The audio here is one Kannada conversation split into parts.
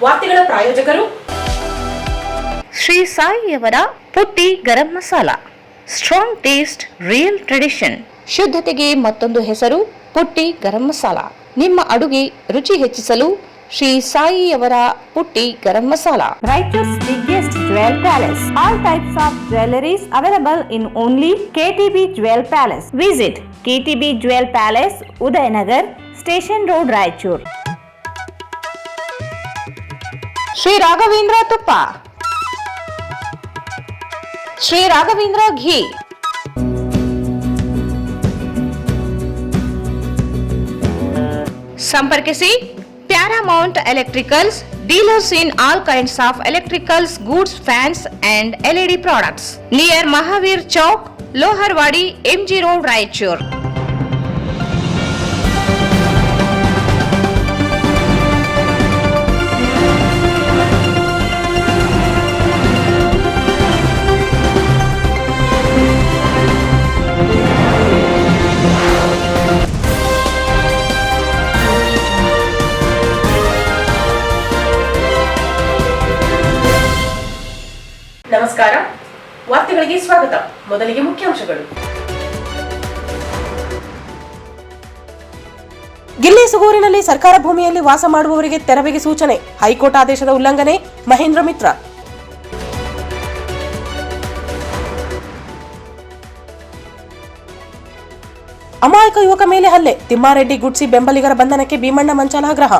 ವಾರ್ತೆಗಳ ಪ್ರಾಯೋಜಕರು ಶ್ರೀ ಸಾಯಿಯವರ Putti garam masala. Strong taste, real tradition. ಶುದ್ಧತೆಗೆ ಮತ್ತೊಂದು ಹೆಸರು ಪುಟ್ಟಿ ಗರಂ ಮಸಾಲ. ನಿಮ್ಮ ಅಡುಗೆ ರುಚಿ ಹೆಚ್ಚಿಸಲು ಶ್ರೀ ಸಾಯಿಯವರ Putti garam masala. Raiturs biggest jewel palace. All types of jewelries available in only KTB Jewel Palace. Visit KTB Jewel Palace, Udayanagar, Station Road, Raichur. Shri Raghavendra ತುಪ್ಪ, ಶ್ರೀ ರಾಘವೇಂದ್ರ ಘೀ, ಸಂಪರ್ಕಿಸಿ Paramount electricals, dealers in all kinds of electricals goods, fans and LED products, near Mahavir Chowk, Loharwadi, MG road, Raichur. ನಮಸ್ಕಾರ, ವಾರ್ತೆಗಳಿಗೆ ಸ್ವಾಗತ. ಮೊದಲಿಗೆ ಮುಖ್ಯಾಂಶಗಳು. ಗಿಲ್ಲಿ ಸುಗೂರಿನಲ್ಲಿ ಸರ್ಕಾರ ಭೂಮಿಯಲ್ಲಿ ವಾಸ ಮಾಡುವವರಿಗೆ ತೆರವಿಗೆ ಸೂಚನೆ. ಹೈಕೋರ್ಟ್ ಆದೇಶದ ಉಲ್ಲಂಘನೆ, ಮಹೇಂದ್ರ ಮಿತ್ರ. ಅಮಾಯಕ ಯುವಕ ಮೇಲೆ ಹಲ್ಲೆ, ತಿಮ್ಮಾರೆಡ್ಡಿ ಗುಡ್ಸಿ ಬೆಂಬಲಿಗರ ಬಂಧನಕ್ಕೆ ಭೀಮಣ್ಣ ಮಂಚಾಲ ಆಗ್ರಹ.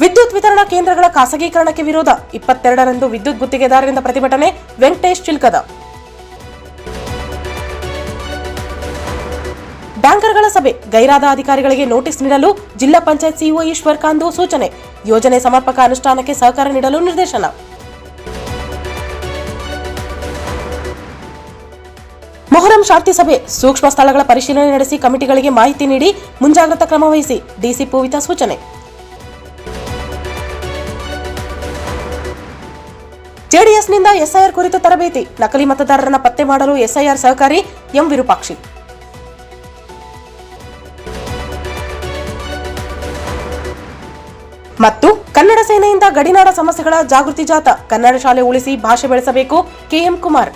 ವಿದ್ಯುತ್ ವಿತರಣಾ ಕೇಂದ್ರಗಳ ಖಾಸಗೀಕರಣಕ್ಕೆ ವಿರೋಧ, 22ರಂದು ವಿದ್ಯುತ್ ಗುತ್ತಿಗೆದಾರರಿಂದ ಪ್ರತಿಭಟನೆ, ವೆಂಕಟೇಶ್ ಚಿಲ್ಕದ. ಬ್ಯಾಂಕರ್ಗಳ ಸಭೆ, ಗೈರಾದ ಅಧಿಕಾರಿಗಳಿಗೆ ನೋಟಿಸ್ ನೀಡಲು ಜಿಲ್ಲಾ ಪಂಚಾಯತ್ ಸಿಇಒ ಈಶ್ವರ್ ಕಾಂದು ಸೂಚನೆ. ಯೋಜನೆ ಸಮರ್ಪಕ ಅನುಷ್ಠಾನಕ್ಕೆ ಸಹಕಾರ ನೀಡಲು ನಿರ್ದೇಶನ. ಮೊಹರಂ ಶಾಂತಿ ಸಭೆ, ಸೂಕ್ಷ್ಮ ಸ್ಥಳಗಳ ಪರಿಶೀಲನೆ ನಡೆಸಿ ಕಮಿಟಿಗಳಿಗೆ ಮಾಹಿತಿ ನೀಡಿ ಮುಂಜಾಗ್ರತಾ ಕ್ರಮ ವಹಿಸಿ, ಡಿಸಿ ಪೂವಿತ ಸೂಚನೆ. ಜೆಡಿಎಸ್ನಿಂದ ಎಸ್ಐಆರ್ ಕುರಿತು ತರಬೇತಿ, ನಕಲಿ ಮತದಾರರನ್ನ ಪತ್ತೆ ಮಾಡಲು ಎಸ್ಐಆರ್ ಸಹಕಾರಿ, ಎಂ ವಿರೂಪಾಕ್ಷಿ. ಮತ್ತು ಕನ್ನಡ ಸೇನೆಯಿಂದ ಗಡಿನಾಡ ಸಮಸ್ಯೆಗಳ ಜಾಗೃತಿ ಜಾಥಾ, ಕನ್ನಡ ಶಾಲೆ ಉಳಿಸಿ ಭಾಷೆ ಬೆಳೆಸಬೇಕು, KM Kumar.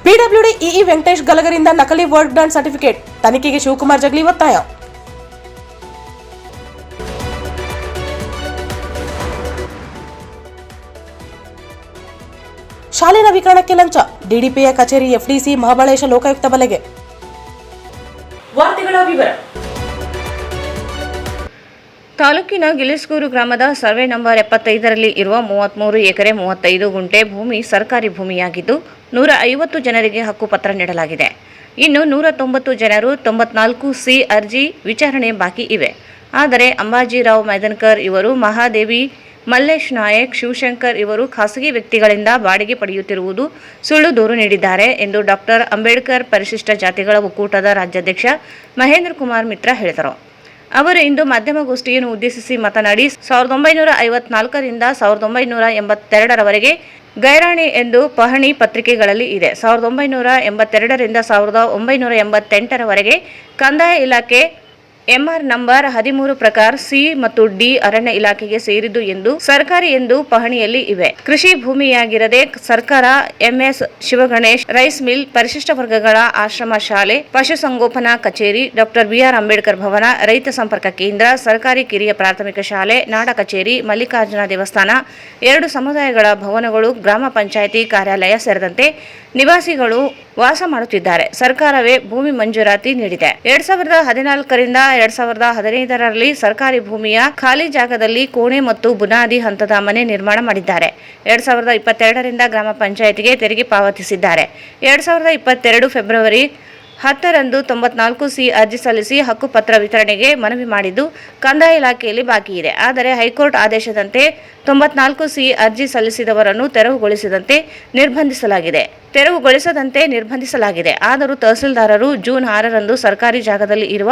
PWD EE Venkatesh ಗಲಗರಿಂದ ನಕಲಿ ವರ್ಕ್ ಡನ್ ಸರ್ಟಿಫಿಕೇಟ್, ತನಿಖೆಗೆ ಶಿವಕುಮಾರ್ ಜಗಲಿ ಒತ್ತಾಯ. ಶಾಲೆ ನವೀಕರಣಕ್ಕೆ ಲಂಚ, ಡಿಡಿಪಿಯ ಕಚೇರಿ ಎಫ್ಡಿಸಿ ಮಹಾಬಳೇಶ ಲೋಕಾಯುಕ್ತ ಬಲೆಗೆ. ವಾರ್ತೆಗಳ ವಿವರ. ತಾಲೂಕಿನ ಗಿಲಿಸ್ಗೂರು ಗ್ರಾಮದ ಸರ್ವೆ ನಂಬರ್ 75ರಲ್ಲಿ ಇರುವ 33 ಎಕರೆ 35 ಗುಂಟೆ ಭೂಮಿ ಸರ್ಕಾರಿ ಭೂಮಿಯಾಗಿದ್ದು 150 ಜನರಿಗೆ ಹಕ್ಕುಪತ್ರ ನೀಡಲಾಗಿದೆ. ಇನ್ನು 190 ಜನರು 94C ಅರ್ಜಿ ವಿಚಾರಣೆ ಬಾಕಿ ಇವೆ. ಆದರೆ ಅಂಬಾಜಿರಾವ್ ಮೈದನ್ಕರ್ ಇವರು, ಮಹಾದೇವಿ, ಮಲ್ಲೇಶ್ ನಾಯಕ್, ಶಿವಶಂಕರ್ ಇವರು ಖಾಸಗಿ ವ್ಯಕ್ತಿಗಳಿಂದ ಬಾಡಿಗೆ ಪಡೆಯುತ್ತಿರುವುದು ಸುಳ್ಳು ದೂರು ನೀಡಿದ್ದಾರೆ ಎಂದು ಡಾಕ್ಟರ್ ಅಂಬೇಡ್ಕರ್ ಪರಿಶಿಷ್ಟ ಜಾತಿಗಳ ಒಕ್ಕೂಟದ ರಾಜ್ಯಾಧ್ಯಕ್ಷ ಮಹೇಂದ್ರ ಕುಮಾರ್ ಮಿತ್ರ ಹೇಳಿದರು. ಅವರು ಇಂದು ಮಾಧ್ಯಮಗೋಷ್ಠಿಯನ್ನು ಉದ್ದೇಶಿಸಿ ಮಾತನಾಡಿ 1954ರಿಂದ 1982ರವರೆಗೆ ಗೈರಾಣಿ ಎಂದು ಪಹಣಿ ಪತ್ರಿಕೆಗಳಲ್ಲಿ ಇದೆ. 1982ರಿಂದ 1988ರವರೆಗೆ ಕಂದಾಯ ಇಲಾಖೆ ಎಂಆರ್ ನಂಬರ್ 13 ಪ್ರಕಾರ ಸಿ ಮತ್ತು ಡಿ ಅರಣ್ಯ ಇಲಾಖೆಗೆ ಸೇರಿದ್ದು ಎಂದು ಸರ್ಕಾರಿ ಎಂದು ಪಹಣಿಯಲ್ಲಿ ಇವೆ. ಕೃಷಿ ಭೂಮಿಯಾಗಿರದೆ ಸರ್ಕಾರ ಎಂಎಸ್ ಶಿವಗಣೇಶ್ ರೈಸ್ ಮಿಲ್, ಪರಿಶಿಷ್ಟ ವರ್ಗಗಳ ಆಶ್ರಮ ಶಾಲೆ, ಪಶುಸಂಗೋಪನಾ ಕಚೇರಿ, ಡಾಕ್ಟರ್ ಬಿಆರ್ ಅಂಬೇಡ್ಕರ್ ಭವನ, ರೈತ ಸಂಪರ್ಕ ಕೇಂದ್ರ, ಸರ್ಕಾರಿ ಕಿರಿಯ ಪ್ರಾಥಮಿಕ ಶಾಲೆ, ನಾಡ ಕಚೇರಿ, ಮಲ್ಲಿಕಾರ್ಜುನ ದೇವಸ್ಥಾನ, 2 ಸಮುದಾಯಗಳ ಭವನಗಳು, ಗ್ರಾಮ ಪಂಚಾಯಿತಿ ಕಾರ್ಯಾಲಯ ಸೇರಿದಂತೆ ನಿವಾಸಿಗಳು ವಾಸ ಮಾಡುತ್ತಿದ್ದಾರೆ. ಸರ್ಕಾರವೇ ಭೂಮಿ ಮಂಜೂರಾತಿ ನೀಡಿದೆ. 2014ರಿಂದ 2015ರಲ್ಲಿ ಸರ್ಕಾರಿ ಭೂಮಿಯ ಖಾಲಿ ಜಾಗದಲ್ಲಿ ಕೋಣೆ ಮತ್ತು ಬುನಾದಿ ಹಂತದ ಮನೆ ನಿರ್ಮಾಣ ಮಾಡಿದ್ದಾರೆ. 2022ರಿಂದ ಗ್ರಾಮ ಪಂಚಾಯಿತಿಗೆ ತೆರಿಗೆ ಪಾವತಿಸಿದ್ದಾರೆ. 2022 ಫೆಬ್ರವರಿ 10ರಂದು 94C ಅರ್ಜಿ ಸಲ್ಲಿಸಿ ಹಕ್ಕುಪತ್ರ ವಿತರಣೆಗೆ ಮನವಿ ಮಾಡಿದ್ದು ಕಂದಾಯ ಇಲಾಖೆಯಲ್ಲಿ ಬಾಕಿ ಇದೆ. ಆದರೆ ಹೈಕೋರ್ಟ್ ಆದೇಶದಂತೆ 94ಸಿ ಅರ್ಜಿ ಸಲ್ಲಿಸಿದವರನ್ನು ತೆರವುಗೊಳಿಸದಂತೆ ನಿರ್ಬಂಧಿಸಲಾಗಿದೆ. ಆದರೂ ತಹಸೀಲ್ದಾರರು ಜೂನ್ 6ರಂದು ಸರ್ಕಾರಿ ಜಾಗದಲ್ಲಿ ಇರುವ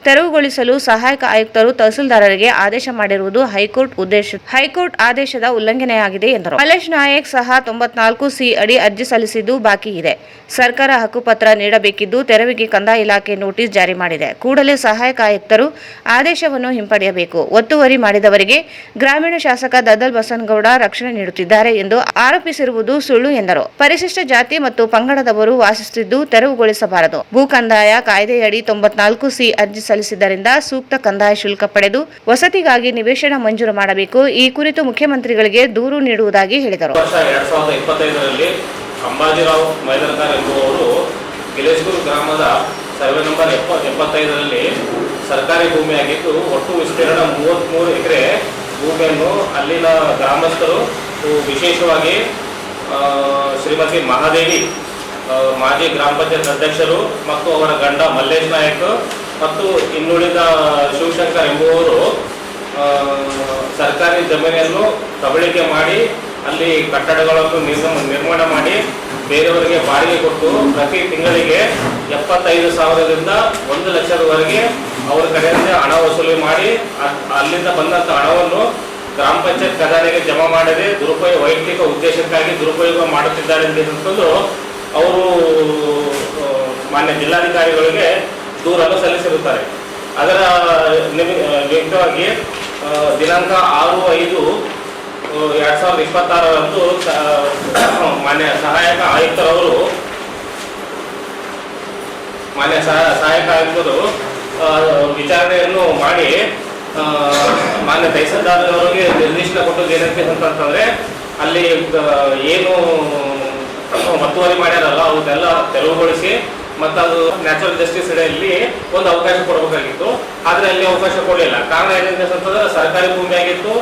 ತೆರವುಗೊಳಿಸಲು ಸಹಾಯಕ ಆಯುಕ್ತರು ತಹಸೀಲ್ದಾರರಿಗೆ ಆದೇಶ ಮಾಡಿರುವುದು ಹೈಕೋರ್ಟ್ ಆದೇಶದ ಉಲ್ಲಂಘನೆಯಾಗಿದೆ ಎಂದರು. ಮಲ್ಲೇಶ್ ನಾಯಕ್ ಸಹ 94ಸಿ ಅಡಿ ಅರ್ಜಿ ಸಲ್ಲಿಸಿದ್ದು ಬಾಕಿ ಇದೆ. ಸರ್ಕಾರ ಹಕ್ಕುಪತ್ರ ನೀಡಬೇಕಿದ್ದು ತೆರವಿಗೆ ಕಂದಾಯ ಇಲಾಖೆ ನೋಟಿಸ್ ಜಾರಿ ಮಾಡಿದೆ. ಕೂಡಲೇ ಸಹಾಯಕ ಆಯುಕ್ತರು ಆದೇಶವನ್ನು ಹಿಂಪಡೆಯಬೇಕು. ಒತ್ತುವರಿ ಮಾಡಿದವರಿಗೆ ಗ್ರಾಮೀಣ ಶಾಸಕ ದದ್ದಲ್ ಬಸನಗೌಡ ರಕ್ಷಣೆ ನೀಡುತ್ತಿದ್ದಾರೆ ಎಂದು ಆರೋಪಿಸಿರುವುದು ಸುಳ್ಳು ಎಂದರು. ಪರಿಶಿಷ್ಟ ಜಾತಿ ಮತ್ತು ಪಂಗಡದವರು ವಾಸಿಸುತ್ತಿದ್ದು ತೆರವುಗೊಳಿಸಬಾರದು. ಭೂ ಕಂದಾಯ ಕಾಯ್ದೆಯಡಿ 94ಸಿ ಅರ್ಜಿ ಸಲ್ಲಿಸಿದ್ದರಿಂದ ಸೂಕ್ತ ಕಂದಾಯ ಶುಲ್ಕ ಪಡೆದು ವಸತಿಗಾಗಿ ನಿವೇಶನ ಮಂಜೂರು ಮಾಡಬೇಕು. ಈ ಕುರಿತು ಮುಖ್ಯಮಂತ್ರಿಗಳಿಗೆ ದೂರು ನೀಡುವುದಾಗಿ ಹೇಳಿದರು. 2025ರಲ್ಲಿ ಅಂಬಾಜಿರಾವ್ ಮೈದರ್ಕರ್ ಎಂಬುವವರು ಗಿಲೇಶ್ಗೂರು ಗ್ರಾಮದ ಸರ್ವೆ ನಂಬರ್ 75ರಲ್ಲಿ ಸರ್ಕಾರಿ ಭೂಮಿಯಾಗಿದ್ದು ಒಟ್ಟು ವಿಸ್ತೀರ್ಣ 33 ಎಕರೆ ಭೂಮಿಯನ್ನು ಅಲ್ಲಿನ ಗ್ರಾಮಸ್ಥರು ವಿಶೇಷವಾಗಿ ಶ್ರೀಮತಿ ಮಹಾದೇವಿ ಮಾಜಿ ಗ್ರಾಮ ಪಂಚಾಯತ್ ಅಧ್ಯಕ್ಷರು ಮತ್ತು ಅವರ ಗಂಡ ಮಲ್ಲೇಶ್ ನಾಯಕ್ ಮತ್ತು ಇನ್ನುಳಿದ ಶಿವಶಂಕರ್ ಎಂಬುವರು ಸರ್ಕಾರಿ ಜಮೀನನ್ನು ಕಬಳಿಕೆ ಮಾಡಿ ಅಲ್ಲಿ ಕಟ್ಟಡಗಳನ್ನು ನಿರ್ಮಾಣ ಮಾಡಿ ಬೇರೆಯವರಿಗೆ ಬಾಡಿಗೆ ಕೊಟ್ಟು ಪ್ರತಿ ತಿಂಗಳಿಗೆ 75,000ದಿಂದ 1 ಲಕ್ಷದವರೆಗೆ ಅವರ ಕಡೆಯಿಂದ ಹಣ ವಸೂಲಿ ಮಾಡಿ ಅಲ್ಲಿಂದ ಬಂದಂಥ ಹಣವನ್ನು ಗ್ರಾಮ ಪಂಚಾಯತ್ ಖಜಾನೆಗೆ ಜಮಾ ಮಾಡದೆ ವೈಯಕ್ತಿಕ ಉದ್ದೇಶಕ್ಕಾಗಿ ದುರುಪಯೋಗ ಮಾಡುತ್ತಿದ್ದಾರೆ ಅಂತಂದು ಅವರು ಮಾನ್ಯ ಜಿಲ್ಲಾಧಿಕಾರಿಗಳಿಗೆ ದೂರನ್ನು ಸಲ್ಲಿಸಿರುತ್ತಾರೆ. ಅದರ ನಿಮಿತ್ತವಾಗಿ ದಿನಾಂಕ 6/5/2026ರಂದು ಮಾನ್ಯ ಸಹಾಯಕ ಆಯುಕ್ತರು ವಿಚಾರಣೆಯನ್ನು ಮಾಡಿ ಮಾನ್ಯ ತಹಸೀಲ್ದಾರರಿಗೆ ನಿರ್ದೇಶನ ಕೊಟ್ಟದ್ದು ಏನಂತೆ ಅಂತಂದ್ರೆ ಅಲ್ಲಿ ಏನು ಒತ್ತುವರಿ ಮಾಡ್ಯಾರಲ್ಲ ಅವನ್ನೆಲ್ಲ ತೆರವುಗೊಳಿಸಿ ಮತ್ತು ಅದು ನ್ಯಾಚುರಲ್ ಜಸ್ಟಿಸ್ ಇಡೆಯಲ್ಲಿ ಒಂದು ಅವಕಾಶ ಕೊಡಬೇಕಾಗಿತ್ತು. ಆದರೆ ಅಲ್ಲಿ ಅವಕಾಶ ಕೊಡಲಿಲ್ಲ. ಕಾರಣ ಏನಂತ ಅಂತಂದ್ರೆ ಸರ್ಕಾರಿ ಭೂಮಿ ಆಗಿತ್ತು,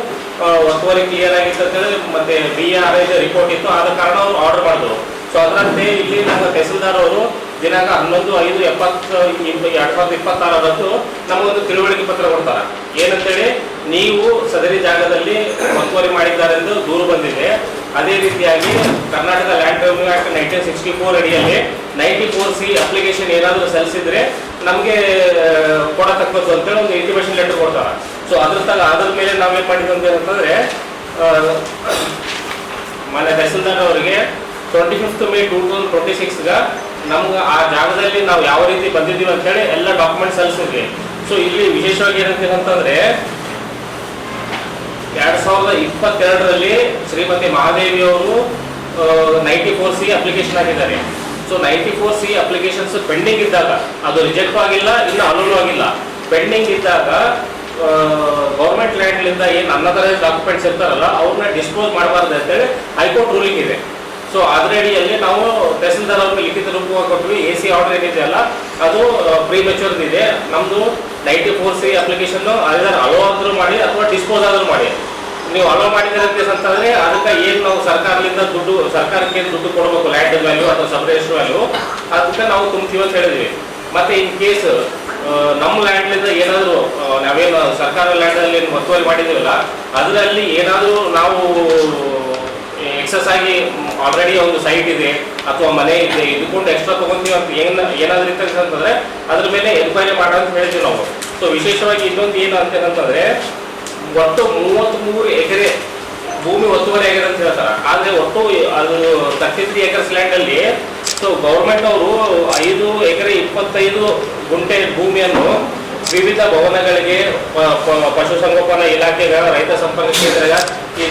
ಒತ್ತುವರಿ ಕ್ಲಿಯರ್ ಆಗಿತ್ತು ಅಂತೇಳಿ ಮತ್ತೆ BRI ರಿಪೋರ್ಟ್ ಇತ್ತು. ಆದ ಕಾರಣ ಅವರು ಆರ್ಡರ್ ಮಾಡಿದ್ರು. ಸೊ ಅದರಂತೆ ಇಲ್ಲಿ ನಮ್ಮ ತಹಸೀಲ್ದಾರ್ ಅವರು ದಿನಾಂಕ 11/5/2026 ನಮಗೊಂದು ತಿಳುವಳಿಕೆ ಪತ್ರ ಕೊಡ್ತಾರೆ. ಏನಂತೇಳಿ, ನೀವು ಸದರಿ ಜಾಗದಲ್ಲಿ ಒತ್ತುವರಿ ಮಾಡಿದ್ದಾರೆ ಎಂದು ದೂರು ಬಂದಿದೆ. ಅದೇ ರೀತಿಯಾಗಿ ಕರ್ನಾಟಕ ಲ್ಯಾಂಡ್ ರೆವಿನ್ಯೂ ಆಕ್ಟ್ 1964 ಅಡಿಯಲ್ಲಿ 94C ಅಪ್ಲಿಕೇಶನ್ ಏನಾದರೂ ಸಲ್ಲಿಸಿದ್ರೆ ನಮಗೆ ಕೊಡತಕ್ಕದ್ದು ಅಂತೇಳಿ ಒಂದು ಇಂಟಿಮೇಷನ್ ಲೆಟರ್ ಕೊಡ್ತಾರೆ. ಸೊ ಅದ್ರ ಮೇಲೆ ನಾವೇನು ಮಾಡಿದ್ವಿ ಅಂತಂದ್ರೆ ಮಾನ್ಯ ತಹಸೀಲ್ದಾರ್ ಅವರಿಗೆ 25 ಮೇ 2026 ನಮ್ಗೆ ಆ ಜಾಗದಲ್ಲಿ ನಾವು ಯಾವ ರೀತಿ ಬಂದಿದ್ದೀವಿ ಅಂತೇಳಿ ಎಲ್ಲ ಡಾಕ್ಯುಮೆಂಟ್ಸ್ ಸಲ್ಲಿಸಿದ್ವಿ. ಸೊ ಇಲ್ಲಿ ವಿಶೇಷವಾಗಿ ಏನಂತೀವಿ ಅಂತಂದ್ರೆ 2022ರಲ್ಲಿ ಶ್ರೀಮತಿ ಮಹಾದೇವಿ ಅವರು 94C ಅಪ್ಲಿಕೇಶನ್ ಹಾಕಿದ್ದಾರೆ. ಸೊ 94C ಅಪ್ಲಿಕೇಶನ್ಸ್ ಪೆಂಡಿಂಗ್ ಇದ್ದಾಗ, ಅದು ರಿಜೆಕ್ಟ್ ಆಗಿಲ್ಲ, ಇನ್ನು ಅಲೋನು ಆಗಿಲ್ಲ, ಪೆಂಡಿಂಗ್ ಇದ್ದಾಗ ಗೌರ್ಮೆಂಟ್ ಲ್ಯಾಂಡ್ಲಿಂದ ಏನು ಅನ್ನೋದರ ಡಾಕ್ಯುಮೆಂಟ್ಸ್ ಇರ್ತಾರಲ್ಲ ಅವ್ರನ್ನ ಡಿಸ್ಪೋಸ್ ಮಾಡಬಾರ್ದು ಅಂತೇಳಿ ಹೈಕೋರ್ಟ್ ರೂಲಿಂಗ್ ಇದೆ. ಸೊ ಅದರ ಅಡಿಯಲ್ಲಿ ನಾವು ತಹಸೀಲ್ದಾರ್ ಅವ್ರಿಗೆ ಲಿಖಿತ ರೂಪವಾಗಿ ಕೊಟ್ವಿ. AC ಆರ್ಡರ್ ಏನಿದೆ ಅಲ್ಲ ಅದು ಪ್ರೀ ಮೆಚೂರ್ಡ್ ಇದೆ. ನಮ್ಮದು 94C ಅಪ್ಲಿಕೇಶನ್ ಅದರ ಅಲೋ ಆದರೂ ಮಾಡಿ ಅಥವಾ ಡಿಸ್ಪೋಸ್ ಆದರೂ ಮಾಡಿ. ನೀವು ಅಲೋ ಮಾಡಿದ್ರೆ ಅಂತಂದರೆ ಅದಕ್ಕೆ ಏನು ನಾವು ಸರ್ಕಾರಕ್ಕೆ ದುಡ್ಡು ಕೊಡಬೇಕು, ಲ್ಯಾಂಡ್ ವ್ಯಾಲ್ಯೂ ಅಥವಾ ಸಬ್ರೇಷನ್ ವ್ಯಾಲ್ಯೂ, ಅದಕ್ಕೆ ನಾವು ತುಂಬ್ತೀವಿ ಅಂತ ಹೇಳಿದ್ವಿ. ಮತ್ತು ಇನ್ ಕೇಸ್ ನಮ್ಮ ಲ್ಯಾಂಡ್ಲಿಂದ ಏನಾದರೂ ನಾವೇನು ಸರ್ಕಾರ ಲ್ಯಾಂಡಲ್ಲಿ ಒತ್ತುವರಿ ಮಾಡಿದ್ದೀವಲ್ಲ ಅದರಲ್ಲಿ ಏನಾದರೂ ನಾವು ಎಕ್ಸಸ್ ಆಗಿ ಆಲ್ರೆಡಿ ಒಂದು ಸೈಟ್ ಇದೆ ಅಥವಾ ಮನೆ ಇದೆ ಇದ್ಕೊಂಡು ಎಕ್ಸ್ಟ್ರಾ ತೊಗೊತೀವಿ ಅಂತ ಏನಾದರೂ ಇರ್ತದೆ ಅಂತಂದರೆ ಅದ್ರ ಮೇಲೆ ಎನ್ಕ್ವೈರಿ ಮಾಡೋ ಅಂತ ಹೇಳಿದ್ವಿ ನಾವು. ಸೊ ವಿಶೇಷವಾಗಿ ಇನ್ನೊಂದು ಏನು ಅಂತಂದರೆ ಒಟ್ಟು 33 ಎಕರೆ ಭೂಮಿ ಒತ್ತುವರಿ ಆಗಿದೆ ಅಂತ ಹೇಳ್ತಾರೆ. ಆದರೆ ಒಟ್ಟು ಅದು 33 ಏಕರ್ಸ್ ಲ್ಯಾಂಡಲ್ಲಿ ಸೊ ಗೌರ್ಮೆಂಟ್ ಅವರು 5 ಎಕರೆ 25 ಗುಂಟೆ ಭೂಮಿಯನ್ನು ವಿವಿಧ ಭವನಗಳಿಗೆ, ಪಶುಸಂಗೋಪನಾ ಇಲಾಖೆಗ, ರೈತ ಸಂಪರ್ಕ ಕೇಂದ್ರಗ, ಈ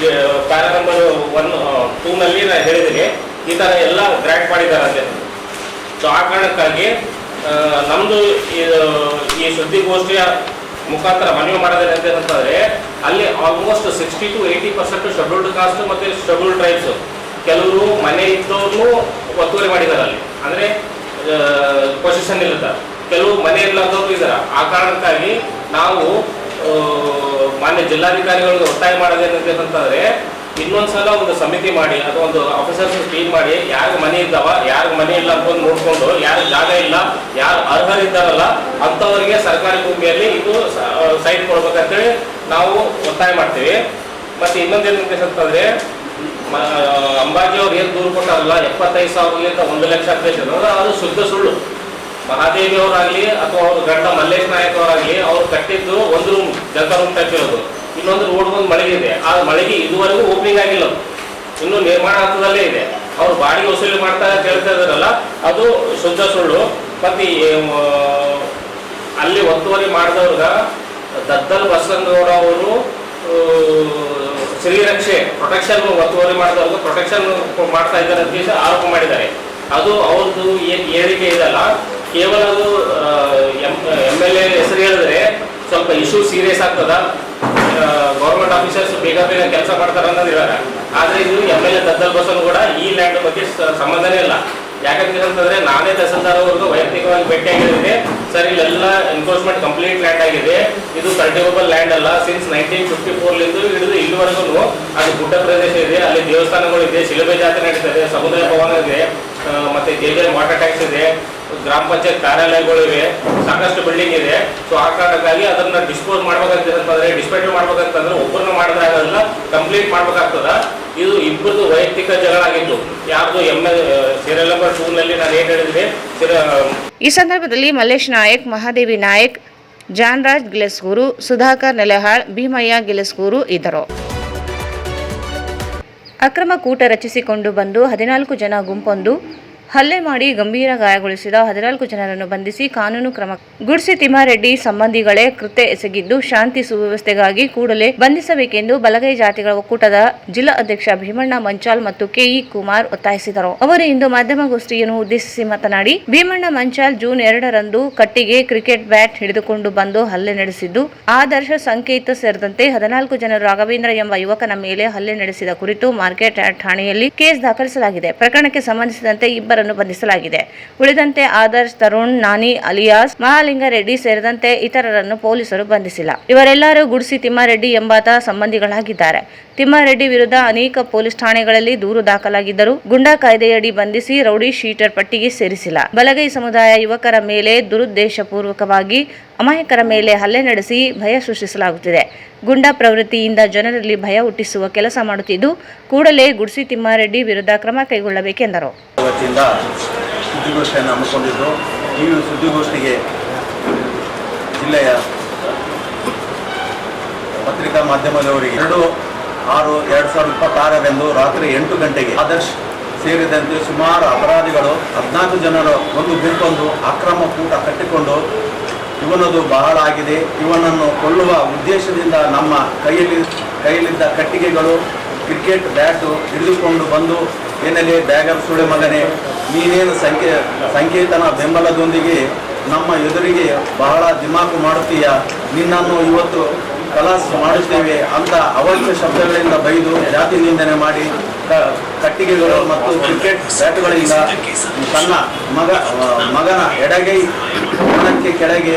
ಪ್ಯಾರಾ ನಂಬರ್ 1-2ನಲ್ಲಿ ನಾನು ಹೇಳಿದ್ದೀನಿ ಈ ಥರ ಎಲ್ಲ ಗ್ರ್ಯಾಂಟ್ ಮಾಡಿದ್ದಾರೆ ಅಂತೆ. ಸೊ ಆ ಕಾರಣಕ್ಕಾಗಿ ನಮ್ಮದು ಈ ಸುದ್ದಿಗೋಷ್ಠಿಯ ಮುಖಾಂತರ ಮನವಿ ಮಾಡೋದೇನಂತೆ ಅಂತಂದರೆ ಅಲ್ಲಿ ಆಲ್ಮೋಸ್ಟ್ 60 to 80% ಶೆಡ್ಯೂಲ್ಡ್ ಕಾಸ್ಟ್ ಮತ್ತು ಶೆಡ್ಯೂಲ್ಡ್ ಟ್ರೈಬ್ಸ್ ಕೆಲವರು ಮನೆ ಇದ್ದವ್ರು ಒತ್ತುವರಿ ಮಾಡಿದ್ದಾರೆ. ಅಲ್ಲಿ ಅಂದರೆ ಪೊಸಿಷನ್ ಇರ್ತಾರೆ, ಕೆಲವು ಮನೆ ಇರ್ಲಾರ್ದವ್ರು ಇದ್ದಾರೆ. ಆ ಕಾರಣಕ್ಕಾಗಿ ನಾವು ಮಾನ್ಯ ಜಿಲ್ಲಾಧಿಕಾರಿಗಳಿಗೆ ಒತ್ತಾಯ ಮಾಡೋದೇನಂತೆ ಅಂತಂದರೆ ಇನ್ನೊಂದ್ಸಲ ಒಂದು ಸಮಿತಿ ಮಾಡಿ ಅಥವಾ ಒಂದು ಆಫೀಸರ್ಸ್ ಟೀಮ್ ಮಾಡಿ ಯಾರಿಗೆ ಮನೆ ಇದ್ದಾವ ಯಾರಿಗೆ ಮನೆ ಇಲ್ಲ ಅಂತ ನೋಡಿಕೊಂಡು ಯಾರು ಜಾಗ ಇಲ್ಲ ಯಾರು ಅರ್ಹರಿದ್ದಾರಲ್ಲ ಅಂಥವರಿಗೆ ಸರ್ಕಾರಿ ಭೂಮಿಯಲ್ಲಿ ಇದು ಸೈಟ್ ಕೊಡ್ಬೇಕಂತೇಳಿ ನಾವು ಒತ್ತಾಯ ಮಾಡ್ತೀವಿ. ಮತ್ತು ಇನ್ನೊಂದೇನು ಅಂತಂದರೆ ಅಂಬಾಜಿ ಅವ್ರು ಏನು ದೂರು ಕೊಟ್ಟಾರಲ್ಲ 75,000ರಿಂದ 1 ಲಕ್ಷ ಅಪ್ಲಿಕೇಶನ್ ಅದು ಶುದ್ಧ ಸುಳ್ಳು. ಮಹಾದೇವಿ ಅವರಾಗಲಿ ಅಥವಾ ಅವ್ರ ಗಂಡ ಮಲ್ಲೇಶ್ ನಾಯಕ್ ಅವರಾಗಲಿ ಅವ್ರು ಕಟ್ಟಿದ್ದು ಒಂದು ರೂಮ್, ಜನತಾ ರೂಮ್ ಟೈಪ್ ಇರೋದು. ಇನ್ನೊಂದು ರೋಡ್ ಒಂದು ಮಳಿಗೆ ಇದೆ, ಆ ಮಳಿಗೆ ಇದುವರೆಗೂ ಓಪನಿಂಗ್ ಆಗಿಲ್ಲ, ಇನ್ನೂ ನಿರ್ಮಾಣ ಹಂತದಲ್ಲೇ ಇದೆ. ಅವ್ರು ಬಾಡಿಗೆ ವಸೂಲಿ ಮಾಡ್ತಾ ಕೇಳ್ತಾ ಇದಾರಲ್ಲ ಅದು ಶುದ್ಧ ಸುಳ್ಳು. ಮತ್ತು ಅಲ್ಲಿ ಒತ್ತುವರಿ ಮಾಡಿದವ್ರ ದದ್ದಲ್ ಬಸವನಗೌಡ ಅವರು ಶ್ರೀರಕ್ಷೆ ಪ್ರೊಟೆಕ್ಷನ್ ಒತ್ತುವರಿ ಮಾಡಿದವ್ರಿಗೆ ಪ್ರೊಟೆಕ್ಷನ್ ಮಾಡ್ತಾ ಇದ್ದಾರೆ ಅಂತ ಆರೋಪ ಮಾಡಿದ್ದಾರೆ. ಅದು ಅವ್ರದ್ದು ಏರಿಕೆ ಇದಲ್ಲ, ಕೇವಲ ಅದು MLA ಹೆಸರು ಹೇಳಿದ್ರೆ ಸ್ವಲ್ಪ ಇಶ್ಯೂ ಸೀರಿಯಸ್ ಆಗ್ತದ, ಗೌರ್ಮೆಂಟ್ ಆಫೀಸರ್ಸ್ ಬೇಗ ಕೆಲಸ ಮಾಡ್ತಾರೆ ಅನ್ನೋದು ಇದ್ದಾರೆ. ಆದರೆ ಇದು MLA ದದ್ದಲ್ ಬಸವನಗೌಡ ಈ ಲ್ಯಾಂಡ್ ಬಗ್ಗೆ ಸಂಬಂಧನೇ ಇಲ್ಲ. ಯಾಕಂತಂದ್ರೆ ನಾನೇ ತಹಸೀಲ್ದಾರ್ ಅವ್ರಿಗೂ ವೈಯಕ್ತಿಕವಾಗಿ ಭೇಟಿಯಾಗಿದ್ದೇನೆ. ಸರ್, ಇಲ್ಲೆಲ್ಲ ಎನ್ಫೋರ್ಸ್ಮೆಂಟ್ ಕಂಪ್ಲೀಟ್ ಲ್ಯಾಂಡ್ ಆಗಿದೆ, ಇದು ಕಲ್ಟಿವೇಬಲ್ ಲ್ಯಾಂಡ್ ಅಲ್ಲ. ಸಿನ್ಸ್ 1954 ಹಿಡಿದು ಇಲ್ಲಿವರೆಗೂ ಅದು ಗುಡ್ಡ ಪ್ರದೇಶ ಇದೆ, ಅಲ್ಲಿ ದೇವಸ್ಥಾನಗಳು ಇದೆ, ಶಿಲುಬೆ ಜಾತ್ರೆ ನಡೀತದೆ, ಸಮುದಾಯ ಭವನ ಇದೆ, ಮತ್ತೆ JJ ವಾಟರ್ ಟ್ಯಾಂಕ್ಸ್ ಇದೆ, ಗ್ರಾಮ ಪಂಚಾಯತ್ ಕಾರ್ಯಾಲಯಗಳಿವೆ, ಸಾಕಷ್ಟು ಬಿಲ್ಡಿಂಗ್ ಇದೆ. ಸೊ ಆ ಕಾರಣಕ್ಕಾಗಿ ಅದನ್ನ ಡಿಸ್ಪೋಸ್ ಮಾಡ್ಬೇಕಂತಂದ್ರೆ ಡಿಸ್ಪೆಂಡ್ ಮಾಡ್ಬೇಕಂತಂದ್ರೆ ಒಬ್ಬರನ್ನ ಮಾಡಿದ್ರೆ ಆಗೋದಿಲ್ಲ, ಕಂಪ್ಲೀಟ್ ಮಾಡ್ಬೇಕಾಗ್ತದ. ಇದು ಇಬ್ಬರದು ವೈಯಕ್ತಿಕ ಜಗಳ ಆಗಿತ್ತು. ಯಾರ್ದು ಸೀರಿಯಲ್ ನಂಬರ್ 2 ನಲ್ಲಿ ನಾನು ಏನು ಹೇಳಿದ್ರೆ ಈ ಸಂದರ್ಭದಲ್ಲಿ ಮಲ್ಲೇಶ್ ನಾಯಕ್, ಮಹಾದೇವಿ ನಾಯಕ್, ಜಾನ್ರಾಜ್ ಗಿಲೆಸ್ಗೂರು, ಸುಧಾಕರ್ ನೆಲೆಹಾಳ್, ಭೀಮಯ್ಯ ಗಿಲೆಸ್ಗೂರು ಇದ್ದರು. ಅಕ್ರಮ ಕೂಟ ರಚಿಸಿಕೊಂಡು ಬಂದು 14 ಜನ ಗುಂಪೊಂದು ಹಲ್ಲೆ ಮಾಡಿ ಗಂಭೀರ ಗಾಯಗೊಳಿಸಿದ 14 ಜನರನ್ನು ಬಂಧಿಸಿ ಕಾನೂನು ಕ್ರಮ. ಗುಡ್ಸಿ ತಿಮ್ಮಾರೆಡ್ಡಿ ಸಂಬಂಧಿಗಳೇ ಕೃತ್ಯ ಎಸಗಿದ್ದು ಶಾಂತಿ ಸುವ್ಯವಸ್ಥೆಗಾಗಿ ಕೂಡಲೇ ಬಂಧಿಸಬೇಕೆಂದು ಬಲಗೈ ಜಾತಿಗಳ ಒಕ್ಕೂಟದ ಜಿಲ್ಲಾ ಅಧ್ಯಕ್ಷ ಭೀಮಣ್ಣ ಮಂಚಾಲ್ ಮತ್ತು KE ಕುಮಾರ್ ಒತ್ತಾಯಿಸಿದರು. ಅವರು ಇಂದು ಮಾಧ್ಯಮಗೋಷ್ಠಿಯನ್ನು ಉದ್ದೇಶಿಸಿ ಮಾತನಾಡಿ, ಭೀಮಣ್ಣ ಮಂಚಾಲ್ ಜೂನ್ 2ರಂದು ಕಟ್ಟಿಗೆ ಕ್ರಿಕೆಟ್ ಬ್ಯಾಟ್ ಹಿಡಿದುಕೊಂಡು ಬಂದು ಹಲ್ಲೆ ನಡೆಸಿದ್ದು, ಆದರ್ಶ ಸಂಕೇತ ಸೇರಿದಂತೆ 14 ಜನರು ರಾಘವೇಂದ್ರ ಎಂಬ ಯುವಕನ ಮೇಲೆ ಹಲ್ಲೆ ನಡೆಸಿದ ಕುರಿತು ಮಾರ್ಕೆಟ್ ಠಾಣೆಯಲ್ಲಿ ಕೇಸ್ ದಾಖಲಿಸಲಾಗಿದೆ. ಪ್ರಕರಣಕ್ಕೆ ಸಂಬಂಧಿಸಿದಂತೆ ಇಬ್ಬರನ್ನು ಬಂಧಿಸಲಾಗಿದೆ. ಉಳಿದಂತೆ ಆದರ್ಶ್, ತರುಣ್, ನಾನಿ ಅಲಿಯಾಸ್ ಮಹಾಲಿಂಗರೆಡ್ಡಿ ಸೇರಿದಂತೆ ಇತರರನ್ನು ಪೊಲೀಸರು ಬಂಧಿಸಿಲ್ಲ. ಇವರೆಲ್ಲರೂ ಗುಡ್ಸಿ ತಿಮ್ಮಾರೆಡ್ಡಿ ಎಂಬಾತ ಸಂಬಂಧಿಗಳಾಗಿದ್ದಾರೆ. ತಿಮ್ಮಾರೆಡ್ಡಿ ವಿರುದ್ಧ ಅನೇಕ ಪೊಲೀಸ್ ಠಾಣೆಗಳಲ್ಲಿ ದೂರು ದಾಖಲಾಗಿದ್ದರೂ ಗುಂಡಾ ಕಾಯ್ದೆಯಡಿ ಬಂಧಿಸಿ ರೌಡಿ ಶೀಟರ್ ಪಟ್ಟಿಗೆ ಸೇರಿಸಿಲ್ಲ. ಬಲಗೈ ಸಮುದಾಯ ಯುವಕರ ಮೇಲೆ ದುರುದ್ದೇಶಪೂರ್ವಕವಾಗಿ ಅಮಾಯಕರ ಮೇಲೆ ಹಲ್ಲೆ ನಡೆಸಿ ಭಯ ಸೃಷ್ಟಿಸಲಾಗುತ್ತಿದೆ. ಗುಂಡಾ ಪ್ರವೃತ್ತಿಯಿಂದ ಜನರಲ್ಲಿ ಭಯ ಹುಟ್ಟಿಸುವ ಕೆಲಸ ಮಾಡುತ್ತಿದ್ದು, ಕೂಡಲೇ ಗುಡ್ಸಿ ತಿಮ್ಮಾರೆಡ್ಡಿ ವಿರುದ್ಧ ಕ್ರಮ ಕೈಗೊಳ್ಳಬೇಕೆಂದರು. ಸುದ್ದಿಗೋಷ್ಠಿಯನ್ನು ಹಮ್ಮಿಕೊಂಡಿದ್ದು, ಈ ಸುದ್ದಿಗೋಷ್ಠಿಗೆ ಜಿಲ್ಲೆಯ ಪತ್ರಿಕಾ ಮಾಧ್ಯಮದವರಿಗೆ 2/6/2026ರಂದು ರಾತ್ರಿ 8 ಗಂಟೆಗೆ ಆದರ್ಶ್ ಸೇರಿದಂತೆ ಸುಮಾರು ಅಪರಾಧಿಗಳು 14 ಜನರು ಒಂದು ಗುಂಪೊಂದು ಅಕ್ರಮ ಕೂಟ ಕಟ್ಟಿಕೊಂಡು ಇವನದು ಬಹಳ ಆಗಿದೆ, ಇವನನ್ನು ಕೊಲ್ಲುವ ಉದ್ದೇಶದಿಂದ ನಮ್ಮ ಕೈಯಲ್ಲಿದ್ದ ಕಟ್ಟಿಗೆಗಳು, ಕ್ರಿಕೆಟ್ ಬ್ಯಾಟು ಹಿಡಿದುಕೊಂಡು ಬಂದು ಏನಲ್ಲಿ ಬ್ಯಾಗರ್ ಸುಳೆ ಮಗನೇ, ನೀನೇನು ಸಂಕೇತನ ಬೆಂಬಲದೊಂದಿಗೆ ನಮ್ಮ ಎದುರಿಗೆ ಬಹಳ ದಿಮಾಕು ಮಾಡುತ್ತೀಯ, ನಿನ್ನನ್ನು ಇವತ್ತು ಕಲಾಸ್ ಮಾಡುತ್ತೇವೆ ಅಂತ ಅವಾಚ್ಯ ಶಬ್ದಗಳಿಂದ ಬೈದು ಜಾತಿ ನಿಂದನೆ ಮಾಡಿ ಕಟ್ಟಿಗೆಗಳು ಮತ್ತು ಕ್ರಿಕೆಟ್ ಬ್ಯಾಟುಗಳಿಂದ ತನ್ನ ಮಗನ ಎಡಗೈ ಮೊಣಕ್ಕೆ ಕೆಳಗೆ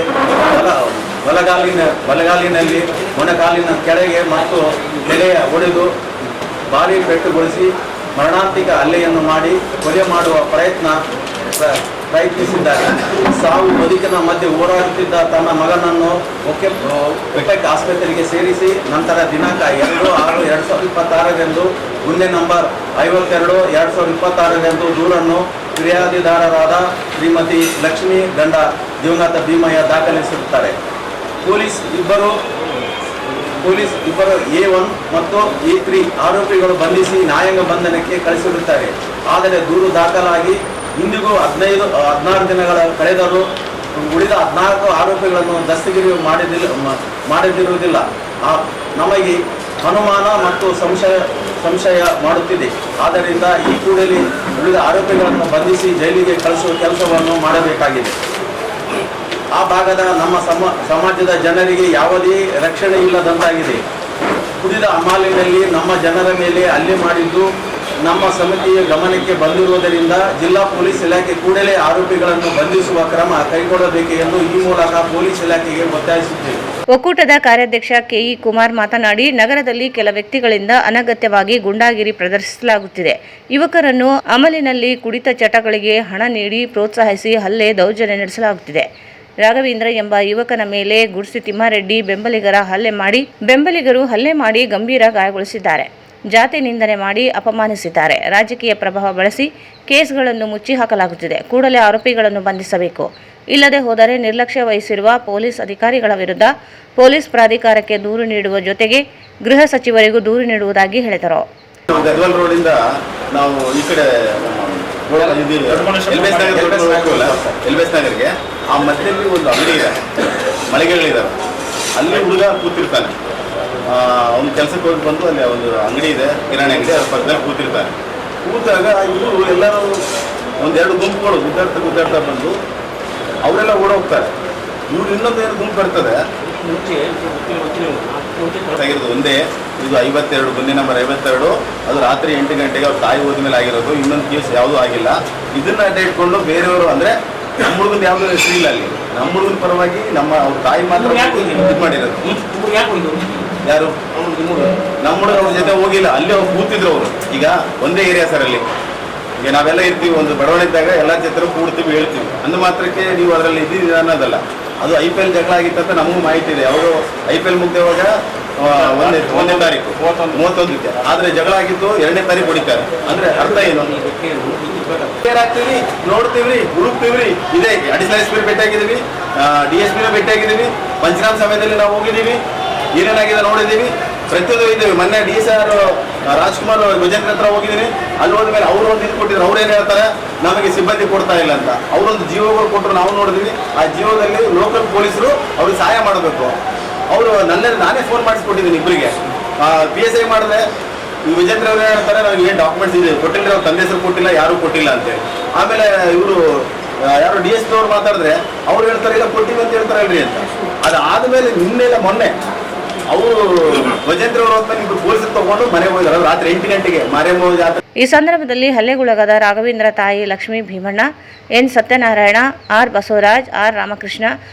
ಬಲಗಾಲಿನಲ್ಲಿ ಮೊಣಕಾಲಿನ ಕೆಳಗೆ ಮತ್ತು ತಲೆಯ ಒಡೆದು ಭಾರೀ ಪೆಟ್ಟುಗೊಳಿಸಿ ಮರಣಾಂತಿಕ ಹಲ್ಲೆಯನ್ನು ಮಾಡಿ ಕೊಲೆ ಮಾಡುವ ಪ್ರಯತ್ನಿಸಿದ್ದಾರೆ. ಸಾವು ಬದುಕಿನ ಮಧ್ಯೆ ಹೋರಾಡುತ್ತಿದ್ದ ತನ್ನ ಮಗನನ್ನು ಒಪೆಕ್ ಆಸ್ಪತ್ರೆಗೆ ಸೇರಿಸಿ ನಂತರ ದಿನಾಂಕ 2/6/2026ರಂದು ಗುನ್ನೆ ನಂಬರ್ 52/2026ರಂದು ದೂರನ್ನು ಫಿರ್ಯಾದಿದಾರರಾದ ಶ್ರೀಮತಿ ಲಕ್ಷ್ಮಿ ಗಂಡ ದಿವಂಗತ ಭೀಮಯ್ಯ ದಾಖಲಿಸಿರುತ್ತಾರೆ. ಪೊಲೀಸ್ ಇಬ್ಬರು A1 ಮತ್ತು A3 ಆರೋಪಿಗಳು ಬಂಧಿಸಿ ನ್ಯಾಯಾಂಗ ಬಂಧನಕ್ಕೆ ಕಳಿಸಿರುತ್ತಾರೆ. ಆದರೆ ದೂರು ದಾಖಲಾಗಿ ಇಂದಿಗೂ 16 ದಿನಗಳ ಕಳೆದರೂ ಉಳಿದ 14 ಆರೋಪಿಗಳನ್ನು ದಸ್ತಗಿರಿ ಮಾಡದಿರುವುದಿಲ್ಲ. ನಮಗೆ ಅನುಮಾನ ಮತ್ತು ಸಂಶಯ ಮಾಡುತ್ತಿದೆ. ಆದ್ದರಿಂದ ಈ ಕೂಡಲೇ ಉಳಿದ ಆರೋಪಿಗಳನ್ನು ಬಂಧಿಸಿ ಜೈಲಿಗೆ ಕಳಿಸುವ ಕೆಲಸವನ್ನು ಮಾಡಬೇಕಾಗಿದೆ. ಆ ಭಾಗದ ನಮ್ಮ ಸಮಾಜದ ಜನರಿಗೆ ಯಾವುದೇ ರಕ್ಷಣೆ ಇಲ್ಲದಂತಾಗಿದೆ. ಕುಡಿದ ಅಮಾಲಿನಲ್ಲಿ ನಮ್ಮ ಜನರ ಮೇಲೆ ಹಲ್ಲೆ ಮಾಡಿದ್ದು ನಮ್ಮ ಸಮಿತಿಯ ಗಮನಕ್ಕೆ ಬಂದಿರುವುದರಿಂದ ಜಿಲ್ಲಾ ಪೊಲೀಸ್ ಇಲಾಖೆ ಕೂಡಲೇ ಆರೋಪಿಗಳನ್ನು ಬಂಧಿಸುವ ಕ್ರಮ ಕೈಗೊಳ್ಳಬೇಕು ಎಂದು ಈ ಮೂಲಕ ಪೊಲೀಸ್ ಇಲಾಖೆಗೆ ಒತ್ತಾಯಿಸುತ್ತೇವೆ. ಒಕ್ಕೂಟದ ಕಾರ್ಯಾಧ್ಯಕ್ಷ KE ಕುಮಾರ್ ಮಾತನಾಡಿ, ನಗರದಲ್ಲಿ ಕೆಲ ವ್ಯಕ್ತಿಗಳಿಂದ ಅನಗತ್ಯವಾಗಿ ಗುಂಡಾಗಿರಿ ಪ್ರದರ್ಶಿಸಲಾಗುತ್ತಿದೆ. ಯುವಕರನ್ನು ಅಮಲಿನಲ್ಲಿ ಕುಡಿತ ಚಟಗಳಿಗೆ ಹಣ ನೀಡಿ ಪ್ರೋತ್ಸಾಹಿಸಿ ಹಲ್ಲೆ, ದೌರ್ಜನ್ಯ ನಡೆಸಲಾಗುತ್ತಿದೆ. ರಾಘವೇಂದ್ರ ಎಂಬ ಯುವಕನ ಮೇಲೆ ಗುಡ್ಸಿ ತಿಮ್ಮಾರೆಡ್ಡಿ ಬೆಂಬಲಿಗರು ಹಲ್ಲೆ ಮಾಡಿ ಗಂಭೀರ ಗಾಯಗೊಳಿಸಿದ್ದಾರೆ. ಜಾತಿ ನಿಂದನೆ ಮಾಡಿ ಅಪಮಾನಿಸಿದ್ದಾರೆ. ರಾಜಕೀಯ ಪ್ರಭಾವ ಬಳಸಿ ಕೇಸ್ಗಳನ್ನು ಮುಚ್ಚಿ ಹಾಕಲಾಗುತ್ತಿದೆ. ಕೂಡಲೇ ಆರೋಪಿಗಳನ್ನು ಬಂಧಿಸಬೇಕು. ಇಲ್ಲದೆ ಹೋದರೆ ನಿರ್ಲಕ್ಷ್ಯ ವಹಿಸಿರುವ ಪೊಲೀಸ್ ಅಧಿಕಾರಿಗಳ ವಿರುದ್ಧ ಪೊಲೀಸ್ ಪ್ರಾಧಿಕಾರಕ್ಕೆ ದೂರು ನೀಡುವ ಜೊತೆಗೆ ಗೃಹ ಸಚಿವರಿಗೂ ದೂರು ನೀಡುವುದಾಗಿ ಹೇಳಿದರು. ಗದ್ವಾಲ್ ರೋಡಿಂದ ನಾವು ಈ ಕಡೆ ಎಲ್ಬೇಸ್ ನಗರ್ಗೆ ಆ ಮಧ್ಯದಲ್ಲಿ ಒಂದು ಅಂಗಡಿ ಇದೆ, ಮಳಿಗೆಗಳಿದ್ದಾವೆ. ಅಲ್ಲಿ ಹುಡುಗ ಕೂತಿರ್ತಾನೆ. ಅವ್ನು ಕೆಲಸಕ್ಕೆ ಹೋಗಿ ಬಂದು ಅಲ್ಲಿ ಒಂದು ಅಂಗಡಿ ಇದೆ, ಕಿರಾಣಿ ಅಂಗಡಿ, ಅದ್ರ ಪಕ್ಕದಲ್ಲಿ ಕೂತಿರ್ತಾನೆ. ಕೂತಾಗ ಇವರು ಎಲ್ಲರೂ ಒಂದೆರಡು ಗುಂಪುಗಳು ಗುದ್ದಾಡ್ತಾ ಬಂದು ಅವರೆಲ್ಲ ಓಡೋಗ್ತಾರೆ. ಇವ್ರು ಇನ್ನೊಂದೇನು ಗುಂಪು ಬರ್ತದೆ ಆಗಿರೋದು ಒಂದೇ. ಇದು 52 ಬನ್ನಿ ನಂಬರ್ 52. ಅದು ರಾತ್ರಿ 8 ಗಂಟೆಗೆ ಅವ್ರ ತಾಯಿ ಹೋದ್ಮೇಲೆ ಆಗಿರೋದು. ಇನ್ನೊಂದು ಕೇಸ್ ಯಾವುದೂ ಆಗಿಲ್ಲ. ಇದನ್ನ ಅಡ್ಡ ಇಟ್ಕೊಂಡು ಬೇರೆಯವರು ಅಂದರೆ ನಮ್ಮ ಹುಡುಗನ ಯಾವುದೂ ಹೆಸರು ಇಲ್ಲ ಅಲ್ಲಿ. ನಮ್ಮ ಹುಡುಗನ ಪರವಾಗಿ ಅವ್ರ ತಾಯಿ ಮಾತ್ರ ಇದು ಮಾಡಿರೋದು. ಯಾರು ನಮ್ಮ ಹುಡುಗ ಅವ್ರ ಜೊತೆ ಹೋಗಿಲ್ಲ, ಅಲ್ಲಿ ಅವ್ರು ಕೂತಿದ್ರು ಅವರು. ಈಗ ಒಂದೇ ಏರಿಯಾ ಸರ್ ಅಲ್ಲಿ. ಈಗ ನಾವೆಲ್ಲ ಇರ್ತೀವಿ, ಒಂದು ಬಡವಣೆ ಇದ್ದಾಗ ಎಲ್ಲ ಜೊತೆ ಕೂಡ್ತೀವಿ, ಹೇಳ್ತೀವಿ. ಅಂದ ಮಾತ್ರಕ್ಕೆ ನೀವು ಅದರಲ್ಲಿ ಇದ್ದೀರಿ ಅನ್ನೋದಲ್ಲ. ಅದು IPL ಜಗಳ ಆಗಿತ್ತಂತ ನಮಗೂ ಮಾಹಿತಿ ಇದೆ. ಯಾವಾಗ IPL ಮುಗ್ದವಾಗ 1ನೇ ತಾರೀಕು 31ಕ್ಕೆ. ಆದರೆ ಜಗಳ ಆಗಿದ್ದು 2ನೇ ತಾರೀಕು ಹೊಡಿತಾರೆ. ಅಂದರೆ ಅರ್ಥ ಏನು? ಆಗ್ತೀವಿ, ನೋಡ್ತೀವ್ರಿ, ಹುಡುಕ್ತೀವ್ರಿ. ಇದೇ ಅಡಿಷನಲ್ SP ಭೇಟಿಯಾಗಿದ್ದೀವಿ, DSP ಭೇಟಿಯಾಗಿದ್ದೀವಿ. ಪಂಚನಾಮ ಸಮಯದಲ್ಲಿ ನಾವು ಹೋಗಿದ್ದೀವಿ, ಏನೇನಾಗಿದೆ ನೋಡಿದ್ದೀವಿ, ಪ್ರತಿಯೊಂದು ಇದ್ದೀವಿ. ಮೊನ್ನೆ DSR ರಾಜ್ಕುಮಾರ್ ಗಜೇಂದ್ರ ಹತ್ರ ಹೋಗಿದ್ದೀನಿ. ಅಲ್ಲಿ ಹೋದ್ಮೇಲೆ ಅವರು ಒಂದು ಇದು ಕೊಟ್ಟಿದ್ರು. ಅವ್ರೇನು ಹೇಳ್ತಾರೆ, ನಮಗೆ ಸಿಬ್ಬಂದಿ ಕೊಡ್ತಾ ಇಲ್ಲ ಅಂತ. ಅವರೊಂದು ಜೀವಗಳು ಕೊಟ್ಟರು, ನಾವು ನೋಡಿದ್ವಿ. ಆ ಜೀವದಲ್ಲಿ ಲೋಕಲ್ ಪೊಲೀಸರು ಅವ್ರಿಗೆ ಸಹಾಯ ಮಾಡಬೇಕು. ಅವರು ನಾನೇ ಫೋನ್ ಮಾಡಿಸ್ಕೊಟ್ಟಿದ್ದೀನಿ ಇಬ್ಬರಿಗೆ. PSI ಮಾಡಿದೆ. ವಿಜೇಂದ್ರ ಅವರು ಹೇಳ್ತಾರೆ, ನನಗೆ ಏನು ಡಾಕ್ಯುಮೆಂಟ್ಸ್ ಇದೆ ಕೊಟ್ಟಿಲ್ಲ, ಅವ್ರ ತಂದೆ ಹೆಸರು ಕೊಟ್ಟಿಲ್ಲ, ಯಾರೂ ಕೊಟ್ಟಿಲ್ಲ ಅಂತೇಳಿ. ಆಮೇಲೆ ಇವರು ಯಾರು DSP ಅವ್ರು ಮಾತಾಡಿದ್ರೆ ಅವ್ರು ಹೇಳ್ತಾರೆ, ಇಲ್ಲ ಕೊಟ್ಟಿವಿ ಅಂತ ಹೇಳ್ತಾರಲ್ರಿ ಅಂತ. ಅದಾದಮೇಲೆ ನಿನ್ನೆಲ್ಲ ಮೊನ್ನೆ ಅವರು ಗಜೇಂದ್ರ ಅವರು ಪೊಲೀಸರು ತಗೊಂಡು ಮನೆಗೆ ಹೋಗಿದ್ದಾರೆ. ರಾತ್ರಿ 8 ಗಂಟೆಗೆ ಮಾರೇಮ್ಮ ಜಾತ್ರೆ. ಈ ಸಂದರ್ಭದಲ್ಲಿ ಹಲ್ಲೆಗೊಳಗಾದ ರಾಘವೇಂದ್ರ ತಾಯಿ Lakshmi Bhimanna, N Satyanarayana, R Basavaraj, R Ramakrishna,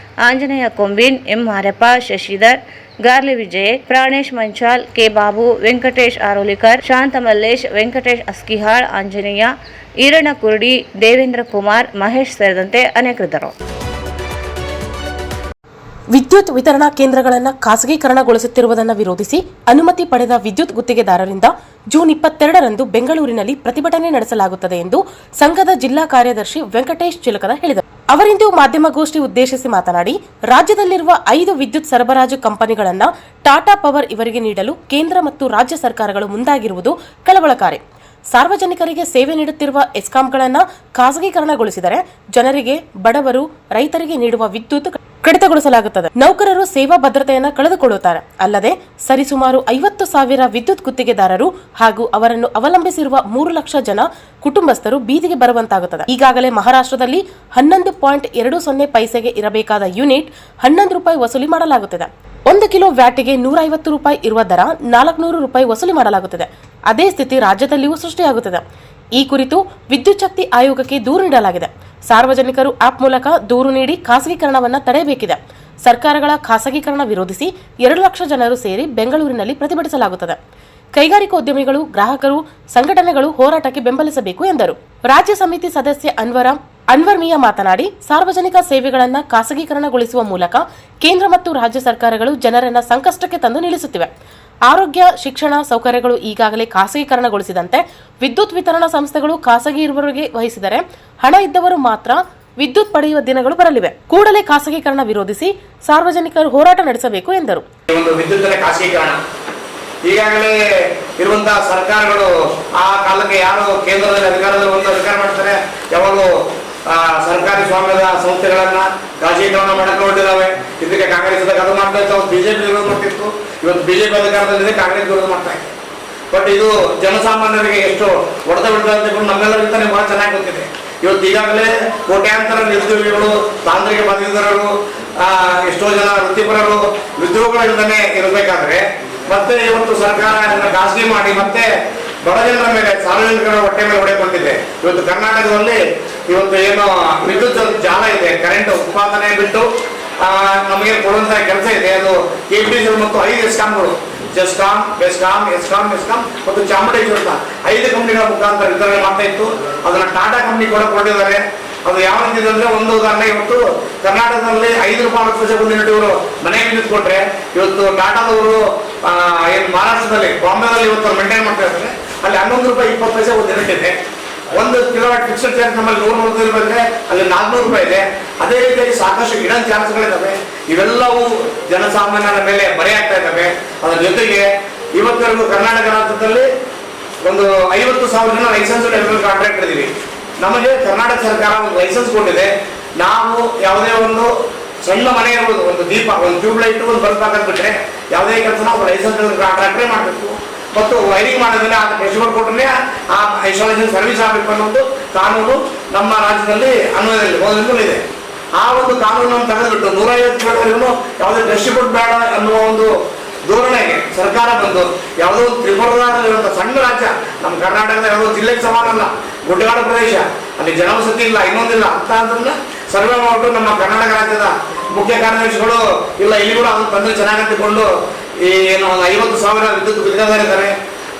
Anjaneya ಕೊಂಬಿನ್, M Marappa, Shashidhar, ಗಾರ್ಲಿ Vijay, Pranesh ಮಂಚಾಲ್, K Babu, Venkatesh ಆರೋಲಿಕರ್, ಶಾಂತ ಮಲ್ಲೇಶ್, ವೆಂಕಟೇಶ್ ಅಸ್ಕಿಹಾಳ್, ಆಂಜನೇಯ, ಈರಣ್ಣ ಕುರ್ಡಿ, ದೇವೇಂದ್ರ ಕುಮಾರ್, ಮಹೇಶ್ ಸೇರಿದಂತೆ ಅನೇಕರಿದ್ದರು. ವಿದ್ಯುತ್ ವಿತರಣಾ ಕೇಂದ್ರಗಳನ್ನು ಖಾಸಗೀಕರಣಗೊಳಿಸುತ್ತಿರುವುದನ್ನು ವಿರೋಧಿಸಿ ಅನುಮತಿ ಪಡೆದ ವಿದ್ಯುತ್ ಗುತ್ತಿಗೆದಾರರಿಂದ ಜೂನ್ 22ರಂದು ಬೆಂಗಳೂರಿನಲ್ಲಿ ಪ್ರತಿಭಟನೆ ನಡೆಸಲಾಗುತ್ತದೆ ಎಂದು ಸಂಘದ ಜಿಲ್ಲಾ ಕಾರ್ಯದರ್ಶಿ ವೆಂಕಟೇಶ್ ಚಿಲಕದ ಹೇಳಿದರು. ಅವರಿಂದು ಮಾಧ್ಯಮಗೋಷ್ಠಿ ಉದ್ದೇಶಿಸಿ ಮಾತನಾಡಿ, ರಾಜ್ಯದಲ್ಲಿರುವ 5 ವಿದ್ಯುತ್ ಸರಬರಾಜು ಕಂಪನಿಗಳನ್ನು ಟಾಟಾ ಪವರ್ ಇವರಿಗೆ ನೀಡಲು ಕೇಂದ್ರ ಮತ್ತು ರಾಜ್ಯ ಸರ್ಕಾರಗಳು ಮುಂದಾಗಿರುವುದು ಕಳವಳಕಾರಿ. ಸಾರ್ವಜನಿಕರಿಗೆ ಸೇವೆ ನೀಡುತ್ತಿರುವ ಎಸ್ಕಾಂಗಳನ್ನು ಖಾಸಗೀಕರಣಗೊಳಿಸಿದರೆ ಜನರಿಗೆ, ಬಡವರು, ರೈತರಿಗೆ ನೀಡುವ ವಿದ್ಯುತ್ ಕಡಿತಗೊಳಿಸಲಾಗುತ್ತದೆ. ನೌಕರರು ಸೇವಾ ಭದ್ರತೆಯನ್ನು ಕಳೆದುಕೊಳ್ಳುತ್ತಾರೆ. ಅಲ್ಲದೆ ಸರಿಸುಮಾರು 50,000 ವಿದ್ಯುತ್ ಗುತ್ತಿಗೆದಾರರು ಹಾಗೂ ಅವರನ್ನು ಅವಲಂಬಿಸಿರುವ 3 ಲಕ್ಷ ಜನ ಕುಟುಂಬಸ್ಥರು ಬೀದಿಗೆ ಬರುವಂತಾಗುತ್ತದೆ. ಈಗಾಗಲೇ ಮಹಾರಾಷ್ಟ್ರದಲ್ಲಿ 11.20 ಪೈಸೆಗೆ ಇರಬೇಕಾದ ಯೂನಿಟ್ 11 ರೂಪಾಯಿ ವಸೂಲಿ ಮಾಡಲಾಗುತ್ತಿದೆ. 1 ಕಿಲೋ ವ್ಯಾಟಿಗೆ 150 ರೂಪಾಯಿ ಇರುವ ದರ 400 ರೂಪಾಯಿ ವಸೂಲಿ ಮಾಡಲಾಗುತ್ತಿದೆ. ಅದೇ ಸ್ಥಿತಿ ರಾಜ್ಯದಲ್ಲಿಯೂ ಸೃಷ್ಟಿಯಾಗುತ್ತಿದೆ. ಈ ಕುರಿತು ವಿದ್ಯುತ್ ಶಕ್ತಿ ಆಯೋಗಕ್ಕೆ ದೂರು ನೀಡಲಾಗಿದೆ. ಸಾರ್ವಜನಿಕರು ಆಪ್ ಮೂಲಕ ದೂರು ನೀಡಿ ಖಾಸಗೀಕರಣವನ್ನು ತಡೆಯಬೇಕಿದೆ. ಸರ್ಕಾರಗಳ ಖಾಸಗೀಕರಣ ವಿರೋಧಿಸಿ 2 ಲಕ್ಷ ಜನರು ಸೇರಿ ಬೆಂಗಳೂರಿನಲ್ಲಿ ಪ್ರತಿಭಟಿಸಲಾಗುತ್ತದೆ. ಕೈಗಾರಿಕೋದ್ಯಮಿಗಳು, ಗ್ರಾಹಕರು, ಸಂಘಟನೆಗಳು ಹೋರಾಟಕ್ಕೆ ಬೆಂಬಲಿಸಬೇಕು ಎಂದರು. ರಾಜ್ಯ ಸಮಿತಿ ಸದಸ್ಯ ಅನ್ವರ್ ಮಿಯಾ ಮಾತನಾಡಿ, ಸಾರ್ವಜನಿಕ ಸೇವೆಗಳನ್ನು ಖಾಸಗೀಕರಣಗೊಳಿಸುವ ಮೂಲಕ ಕೇಂದ್ರ ಮತ್ತು ರಾಜ್ಯ ಸರ್ಕಾರಗಳು ಜನರನ್ನ ಸಂಕಷ್ಟಕ್ಕೆ ತಂದು ನಿಲ್ಲಿಸುತ್ತಿವೆ. ಆರೋಗ್ಯ, ಶಿಕ್ಷಣ ಸೌಕರ್ಯಗಳು ಈಗಾಗಲೇ ಖಾಸಗೀಕರಣಗೊಳಿಸಿದಂತೆ ವಿದ್ಯುತ್ ವಿತರಣಾ ಸಂಸ್ಥೆಗಳು ಖಾಸಗಿ ಇರುವವರಿಗೆ ವಹಿಸಿದರೆ ಹಣ ಇದ್ದವರು ಮಾತ್ರ ವಿದ್ಯುತ್ ಪಡೆಯುವ ದಿನಗಳು ಬರಲಿವೆ. ಕೂಡಲೇ ಖಾಸಗೀಕರಣ ವಿರೋಧಿಸಿ ಸಾರ್ವಜನಿಕರು ಹೋರಾಟ ನಡೆಸಬೇಕು ಎಂದರು. ಈಗಾಗಲೇ ಇರುವಂತಹ ಸರ್ಕಾರಗಳು ಆ ಕಾಲಕ್ಕೆ ಯಾರು ಕೇಂದ್ರದಲ್ಲಿ ಅಧಿಕಾರದಲ್ಲಿ ಒಂದು ಅಧಿಕಾರ ಮಾಡ್ತಾರೆ, ಯಾವಾಗಲೂ ಸರ್ಕಾರಿ ಸ್ವಾಮ್ಯದ ಸಂಸ್ಥೆಗಳನ್ನ ಖಾಸಗೀಕರಣ ಮಾಡಕ್ಕೆ ಹೊರಟಿದ್ದಾವೆ. ಇದಕ್ಕೆ ಕಾಂಗ್ರೆಸ್ ಅದು ಮಾಡ್ತಾ ಇತ್ತು, ಬಿಜೆಪಿ ವಿರೋಧ ಮಾಡ್ತಿತ್ತು. ಇವತ್ತು ಬಿಜೆಪಿ ಅಧಿಕಾರದಲ್ಲಿದೆ, ಕಾಂಗ್ರೆಸ್ ವಿರೋಧ ಮಾಡ್ತಾ ಇದೆ. ಬಟ್ ಇದು ಜನಸಾಮಾನ್ಯರಿಗೆ ಎಷ್ಟು ಹೊಡೆತ ಬಿಡ್ತಾ ಅಂತ ನಮ್ಮೆಲ್ಲರಿಗಿಂತ ಬಹಳ ಚೆನ್ನಾಗಿ ಗೊತ್ತಿದೆ. ಇವತ್ತು ಈಗಾಗಲೇ ಕೋಟ್ಯಾಂತರ ನಿರುದ್ಯೋಗಿಗಳು, ತಾಂತ್ರಿಕ ಪದವೀಧರರು, ಎಷ್ಟೋ ಜನ ವೃತ್ತಿಪರರು ಉದ್ಯೋಗಗಳಿಂದನೇ ಇರಬೇಕಾದ್ರೆ ಮತ್ತೆ ಇವತ್ತು ಸರ್ಕಾರ ಖಾಸಗಿ ಮಾಡಿ ಮತ್ತೆ ಬಡ ಜನರ ಮೇಲೆ, ಸಾರ್ವಜನಿಕರ ಹೊಟ್ಟೆ ಮೇಲೆ ಹೊಡೆಕೊಂಡಿದೆ. ಇವತ್ತು ಕರ್ನಾಟಕದಲ್ಲಿ ಇವತ್ತು ಏನು ವಿದ್ಯುತ್ ಜಾಲ ಇದೆ, ಕರೆಂಟ್ ಉತ್ಪಾದನೆ ಬಿಟ್ಟು ನಮಗೆ ಕೊಡುವಂತಹ ಕೆಲಸ ಇದೆ. ಅದು KPTCL ಮತ್ತು 5 ಎಸ್ಕಾಂಗಳು, ಜೆಸ್ಕಾಂ, ಬೆಸ್ಕಾಂ, ಎಸ್ಕಾಂ ಮತ್ತು ಚಾಮುಂಡೇಶ್ವರಿ 5 ಕಂಪನಿಗಳ ಮುಖಾಂತರ ವಿತರಣೆ ಮಾಡ್ತಾ ಇತ್ತು. ಅದನ್ನ ಟಾಟಾ ಕಂಪನಿ ಕೂಡ ಕೊಟ್ಟಿದ್ದಾರೆ. ಅದು ಯಾವ ರೀತಿ ಇದೆ ಅಂದ್ರೆ, ಒಂದು ಉದಾಹರಣೆ, ಇವತ್ತು ಕರ್ನಾಟಕದಲ್ಲಿ 5 ರೂಪಾಯಿ 10 ಪೈಸೆ ಒಂದು ಯೂನಿಟ್ ಇವರು ಮನೆ ವಿದ್ಯುತ್ ಕೊಟ್ರೆ, ಇವತ್ತು ಟಾಟಾದವರು ಏನು ಮಹಾರಾಷ್ಟ್ರದಲ್ಲಿ ಬಾಂಬೆದಲ್ಲಿ ಇವತ್ತು ಮೇಂಟೈನ್ ಮಾಡ್ತಾ ಇದ್ದಾರೆ, ಅಲ್ಲಿ 11 ರೂಪಾಯಿ 20 ಪೈಸೆ ಒಂದು ಯೂನಿಟ್ ಇದೆ. 1 ಕಿಲೋವಾಟ್ ಫಿಕ್ಸ್ಡ್ ಚಾರ್ಜ್ ನಮ್ಮಲ್ಲಿ 140 ಬಂದ್ರೆ ಅಲ್ಲಿ 400 ರೂಪಾಯಿ ಇದೆ. ಅದೇ ರೀತಿಯಾಗಿ ಸಾಕಷ್ಟು ಹಿಡನ್ ಚಾರ್ಜ್ಗಳಿದ್ದಾವೆ. ಇವೆಲ್ಲವೂ ಜನಸಾಮಾನ್ಯರ ಮೇಲೆ ಬರೆ ಆಗ್ತಾ ಇದ್ದಾವೆ. ಅದರ ಜೊತೆಗೆ ಇವತ್ತರೆಗೂ ಕರ್ನಾಟಕ ರಾಜ್ಯದಲ್ಲಿ ಒಂದು 50,000 ಜನ ಲೈಸೆನ್ಸ್ ಡೆವಲಪ್ಮೆಂಟ್ ಕಾಂಟ್ರಾಕ್ಟ್ ಇದ್ದೀವಿ. ನಮಗೆ ಕರ್ನಾಟಕ ಸರ್ಕಾರ ಒಂದು ಲೈಸೆನ್ಸ್ ಕೊಟ್ಟಿದೆ. ನಾವು ಯಾವುದೇ ಒಂದು ಸಣ್ಣ ಮನೆ ಇರ್ಬೋದು, ಒಂದು ದೀಪ, ಒಂದು ಟ್ಯೂಬ್ಲೈಟ್, ಒಂದು ಬಲ್ಬ್ ಹಾಕೋದು ಬಿಟ್ಟರೆ ಯಾವುದೇ ಕೆಲಸ ನಾವು ಲೈಸೆನ್ಸ್ ಕಾಂಟ್ರಾಕ್ಟ್ರೇ ಮಾಡಬೇಕು. ಮತ್ತು ವೈರಿಂಗ್ ಮಾಡೋದ್ರಲ್ಲಿ ಆ ಟೆಸ್ಟ್ಗಳು ಕೊಟ್ಟರೆ ಆ ಇನ್ಸ್ಟಾಲೇಷನ್ ಸರ್ವಿಸ್ ಆಗಬೇಕು ಅನ್ನೋದು ಕಾನೂನು ನಮ್ಮ ರಾಜ್ಯದಲ್ಲಿ ಅನ್ವಯದಲ್ಲಿ ಮೊದಲಿಂದಲೂ ಇದೆ. ಆ ಒಂದು ಕಾನೂನನ್ನು ತೆಗೆದುಬಿಟ್ಟು 150 ಕಿಲೋವರೆಗೂ ಯಾವುದೇ ಡಿಸ್ಟ್ರಿಬ್ಯೂಟ್ ಬೇಡ ಅನ್ನುವ ಒಂದು ಧೋರಣೆಗೆ ಸರ್ಕಾರ ಬಂದು, ಯಾವುದೋ ಒಂದು ತ್ರಿಪುರದಲ್ಲಿರುವಂಥ ಸಣ್ಣ ರಾಜ್ಯ, ನಮ್ಮ ಕರ್ನಾಟಕದ ಯಾವುದೋ ಜಿಲ್ಲೆಗೆ ಸಮಾನಲ್ಲ, ಗುಡ್ಡಗಾಡು ಪ್ರದೇಶ, ಅಲ್ಲಿ ಜನವಸತಿ ಇಲ್ಲ, ಇನ್ನೊಂದಿಲ್ಲ ಅಂತ ಅದನ್ನ ಸರ್ವೆ ಮಾಡಿಬಿಟ್ಟು ನಮ್ಮ ಕರ್ನಾಟಕ ರಾಜ್ಯದ ಮುಖ್ಯ ಕಾರ್ಯದರ್ಶಿಗಳು ಇಲ್ಲ ಇಲ್ಲಿ ಕೂಡ ಅದನ್ನು ತಂದ್ರೆ ಚೆನ್ನಾಗಿಟ್ಟುಕೊಂಡು ಈ ಏನು ಒಂದು 50,000 ವಿದ್ಯುತ್ ಬಿಲ್ದಾರಿದ್ದಾರೆ.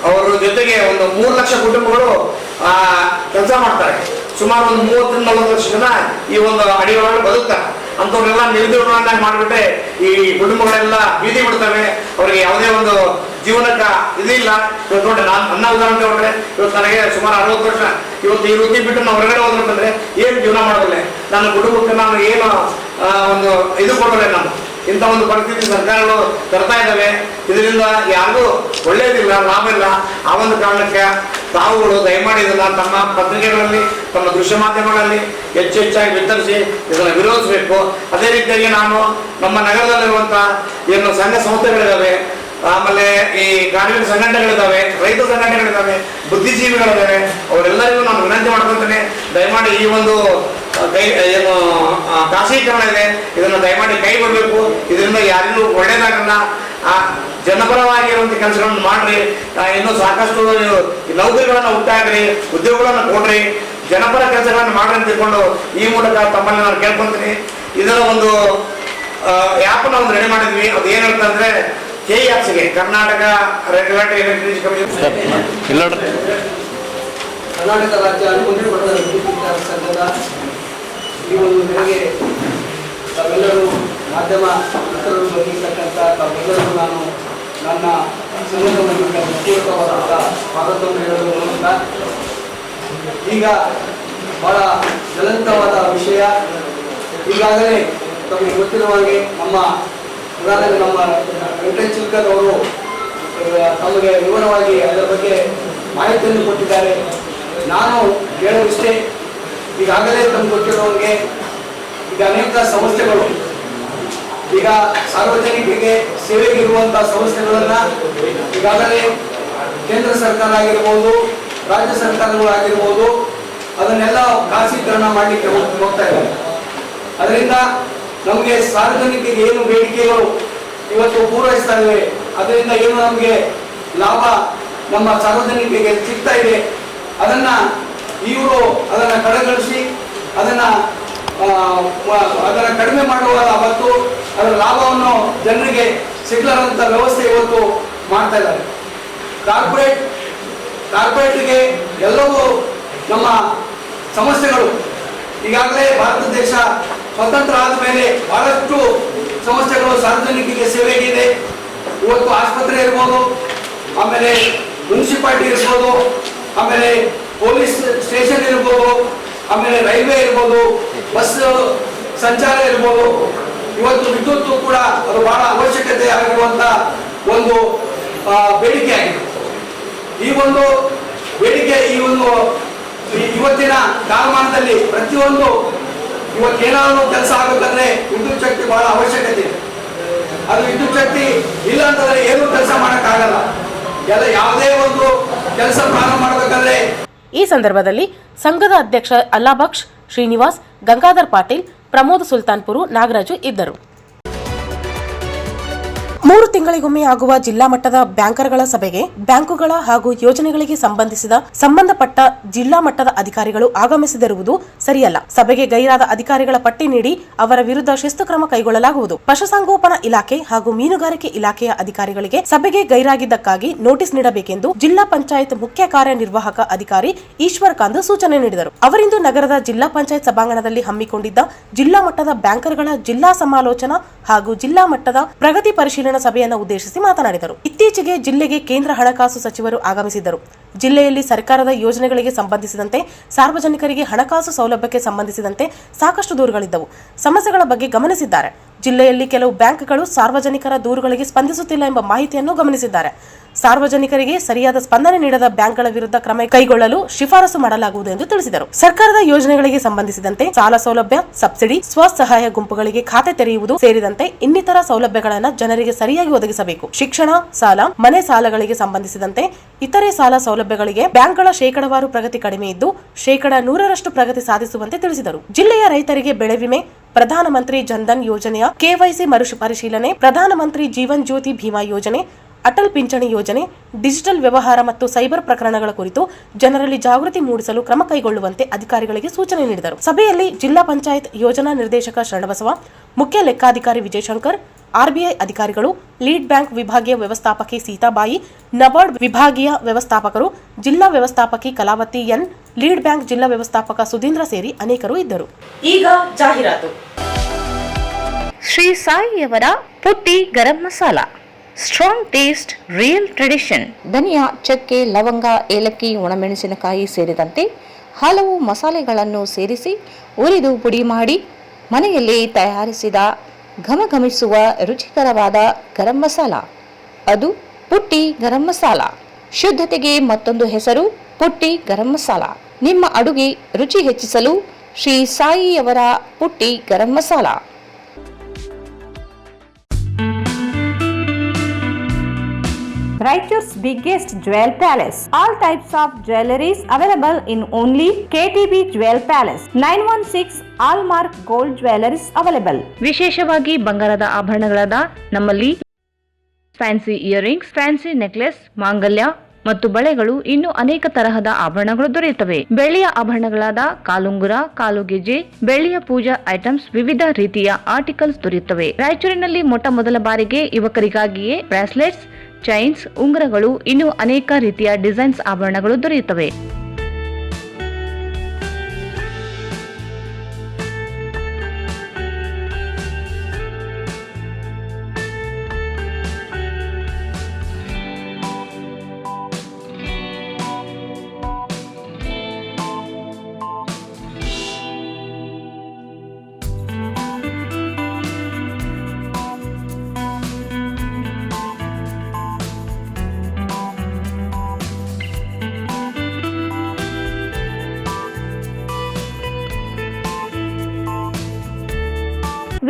ಅವರ ಜೊತೆಗೆ ಒಂದು 3 ಲಕ್ಷ ಕುಟುಂಬಗಳು ಕೆಲಸ ಮಾಡ್ತಾರೆ. ಸುಮಾರು ಒಂದು 30-40 ಲಕ್ಷ ಜನ ಈ ಒಂದು ಅಡಿಯೊಳಗೆ ಬದುಕ್ತಾರೆ. ಅಂಥವ್ರೆಲ್ಲ ನಿರ್ದಿಷ್ಟವಾಗಿ ಮಾಡಿಬಿಟ್ರೆ ಈ ಕುಟುಂಬಗಳೆಲ್ಲ ಬೀದಿ ಬಿಡ್ತವೆ. ಅವರಿಗೆ ಯಾವುದೇ ಒಂದು ಜೀವನಕ್ಕೆ ಇದಿಲ್ಲ. ಇವತ್ತು ನೋಡಿ, ನಾನು ನನ್ನ ಉದಾಹರಣೆ ತಗೊಂಡ್ರೆ, ಇವತ್ತು ನನಗೆ ಸುಮಾರು 60 ವರ್ಷ. ಇವತ್ತು ಈ ವೃತ್ತಿ ಬಿಟ್ಟು ನಾವು ಹೊರಗಡೆ ಹೋದ್ರಂತಂದ್ರೆ ಏನು ಜೀವನ ಮಾಡೋದಿಲ್ಲ, ನನ್ನ ಕುಟುಂಬಕ್ಕೆ ನಾನು ಏನು ಒಂದು ಇದು ಕೊಡೋಲ್ಲ. ನಾನು ಇಂಥ ಒಂದು ಪರಿಸ್ಥಿತಿ ಸರ್ಕಾರಗಳು ತರ್ತಾ ಇದ್ದಾವೆ. ಇದರಿಂದ ಯಾರಿಗೂ ಒಳ್ಳೆಯದಿಲ್ಲ, ಲಾಭ ಇಲ್ಲ. ಆ ಒಂದು ಕಾರಣಕ್ಕೆ ತಾವುಗಳು ದಯಮಾಡಿ ಇದನ್ನ ತಮ್ಮ ಪತ್ರಿಕೆಗಳಲ್ಲಿ, ತಮ್ಮ ದೃಶ್ಯ ಮಾಧ್ಯಮಗಳಲ್ಲಿ ಹೆಚ್ಚಾಗಿ ವಿತರಿಸಿ ಇದನ್ನು ವಿರೋಧಿಸಬೇಕು. ಅದೇ ರೀತಿಯಾಗಿ ನಾನು ನಮ್ಮ ನಗರದಲ್ಲಿರುವಂಥ ಏನು ಸಂಘ ಸಂಸ್ಥೆಗಳಿದ್ದಾವೆ, ಆಮೇಲೆ ಈ ಕಾರ್ಮಿಕ ಸಂಘಟನೆಗಳಿದ್ದಾವೆ, ರೈತ ಸಂಘಟನೆಗಳಿದ್ದಾವೆ, ಬುದ್ಧಿಜೀವಿಗಳಿದ್ದಾವೆ, ಅವರೆಲ್ಲರಿಗೂ ನಾನು ವಿನಂತಿ ಮಾಡ್ಕೊಳ್ತೇನೆ, ದಯಮಾಡಿ ಈ ಒಂದು ಏನು ಖಾಸಗೀಕರಣ ಇದೆ ಇದನ್ನು ದಯಮಾಡಿ ಕೈ ಬಿಡಬೇಕು. ಇದರಿಂದ ಯಾರಿಗೂ ಒಳ್ಳೇದಾಗಲ್ಲ. ಜನಪರವಾಗಿರುವಂಥ ಕೆಲಸಗಳನ್ನು ಮಾಡ್ರಿ. ಇನ್ನೂ ಸಾಕಷ್ಟು ನೌಕರಿಗಳನ್ನು ಹುಟ್ಟಾಕ್ರಿ, ಉದ್ಯೋಗಗಳನ್ನು ಕೊಡ್ರಿ, ಜನಪರ ಕೆಲಸಗಳನ್ನು ಮಾಡ್ರಿ ಅಂತ ತಿಳ್ಕೊಂಡು ಈ ಮೂಲಕ ತಮ್ಮಲ್ಲಿ ನಾನು ಕೇಳ್ಕೊತೀನಿ. ಇದರ ಒಂದು ಆ್ಯಪನ್ನು ಒಂದು ರೆಡಿ ಮಾಡಿದ್ವಿ. ಅದು ಏನು ಹೇಳ್ತಂದ್ರೆ, KEACSಗೆ Karnataka regulatory electricity commission, Karnataka ರಾಜ್ಯ ಅನುಮತಿ ಪಡೆದ ವಿದ್ಯುತ್ ವಿತರಕ ಸಂಘದ ಈ ಒಂದು ಬೆಳೆಗೆ ತಾವೆಲ್ಲರೂ ಮಾಧ್ಯಮ ಮಿತ್ರರು ಬಂದಿರ್ತಕ್ಕಂಥ ತಾವೆಲ್ಲರೂ ನಾನು ನನ್ನ ಸಂಘದ ಮೂಲಕ ಪೂರಕವಾದಂಥ ಸ್ವಾಗತವನ್ನು ಹೇಳಲು ಮೂಲಕ, ಈಗ ಬಹಳ ಜ್ವಲಂತವಾದ ವಿಷಯ. ಈಗಾಗಲೇ ತಮಗೆ ಗೊತ್ತಿರುವ ಹಾಗೆ ಉದಾಹರಣೆಗೆ ನಮ್ಮ ವೆಂಕಟೇಶ್ ಚಿಲ್ಕದವರು ತಮಗೆ ವಿವರವಾಗಿ ಅದರ ಬಗ್ಗೆ ಮಾಹಿತಿಯನ್ನು ಕೊಟ್ಟಿದ್ದಾರೆ. ನಾನು ಹೇಳುವಿಷ್ಟೇ, ಈಗಾಗಲೇ ತಮಗೆ ಗೊತ್ತಿರುವಂಗೆ ಈಗ ಅನೇಕ ಸಂಸ್ಥೆಗಳು ಈಗ ಸಾರ್ವಜನಿಕರಿಗೆ ಸೇವೆಗಿರುವಂಥ ಸಂಸ್ಥೆಗಳನ್ನು ಈಗಾಗಲೇ ಕೇಂದ್ರ ಸರ್ಕಾರ ಆಗಿರ್ಬೋದು, ರಾಜ್ಯ ಸರ್ಕಾರಗಳಾಗಿರ್ಬೋದು, ಅದನ್ನೆಲ್ಲ ಖಾಸಗೀಕರಣ ಮಾಡಲಿಕ್ಕೆ ಹೋಗ್ತಾ ಇದ್ದಾರೆ. ಅದರಿಂದ ನಮಗೆ ಸಾರ್ವಜನಿಕರಿಗೆ ಏನು ಬೇಡಿಕೆಗಳು ಇವತ್ತು ಪೂರೈಸ್ತಾ ಇವೆ, ಅದರಿಂದ ಏನು ನಮಗೆ ಲಾಭ ನಮ್ಮ ಸಾರ್ವಜನಿಕರಿಗೆ ಸಿಗ್ತಾ ಇದೆ, ಇವರು ಅದನ್ನು ಕಡೆಗಣಿಸಿ ಅದನ್ನು ಕಡಿಮೆ ಮಾಡುವ ಮತ್ತು ಅದರ ಲಾಭವನ್ನು ಜನರಿಗೆ ಸಿಗಲಾರಂಥ ವ್ಯವಸ್ಥೆ ಇವತ್ತು ಮಾಡ್ತಾ ಇದ್ದಾರೆ. ಕಾರ್ಪೊರೇಟ್ಗೆ ಎಲ್ಲವೂ ನಮ್ಮ ಸಂಸ್ಥೆಗಳು ಈಗಾಗಲೇ ಭಾರತ ದೇಶ ಸ್ವತಂತ್ರ ಆದ ಮೇಲೆ ಬಹಳಷ್ಟು ಸಂಸ್ಥೆಗಳು ಸಾರ್ವಜನಿಕರಿಗೆ ಸೇವೆಗಿದೆ. ಇವತ್ತು ಆಸ್ಪತ್ರೆ ಇರ್ಬೋದು, ಆಮೇಲೆ ಮುನ್ಸಿಪಾಲಿಟಿ ಇರ್ಬೋದು, ಆಮೇಲೆ ಪೊಲೀಸ್ ಸ್ಟೇಷನ್ ಇರ್ಬೋದು, ಆಮೇಲೆ ರೈಲ್ವೆ ಇರ್ಬೋದು, ಬಸ್ ಸಂಚಾರ ಇರ್ಬೋದು. ಇವತ್ತು ವಿದ್ಯುತ್ ಕೂಡ ಅದು ಬಹಳ ಅವಶ್ಯಕತೆ ಆಗಿರುವಂಥ ಒಂದು ಬೇಡಿಕೆ ಆಗಿದೆ. ಈ ಒಂದು ಬೇಡಿಕೆ ಇವತ್ತಿನ ಕಾಲಮಾನದಲ್ಲಿ ಪ್ರತಿಯೊಂದು ಇವತ್ತೇನಾದರೂ ಕೆಲಸ ಆಗಬೇಕಂದ್ರೆ ವಿದ್ಯುತ್ ಶಕ್ತಿ ಬಹಳ ಅವಶ್ಯಕತೆ ಇದೆ. ಅದು ವಿದ್ಯುತ್ ಶಕ್ತಿ ಇಲ್ಲ ಅಂತಂದ್ರೆ ಏನು ಕೆಲಸ ಮಾಡೋಕ್ಕಾಗಲ್ಲ. ಯಾವುದೇ ಒಂದು ಕೆಲಸ ಪ್ರಾರಂಭ ಮಾಡಬೇಕಂದ್ರೆ. ಈ ಸಂದರ್ಭದಲ್ಲಿ ಸಂಘದ ಅಧ್ಯಕ್ಷ ಅಲ್ಲಾಬಕ್ಷ್, ಶ್ರೀನಿವಾಸ್, ಗಂಗಾಧರ್ ಪಾಟೀಲ್, ಪ್ರಮೋದ್ ಸುಲ್ತಾನ್ಪುರು, ನಾಗರಾಜು ಇದ್ದರು. 3 ತಿಂಗಳಿಗೊಮ್ಮೆ ಆಗುವ ಜಿಲ್ಲಾ ಮಟ್ಟದ ಬ್ಯಾಂಕರ್ಗಳ ಸಭೆಗೆ ಬ್ಯಾಂಕುಗಳ ಹಾಗೂ ಯೋಜನೆಗಳಿಗೆ ಸಂಬಂಧಪಟ್ಟ ಜಿಲ್ಲಾ ಮಟ್ಟದ ಅಧಿಕಾರಿಗಳು ಆಗಮಿಸದಿರುವುದು ಸರಿಯಲ್ಲ. ಸಭೆಗೆ ಗೈರಾದ ಅಧಿಕಾರಿಗಳ ಪಟ್ಟಿ ನೀಡಿ ಅವರ ವಿರುದ್ಧ ಶಿಸ್ತು ಕ್ರಮ ಕೈಗೊಳ್ಳಲಾಗುವುದು. ಪಶುಸಂಗೋಪನಾ ಇಲಾಖೆ ಹಾಗೂ ಮೀನುಗಾರಿಕೆ ಇಲಾಖೆಯ ಅಧಿಕಾರಿಗಳಿಗೆ ಸಭೆಗೆ ಗೈರಾಗಿದ್ದಕ್ಕಾಗಿ ನೋಟಿಸ್ ನೀಡಬೇಕೆಂದು ಜಿಲ್ಲಾ ಪಂಚಾಯತ್ ಮುಖ್ಯ ಕಾರ್ಯನಿರ್ವಾಹಕ ಅಧಿಕಾರಿ ಈಶ್ವರ್ ಕಾಂತ್ ಸೂಚನೆ ನೀಡಿದರು. ಅವರಿಂದು ನಗರದ ಜಿಲ್ಲಾ ಪಂಚಾಯತ್ ಸಭಾಂಗಣದಲ್ಲಿ ಹಮ್ಮಿಕೊಂಡಿದ್ದ ಜಿಲ್ಲಾ ಮಟ್ಟದ ಬ್ಯಾಂಕರ್ಗಳ ಜಿಲ್ಲಾ ಸಮಾಲೋಚನಾ ಹಾಗೂ ಜಿಲ್ಲಾ ಮಟ್ಟದ ಪ್ರಗತಿ ಪರಿಶೀಲನಾ ಸಭೆಯನ್ನು ಉದ್ದೇಶಿಸಿ ಮಾತನಾಡಿದರು. ಇತ್ತೀಚೆಗೆ ಜಿಲ್ಲೆಗೆ ಕೇಂದ್ರ ಹಣಕಾಸು ಸಚಿವರು ಆಗಮಿಸಿದ್ದರು. ಜಿಲ್ಲೆಯಲ್ಲಿ ಸರ್ಕಾರದ ಯೋಜನೆಗಳಿಗೆ ಸಂಬಂಧಿಸಿದಂತೆ ಸಾರ್ವಜನಿಕರಿಗೆ ಹಣಕಾಸು ಸೌಲಭ್ಯಕ್ಕೆ ಸಂಬಂಧಿಸಿದಂತೆ ಸಾಕಷ್ಟು ದೂರುಗಳಿದ್ದವು. ಸಮಸ್ಯೆಗಳ ಬಗ್ಗೆ ಗಮನಿಸಿದ್ದಾರೆ. ಜಿಲ್ಲೆಯಲ್ಲಿ ಕೆಲವು ಬ್ಯಾಂಕ್ಗಳು ಸಾರ್ವಜನಿಕರ ದೂರುಗಳಿಗೆ ಸ್ಪಂದಿಸುತ್ತಿಲ್ಲ ಎಂಬ ಮಾಹಿತಿಯನ್ನು ಗಮನಿಸಿದ್ದಾರೆ. ಸಾರ್ವಜನಿಕರಿಗೆ ಸರಿಯಾದ ಸ್ಪಂದನೆ ನೀಡದ ಬ್ಯಾಂಕ್ಗಳ ವಿರುದ್ಧ ಕ್ರಮ ಕೈಗೊಳ್ಳಲು ಶಿಫಾರಸು ಮಾಡಲಾಗುವುದು ಎಂದು ತಿಳಿಸಿದರು. ಸರ್ಕಾರದ ಯೋಜನೆಗಳಿಗೆ ಸಂಬಂಧಿಸಿದಂತೆ ಸಾಲ ಸೌಲಭ್ಯ, ಸಬ್ಸಿಡಿ, ಸ್ವಸಹಾಯ ಗುಂಪುಗಳಿಗೆ ಖಾತೆ ತೆರೆಯುವುದು ಸೇರಿದಂತೆ ಇನ್ನಿತರ ಸೌಲಭ್ಯಗಳನ್ನು ಜನರಿಗೆ ಸರಿಯಾಗಿ ಒದಗಿಸಬೇಕು. ಶಿಕ್ಷಣ ಸಾಲ, ಮನೆ ಸಾಲಗಳಿಗೆ ಸಂಬಂಧಿಸಿದಂತೆ ಇತರೆ ಸಾಲ ಸೌಲಭ್ಯಗಳಿಗೆ ಬ್ಯಾಂಕ್ಗಳ ಶೇಕಡಾವಾರು ಪ್ರಗತಿ ಕಡಿಮೆ ಇದ್ದು 100% ಪ್ರಗತಿ ಸಾಧಿಸುವಂತೆ ತಿಳಿಸಿದರು. ಜಿಲ್ಲೆಯ ರೈತರಿಗೆ ಬೆಳೆ ವಿಮೆ, ಪ್ರಧಾನಮಂತ್ರಿ ಜನ್ಧನ್ ಯೋಜನೆಯ ಕೆವೈಸಿ ಮರುಪರಿಶೀಲನೆ, ಪ್ರಧಾನಮಂತ್ರಿ ಜೀವನ್ ಜ್ಯೋತಿ ಭೀಮಾ ಯೋಜನೆ, ಅಟಲ್ ಪಿಂಚಣಿ ಯೋಜನೆ, ಡಿಜಿಟಲ್ ವ್ಯವಹಾರ ಮತ್ತು ಸೈಬರ್ ಪ್ರಕರಣಗಳ ಕುರಿತು ಜನರಲ್ಲಿ ಜಾಗೃತಿ ಮೂಡಿಸಲು ಕ್ರಮ ಕೈಗೊಳ್ಳುವಂತೆ ಅಧಿಕಾರಿಗಳಿಗೆ ಸೂಚನೆ ನೀಡಿದರು. ಸಭೆಯಲ್ಲಿ ಜಿಲ್ಲಾ ಪಂಚಾಯತ್ ಯೋಜನಾ ನಿರ್ದೇಶಕ ಶರಣಬಸವ, ಮುಖ್ಯ ಲೆಕ್ಕಾಧಿಕಾರಿ ವಿಜಯಶಂಕರ್, ಆರ್ಬಿಐ ಅಧಿಕಾರಿಗಳು, ಲೀಡ್ ಬ್ಯಾಂಕ್ ವಿಭಾಗೀಯ ವ್ಯವಸ್ಥಾಪಕಿ ಸೀತಾಬಾಯಿ, ನಬಾರ್ಡ್ ವಿಭಾಗೀಯ ವ್ಯವಸ್ಥಾಪಕರು, ಜಿಲ್ಲಾ ವ್ಯವಸ್ಥಾಪಕಿ ಕಲಾವತಿ ಎನ್, ಲೀಡ್ ಬ್ಯಾಂಕ್ ಜಿಲ್ಲಾ ವ್ಯವಸ್ಥಾಪಕ ಸುಧೀಂದ್ರ ಸೇರಿ ಅನೇಕರು ಇದ್ದರು. ಈಗ ಜಾಹೀರಾತು. ಶ್ರೀ ಸಾಯಿಯವರ Putti garam masala, strong taste, real tradition. ಧನಿಯಾ, ಚಕ್ಕೆ, ಲವಂಗ, ಏಲಕ್ಕಿ, ಒಣಮೆಣಸಿನಕಾಯಿ ಸೇರಿದಂತೆ ಹಲವು ಮಸಾಲೆಗಳನ್ನು ಸೇರಿಸಿ ಉರಿದು ಪುಡಿ ಮಾಡಿ ಮನೆಯಲ್ಲಿ ತಯಾರಿಸಿದ ಘಮಘಮಿಸುವ ರುಚಿಕರವಾದ ಗರಂ ಮಸಾಲ. ಅದು ಪುಟ್ಟಿ ಗರಂ ಮಸಾಲ. ಶುದ್ಧತೆಗೆ ಮತ್ತೊಂದು ಹೆಸರು ಪುಟ್ಟಿ ಗರಂ ಮಸಾಲ. ನಿಮ್ಮ ಅಡುಗೆ ರುಚಿ ಹೆಚ್ಚಿಸಲು ಶ್ರೀ ಸಾಯಿಯವರ Putti garam masala. Raichur's biggest jewel palace. All types of jewelries available in only KTB Jewel Palace. 916 Allmark Gold Jewelries available. ವಿಶೇಷವಾಗಿ ಬಂಗಾರದ ಆಭರಣಗಳಾದ ನಮ್ಮಲ್ಲಿ ಫ್ಯಾನ್ಸಿ ಇಯರಿಂಗ್ಸ್, ಫ್ಯಾನ್ಸಿ ನೆಕ್ಲೆಸ್, ಮಾಂಗಲ್ಯ ಮತ್ತು ಬಳೆಗಳು, ಇನ್ನು ಅನೇಕ ತರಹದ ಆಭರಣಗಳು ದೊರೆಯುತ್ತವೆ. ಬೆಳ್ಳಿಯ ಆಭರಣಗಳಾದ ಕಾಲುಂಗುರ, ಕಾಲುಗೆಜೆ, ಬೆಳ್ಳಿಯ ಪೂಜಾ ಐಟಮ್ಸ್, ವಿವಿಧ ರೀತಿಯ ಆರ್ಟಿಕಲ್ಸ್ ದೊರೆಯುತ್ತವೆ. ರಾಯಚೂರಿನಲ್ಲಿ ಮೊಟ್ಟ ಮೊದಲ ಬಾರಿಗೆ ಯುವಕರಿಗಾಗಿಯೇ ಬ್ರಾಸ್ಲೆಟ್ಸ್, ಚೈನ್ಸ್, ಉಂಗುರಗಳು, ಇನ್ನು ಅನೇಕ ರೀತಿಯ ಡಿಸೈನ್ಸ್ ಆಭರಣಗಳು ದೊರೆಯುತ್ತವೆ.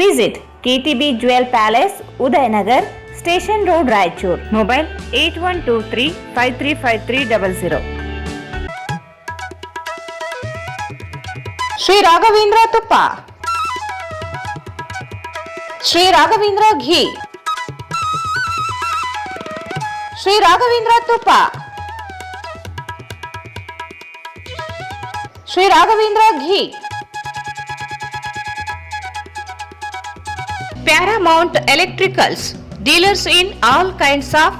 Visit KTB Jewel Palace, Udayanagar, Station Road, Raichur. Mobile 8123535300. Shri Raghavendra ತುಪ್ಪ, ಶ್ರೀ ರಾಘವೇಂದ್ರ ಘೀ, ಶ್ರೀ ರಾಘವೇಂದ್ರ ತುಪ್ಪ, ಶ್ರೀ ರಾಘವೇಂದ್ರ ಘೀ. Paramount Electricals, dealers in all kinds of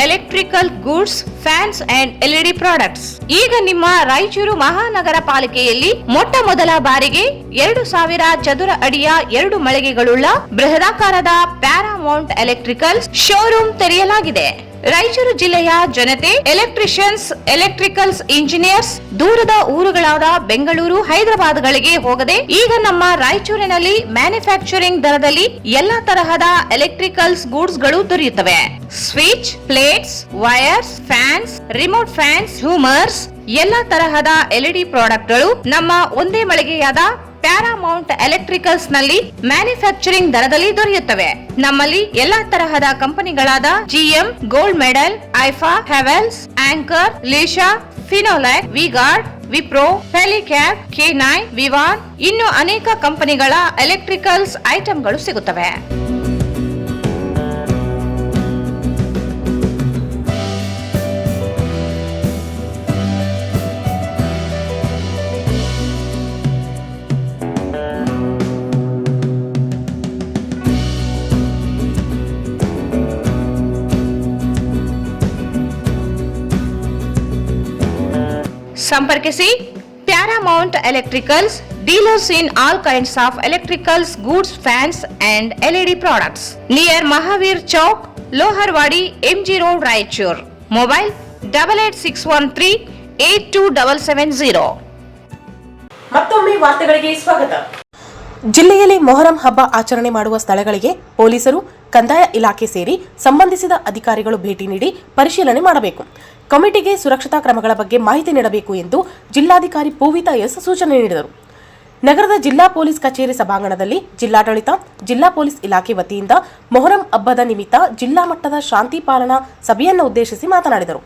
electrical goods, fans and LED products. ಈಗ ನಿಮ್ಮ ರಾಯಚೂರು ಮಹಾನಗರ ಪಾಲಿಕೆಯಲ್ಲಿ ಮೊಟ್ಟ ಮೊದಲ ಬಾರಿಗೆ 2000 ಚದುರ ಅಡಿಯ 2 ಮಳಿಗೆಗಳುಳ್ಳ ಬೃಹದಾಕಾರದ ಪ್ಯಾರಾಮೌಂಟ್ ಎಲೆಕ್ಟ್ರಿಕಲ್ಸ್ ಶೋರೂಮ್ ತೆರೆಯಲಾಗಿದೆ. ರಾಯಚೂರು ಜಿಲ್ಲೆಯ ಜನತೆ, ಎಲೆಕ್ಟ್ರಿಷಿಯನ್ಸ್, ಎಲೆಕ್ಟ್ರಿಕಲ್ಸ್ ಇಂಜಿನಿಯರ್ಸ್ ದೂರದ ಊರುಗಳಾದ ಬೆಂಗಳೂರು, ಹೈದರಾಬಾದ್ಗಳಿಗೆ ಹೋಗದೆ ಈಗ ನಮ್ಮ ರಾಯಚೂರಿನಲ್ಲಿ ಮ್ಯಾನುಫ್ಯಾಕ್ಚರಿಂಗ್ ದರದಲ್ಲಿ ಎಲ್ಲಾ ತರಹದ ಎಲೆಕ್ಟ್ರಿಕಲ್ಸ್ ಗೂಡ್ಸ್ ಗಳು ದೊರೆಯುತ್ತವೆ. Switch, plates, wires, fans, remote fans, ಹ್ಯೂಮರ್ಸ್, ಎಲ್ಲಾ ತರಹದ LED ಪ್ರಾಡಕ್ಟ್ ಗಳು ನಮ್ಮ ಒಂದೇ ಮಳಿಗೆಯಾದ ಪ್ಯಾರಾಮೌಂಟ್ ಎಲೆಕ್ಟ್ರಿಕಲ್ಸ್ ನಲ್ಲಿ ಮ್ಯಾನುಫ್ಯಾಕ್ಚರಿಂಗ್ ದರದಲ್ಲಿ ದೊರೆಯುತ್ತವೆ. ನಮ್ಮಲ್ಲಿ ಎಲ್ಲಾ ತರಹದ ಕಂಪನಿಗಳಾದ GM, ಗೋಲ್ಡ್ ಮೆಡಲ್, ಐಫಾ, ಹೆವೆಲ್ಸ್, ಆಂಕರ್, ಲೀಶಾ, ಫಿನೋಲೆಕ್, ವಿಗಾರ್ಡ್, ವಿಪ್ರೋ, ಫೆಲಿಕ್ಯಾಪ್, K9, ವಿವಾನ್, ಇನ್ನು ಅನೇಕ ಕಂಪನಿಗಳ ಎಲೆಕ್ಟ್ರಿಕಲ್ಸ್ ಐಟಂಗಳು ಸಿಗುತ್ತವೆ. ಸಂಪರ್ಕಿಸಿ Paramount electricals, dealers in all kinds of electricals goods, fans and LED products near Mahavir Chowk, Loharwadi, MG road, Raichur. Mobile 8861382770. ಮತ್ತೊಮ್ಮೆ ವಾರ್ತೆಗಳಿಗೆ ಸ್ವಾಗತ. ಜಿಲ್ಲೆಯಲ್ಲಿ ಮೊಹರಂ ಹಬ್ಬ ಆಚರಣೆ ಮಾಡುವ ಸ್ಥಳಗಳಿಗೆ ಪೊಲೀಸರು, ಕಂದಾಯ ಇಲಾಖೆ ಸೇರಿ ಸಂಬಂಧಿಸಿದ ಅಧಿಕಾರಿಗಳು ಭೇಟಿ ನೀಡಿ ಪರಿಶೀಲನೆ ಮಾಡಬೇಕು. ಕಮಿಟಿಗೆ ಸುರಕ್ಷತಾ ಕ್ರಮಗಳ ಬಗ್ಗೆ ಮಾಹಿತಿ ನೀಡಬೇಕು ಎಂದು ಜಿಲ್ಲಾಧಿಕಾರಿ ಪೂವಿತಾ ಎಸ್ ಸೂಚನೆ ನೀಡಿದರು. ನಗರದ ಜಿಲ್ಲಾ ಪೊಲೀಸ್ ಕಚೇರಿ ಸಭಾಂಗಣದಲ್ಲಿ ಜಿಲ್ಲಾಡಳಿತ, ಜಿಲ್ಲಾ ಪೊಲೀಸ್ ಇಲಾಖೆ ವತಿಯಿಂದ ಮೊಹರಂ ಹಬ್ಬದ ನಿಮಿತ್ತ ಜಿಲ್ಲಾ ಮಟ್ಟದ ಶಾಂತಿ ಪಾಲನಾ ಸಭೆಯನ್ನು ಉದ್ದೇಶಿಸಿ ಮಾತನಾಡಿದರು.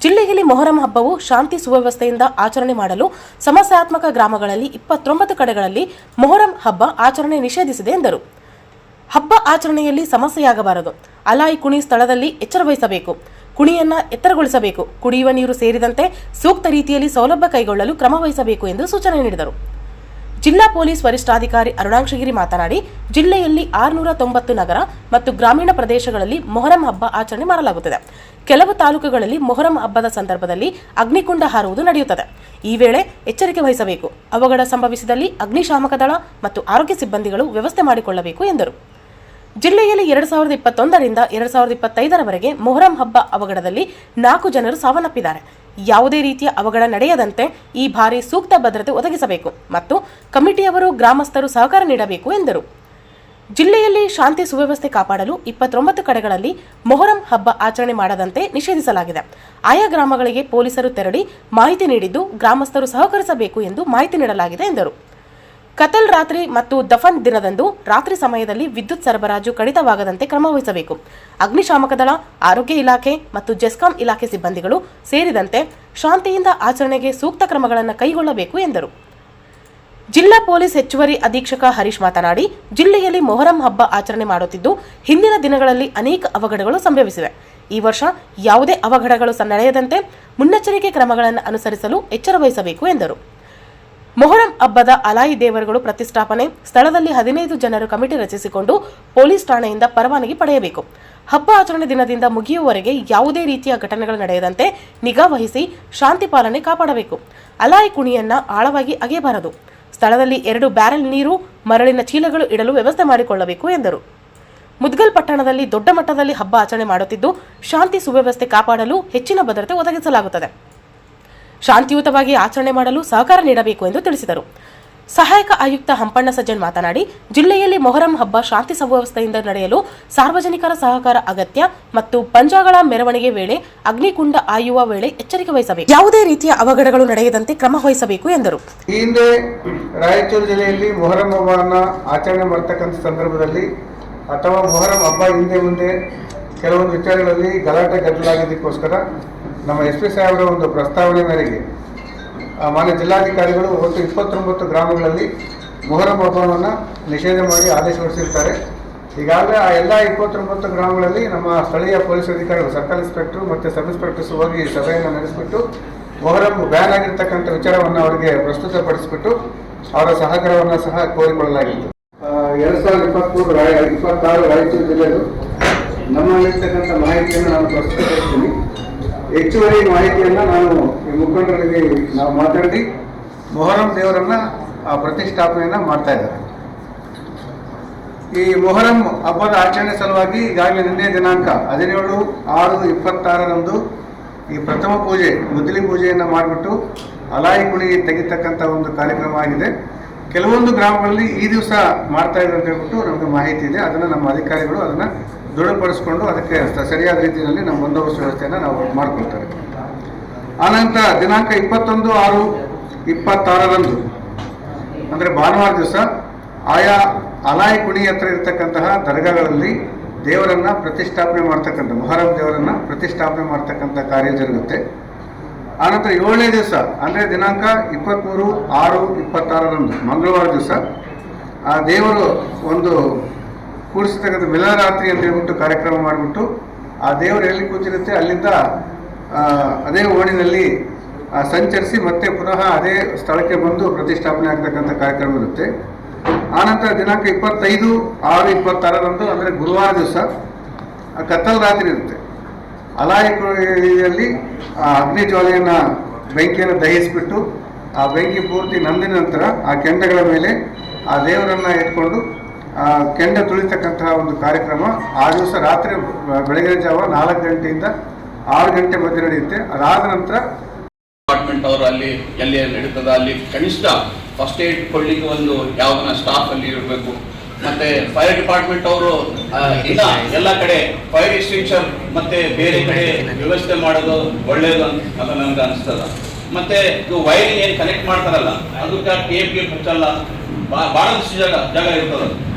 ಜಿಲ್ಲೆಯಲ್ಲಿ ಮೊಹರಂ ಹಬ್ಬವು ಶಾಂತಿ ಸುವ್ಯವಸ್ಥೆಯಿಂದ ಆಚರಣೆ ಮಾಡಲು ಸಮಸ್ಯಾತ್ಮಕ ಗ್ರಾಮಗಳಲ್ಲಿ 29 ಕಡೆಗಳಲ್ಲಿ ಮೊಹರಂ ಹಬ್ಬ ಆಚರಣೆ ನಿಷೇಧಿಸಿದೆ ಎಂದರು. ಹಬ್ಬ ಆಚರಣೆಯಲ್ಲಿ ಸಮಸ್ಯೆಯಾಗಬಾರದು. ಅಲಾಯಿ ಕುಣಿ ಸ್ಥಳದಲ್ಲಿ ಎಚ್ಚರ ವಹಿಸಬೇಕು. ಕುಣಿಯನ್ನ ಎತ್ತರಗೊಳಿಸಬೇಕು. ಕುಡಿಯುವ ನೀರು ಸೇರಿದಂತೆ ಸೂಕ್ತ ರೀತಿಯಲ್ಲಿ ಸೌಲಭ್ಯ ಕೈಗೊಳ್ಳಲು ಕ್ರಮ ವಹಿಸಬೇಕು ಎಂದು ಸೂಚನೆ ನೀಡಿದರು. ಜಿಲ್ಲಾ ಪೊಲೀಸ್ ವರಿಷ್ಠಾಧಿಕಾರಿ ಅರುಣಾಕ್ಷಗಿರಿ ಮಾತನಾಡಿ, ಜಿಲ್ಲೆಯಲ್ಲಿ 690 ನಗರ ಮತ್ತು ಗ್ರಾಮೀಣ ಪ್ರದೇಶಗಳಲ್ಲಿ ಮೊಹರಂ ಹಬ್ಬ ಆಚರಣೆ ಮಾಡಲಾಗುತ್ತದೆ. ಕೆಲವು ತಾಲೂಕುಗಳಲ್ಲಿ ಮೊಹರಂ ಹಬ್ಬದ ಸಂದರ್ಭದಲ್ಲಿ ಅಗ್ನಿಕುಂಡ ಹಾರುವುದು ನಡೆಯುತ್ತದೆ. ಈ ವೇಳೆ ಎಚ್ಚರಿಕೆ ವಹಿಸಬೇಕು. ಅವಘಡ ಸಂಭವಿಸಿದಲ್ಲಿ ಅಗ್ನಿಶಾಮಕ ದಳ ಮತ್ತು ಆರೋಗ್ಯ ಸಿಬ್ಬಂದಿಗಳು ವ್ಯವಸ್ಥೆ ಮಾಡಿಕೊಳ್ಳಬೇಕು ಎಂದರು. ಜಿಲ್ಲೆಯಲ್ಲಿ 2021ರಿಂದ 2025ರವರೆಗೆ ಮೊಹರಂ ಹಬ್ಬ ಅವಘಡದಲ್ಲಿ 4 ಜನರು ಸಾವನ್ನಪ್ಪಿದ್ದಾರೆ. ಯಾವುದೇ ರೀತಿಯ ಅವಘಡ ನಡೆಯದಂತೆ ಈ ಬಾರಿ ಸೂಕ್ತ ಭದ್ರತೆ ಒದಗಿಸಬೇಕು ಮತ್ತು ಕಮಿಟಿಯವರು, ಗ್ರಾಮಸ್ಥರು ಸಹಕಾರ ನೀಡಬೇಕು ಎಂದರು. ಜಿಲ್ಲೆಯಲ್ಲಿ ಶಾಂತಿ ಸುವ್ಯವಸ್ಥೆ ಕಾಪಾಡಲು 29 ಕಡೆಗಳಲ್ಲಿ ಮೊಹರಂ ಹಬ್ಬ ಆಚರಣೆ ಮಾಡದಂತೆ ನಿಷೇಧಿಸಲಾಗಿದೆ. ಆಯಾ ಗ್ರಾಮಗಳಿಗೆ ಪೊಲೀಸರು ತೆರಳಿ ಮಾಹಿತಿ ನೀಡಿದ್ದು, ಗ್ರಾಮಸ್ಥರು ಸಹಕರಿಸಬೇಕು ಎಂದು ಮಾಹಿತಿ ನೀಡಲಾಗಿದೆ ಎಂದರು. ಕತಲ್ ರಾತ್ರಿ ಮತ್ತು ದಫನ್ ದಿನದಂದು ರಾತ್ರಿ ಸಮಯದಲ್ಲಿ ವಿದ್ಯುತ್ ಸರಬರಾಜು ಕಡಿತವಾಗದಂತೆ ಕ್ರಮ ವಹಿಸಬೇಕು. ಅಗ್ನಿಶಾಮಕ ದಳ, ಆರೋಗ್ಯ ಇಲಾಖೆ ಮತ್ತು ಜೆಸ್ಕಾಂ ಇಲಾಖೆ ಸಿಬ್ಬಂದಿಗಳು ಸೇರಿದಂತೆ ಶಾಂತಿಯಿಂದ ಆಚರಣೆಗೆ ಸೂಕ್ತ ಕ್ರಮಗಳನ್ನು ಕೈಗೊಳ್ಳಬೇಕು ಎಂದರು. ಜಿಲ್ಲಾ ಪೊಲೀಸ್ ಹೆಚ್ಚುವರಿ ಅಧೀಕ್ಷಕ ಹರೀಶ್ ಮಾತನಾಡಿ, ಜಿಲ್ಲೆಯಲ್ಲಿ ಮೊಹರಂ ಹಬ್ಬ ಆಚರಣೆ ಮಾಡುತ್ತಿದ್ದು ಹಿಂದಿನ ದಿನಗಳಲ್ಲಿ ಅನೇಕ ಅವಘಡಗಳು ಸಂಭವಿಸಿವೆ. ಈ ವರ್ಷ ಯಾವುದೇ ಅವಘಡಗಳು ನಡೆಯದಂತೆ ಮುನ್ನೆಚ್ಚರಿಕೆ ಕ್ರಮಗಳನ್ನು ಅನುಸರಿಸಲು ಎಚ್ಚರ ವಹಿಸಬೇಕು ಎಂದರು. ಮೊಹರಂ ಹಬ್ಬದ ಅಲಾಯಿ ದೇವರುಗಳು ಪ್ರತಿಷ್ಠಾಪನೆ ಸ್ಥಳದಲ್ಲಿ 15 ಜನರು ಕಮಿಟಿ ರಚಿಸಿಕೊಂಡು ಪೊಲೀಸ್ ಠಾಣೆಯಿಂದ ಪರವಾನಗಿ ಪಡೆಯಬೇಕು. ಹಬ್ಬ ಆಚರಣೆ ದಿನದಿಂದ ಮುಗಿಯುವವರೆಗೆ ಯಾವುದೇ ರೀತಿಯ ಘಟನೆಗಳು ನಡೆಯದಂತೆ ನಿಗಾ ವಹಿಸಿ ಶಾಂತಿ ಪಾಲನೆ ಕಾಪಾಡಬೇಕು. ಅಲಾಯಿ ಕುಣಿಯನ್ನ ಆಳವಾಗಿ ಅಗೆಯಬಾರದು. ಸ್ಥಳದಲ್ಲಿ 2 ಬ್ಯಾರೆಲ್ ನೀರು, ಮರಳಿನ ಚೀಲಗಳು ಇಡಲು ವ್ಯವಸ್ಥೆ ಮಾಡಿಕೊಳ್ಳಬೇಕು ಎಂದರು. ಮುದ್ಗಲ್ ಪಟ್ಟಣದಲ್ಲಿ ದೊಡ್ಡ ಮಟ್ಟದಲ್ಲಿ ಹಬ್ಬ ಆಚರಣೆ ಮಾಡುತ್ತಿದ್ದು ಶಾಂತಿ ಸುವ್ಯವಸ್ಥೆ ಕಾಪಾಡಲು ಹೆಚ್ಚಿನ ಭದ್ರತೆ ಒದಗಿಸಲಾಗುತ್ತದೆ. ಶಾಂತಿಯುತವಾಗಿ ಆಚರಣೆ ಮಾಡಲು ಸಹಕಾರ ನೀಡಬೇಕು ಎಂದು ತಿಳಿಸಿದರು. ಸಹಾಯಕ ಆಯುಕ್ತ ಹಂಪಣ್ಣ ಸಜ್ಜನ್ ಮಾತನಾಡಿ, ಜಿಲ್ಲೆಯಲ್ಲಿ ಮೊಹರಂ ಹಬ್ಬ ಶಾಂತಿ ಸುವ್ಯವಸ್ಥೆಯಿಂದ ನಡೆಯಲು ಸಾರ್ವಜನಿಕರ ಸಹಕಾರ ಅಗತ್ಯ ಮತ್ತು ಪಂಜಾಗಳ ಮೆರವಣಿಗೆ ವೇಳೆ ಅಗ್ನಿಕುಂಡ ಆಯುವ ವೇಳೆ ಎಚ್ಚರಿಕೆ ವಹಿಸಬೇಕು. ಯಾವುದೇ ರೀತಿಯ ಅವಘಡಗಳು ನಡೆಯದಂತೆ ಕ್ರಮ ವಹಿಸಬೇಕು ಎಂದರು. ಈ ಹಿಂದೆ ರಾಯಚೂರು ಜಿಲ್ಲೆಯಲ್ಲಿ ಮೊಹರಂ ಹಬ್ಬವನ್ನು ಆಚರಣೆ ಮಾಡತಕ್ಕಂಥ ಸಂದರ್ಭದಲ್ಲಿ ಅಥವಾ ಮೊಹರಂ ಹಬ್ಬ ಹಿಂದೆ ಮುಂದೆ ಕೆಲವೊಂದು ವಿಚಾರಗಳಲ್ಲಿ ಗಲಾಟೆ ಗದ್ದಲಾಗಿದ್ದಕ್ಕೋಸ್ಕರ ನಮ್ಮ SP ಸಾಹೇಬರ ಒಂದು ಪ್ರಸ್ತಾವನೆ ಮೇರೆಗೆ ಮಾನ್ಯ ಜಿಲ್ಲಾಧಿಕಾರಿಗಳು ಒಟ್ಟು 29 ಗ್ರಾಮಗಳಲ್ಲಿ ಮೊಹರಂ ಹಬ್ಬವನ್ನು ನಿಷೇಧ ಮಾಡಿ ಆದೇಶ ಹೊರಡಿಸಿರ್ತಾರೆ. ಈಗಾಗಲೇ ಆ ಎಲ್ಲ 29 ಗ್ರಾಮಗಳಲ್ಲಿ ನಮ್ಮ ಸ್ಥಳೀಯ ಪೊಲೀಸ್ ಅಧಿಕಾರಿಗಳು, ಸರ್ಕಲ್ ಇನ್ಸ್ಪೆಕ್ಟರ್ ಮತ್ತು ಸಬ್ ಇನ್ಸ್ಪೆಕ್ಟರ್ಸ್ ಹೋಗಿ ಸಭೆಯನ್ನು ನಡೆಸಿಬಿಟ್ಟು ಮೊಹರಂ ಬ್ಯಾನ್ ಆಗಿರ್ತಕ್ಕಂಥ ವಿಚಾರವನ್ನು ಅವರಿಗೆ ಪ್ರಸ್ತುತಪಡಿಸಿಬಿಟ್ಟು ಅವರ ಸಹಕಾರವನ್ನು ಸಹ ಕೋರಿಕೊಳ್ಳಲಾಗಿತ್ತು. 2023-26 ರಾಯಚೂರು ಜಿಲ್ಲೆಯದು ನಮ್ಮಲ್ಲಿರ್ತಕ್ಕಂಥ ಮಾಹಿತಿಯನ್ನು ನಾನು ಪ್ರಸ್ತುತಪಡಿಸ್ತೀನಿ. ಹೆಚ್ಚುವರಿ ಮಾಹಿತಿಯನ್ನು ನಾನು ಈ ಮುಖಂಡರಿಗೆ ನಾವು ಮಾತಾಡಿ ಮೊಹರಂ ದೇವರನ್ನು ಪ್ರತಿಷ್ಠಾಪನೆಯನ್ನು ಮಾಡ್ತಾ ಇದ್ದಾರೆ. ಈ ಮೊಹರಂ ಹಬ್ಬದ ಆಚರಣೆ ಸಲುವಾಗಿ ಈಗಾಗಲೇ ನಿನ್ನೆ ದಿನಾಂಕ 17/6/26ರಂದು ಈ ಪ್ರಥಮ ಪೂಜೆ, ಮುದ್ಲಿ ಪೂಜೆಯನ್ನು ಮಾಡಿಬಿಟ್ಟು ಅಲಾಯಿ ಕುಣಿ ತೆಗಿತಕ್ಕಂಥ ಒಂದು ಕಾರ್ಯಕ್ರಮ ಆಗಿದೆ. ಕೆಲವೊಂದು ಗ್ರಾಮಗಳಲ್ಲಿ ಈ ದಿವಸ ಮಾಡ್ತಾ ಇದೆ ಅಂತ ಹೇಳ್ಬಿಟ್ಟು ನಮಗೆ ಮಾಹಿತಿ ಇದೆ. ಅದನ್ನು ನಮ್ಮ ಅಧಿಕಾರಿಗಳು ಅದನ್ನು ದೃಢಪಡಿಸ್ಕೊಂಡು ಅದಕ್ಕೆ ಸರಿಯಾದ ರೀತಿಯಲ್ಲಿ ನಮ್ಮ ಬಂದೋಬಸ್ತ್ ವ್ಯವಸ್ಥೆಯನ್ನು ನಾವು ಮಾಡಿಕೊಳ್ತಾರೆ. ಆನಂತರ ದಿನಾಂಕ 21/6/26ರಂದು ಅಂದರೆ ಭಾನುವಾರ ದಿವಸ ಆಯಾ ಅಲಾಯಿ ಕುಣಿ ಹತ್ರ ಇರತಕ್ಕಂತಹ ದರ್ಗಾಗಳಲ್ಲಿ ದೇವರನ್ನು ಪ್ರತಿಷ್ಠಾಪನೆ ಮಾಡ್ತಕ್ಕಂಥ, ಮೊಹರಂ ದೇವರನ್ನು ಪ್ರತಿಷ್ಠಾಪನೆ ಮಾಡ್ತಕ್ಕಂಥ ಕಾರ್ಯ ಜರುಗುತ್ತೆ. ಆನಂತರ 7ನೇ ದಿವಸ ಅಂದರೆ ದಿನಾಂಕ 23/6/26ರಂದು ಮಂಗಳವಾರ ದಿವಸ ಆ ದೇವರು ಒಂದು ಕೂಡಿಸ್ತಕ್ಕಂಥ ಮಿಲನರಾತ್ರಿ ಅಂತ ಹೇಳ್ಬಿಟ್ಟು ಕಾರ್ಯಕ್ರಮ ಮಾಡಿಬಿಟ್ಟು ಆ ದೇವರು ಎಲ್ಲಿ ಕೂತಿರುತ್ತೆ ಅಲ್ಲಿಂದ ಅದೇ ಓಣಿನಲ್ಲಿ ಸಂಚರಿಸಿ ಮತ್ತೆ ಪುನಃ ಅದೇ ಸ್ಥಳಕ್ಕೆ ಬಂದು ಪ್ರತಿಷ್ಠಾಪನೆ ಆಗ್ತಕ್ಕಂಥ ಕಾರ್ಯಕ್ರಮ ಇರುತ್ತೆ. ಆನಂತರ ದಿನಾಂಕ 25/6/26ರಂದು ಅಂದರೆ ಗುರುವಾರ ದಿವಸ ಕತ್ತಲ್ ರಾತ್ರಿ ಇರುತ್ತೆ. ಅಲಾಯಿ ಕುಣಿಯಲ್ಲಿ ಅಗ್ನಿ ಜ್ವಾಲೆಯನ್ನು ಬೆಂಕಿಯನ್ನು ದಹಿಸಿಬಿಟ್ಟು ಆ ಬೆಂಕಿ ಪೂರ್ತಿ ನಂದಿದ ನಂತರ ಆ ಕೆಂಡಗಳ ಮೇಲೆ ಆ ದೇವರನ್ನು ಇಟ್ಕೊಂಡು ಆ ಕೆಂಡ ತುಳಿತಕ್ಕಂತಹ ಒಂದು ಕಾರ್ಯಕ್ರಮ ಆ ದಿವಸ ರಾತ್ರಿ ಬೆಳಗಿನ ಜಾವ 4 ಗಂಟೆಯಿಂದ 6 ಗಂಟೆ ಮಧ್ಯೆ ನಡೆಯುತ್ತೆ. ಅದಾದ ನಂತರ ಡಿಪಾರ್ಟ್ಮೆಂಟ್ ಅವರು ಅಲ್ಲಿ ಎಲ್ಲಿ ನಡೀತದ ಅಲ್ಲಿ ಕನಿಷ್ಠ ಫಸ್ಟ್ ಏಡ್ ಕೊಡ್ಲಿಕ್ಕೆ ಒಂದು ಯಾವ್ದನ್ನ ಸ್ಟಾಫ್ ಅಲ್ಲಿ ಇರಬೇಕು. ಮತ್ತೆ ಫೈರ್ ಡಿಪಾರ್ಟ್ಮೆಂಟ್ ಅವರು ಎಲ್ಲ ಕಡೆ ಫೈರ್ ಎಕ್ಸ್ಟಿಂಕ್ಷನ್ ಮತ್ತೆ ಬೇರೆ ಕಡೆ ವ್ಯವಸ್ಥೆ ಮಾಡೋದು ಒಳ್ಳೇದು ಅಂತ ನಮ್ಗೆ ಅನಿಸ್ತದ. ಮತ್ತೆ ಇದು ವೈರಿಂಗ್ ಏನು ಕನೆಕ್ಟ್ ಮಾಡ್ತಾರಲ್ಲ ಅದಕ್ಕೆ ಟೇಪ್ಗೆ ಹಚ್ಚಲ್ಲ, ಬಹಳಷ್ಟು ಜಾಗ ಇರ್ತದ,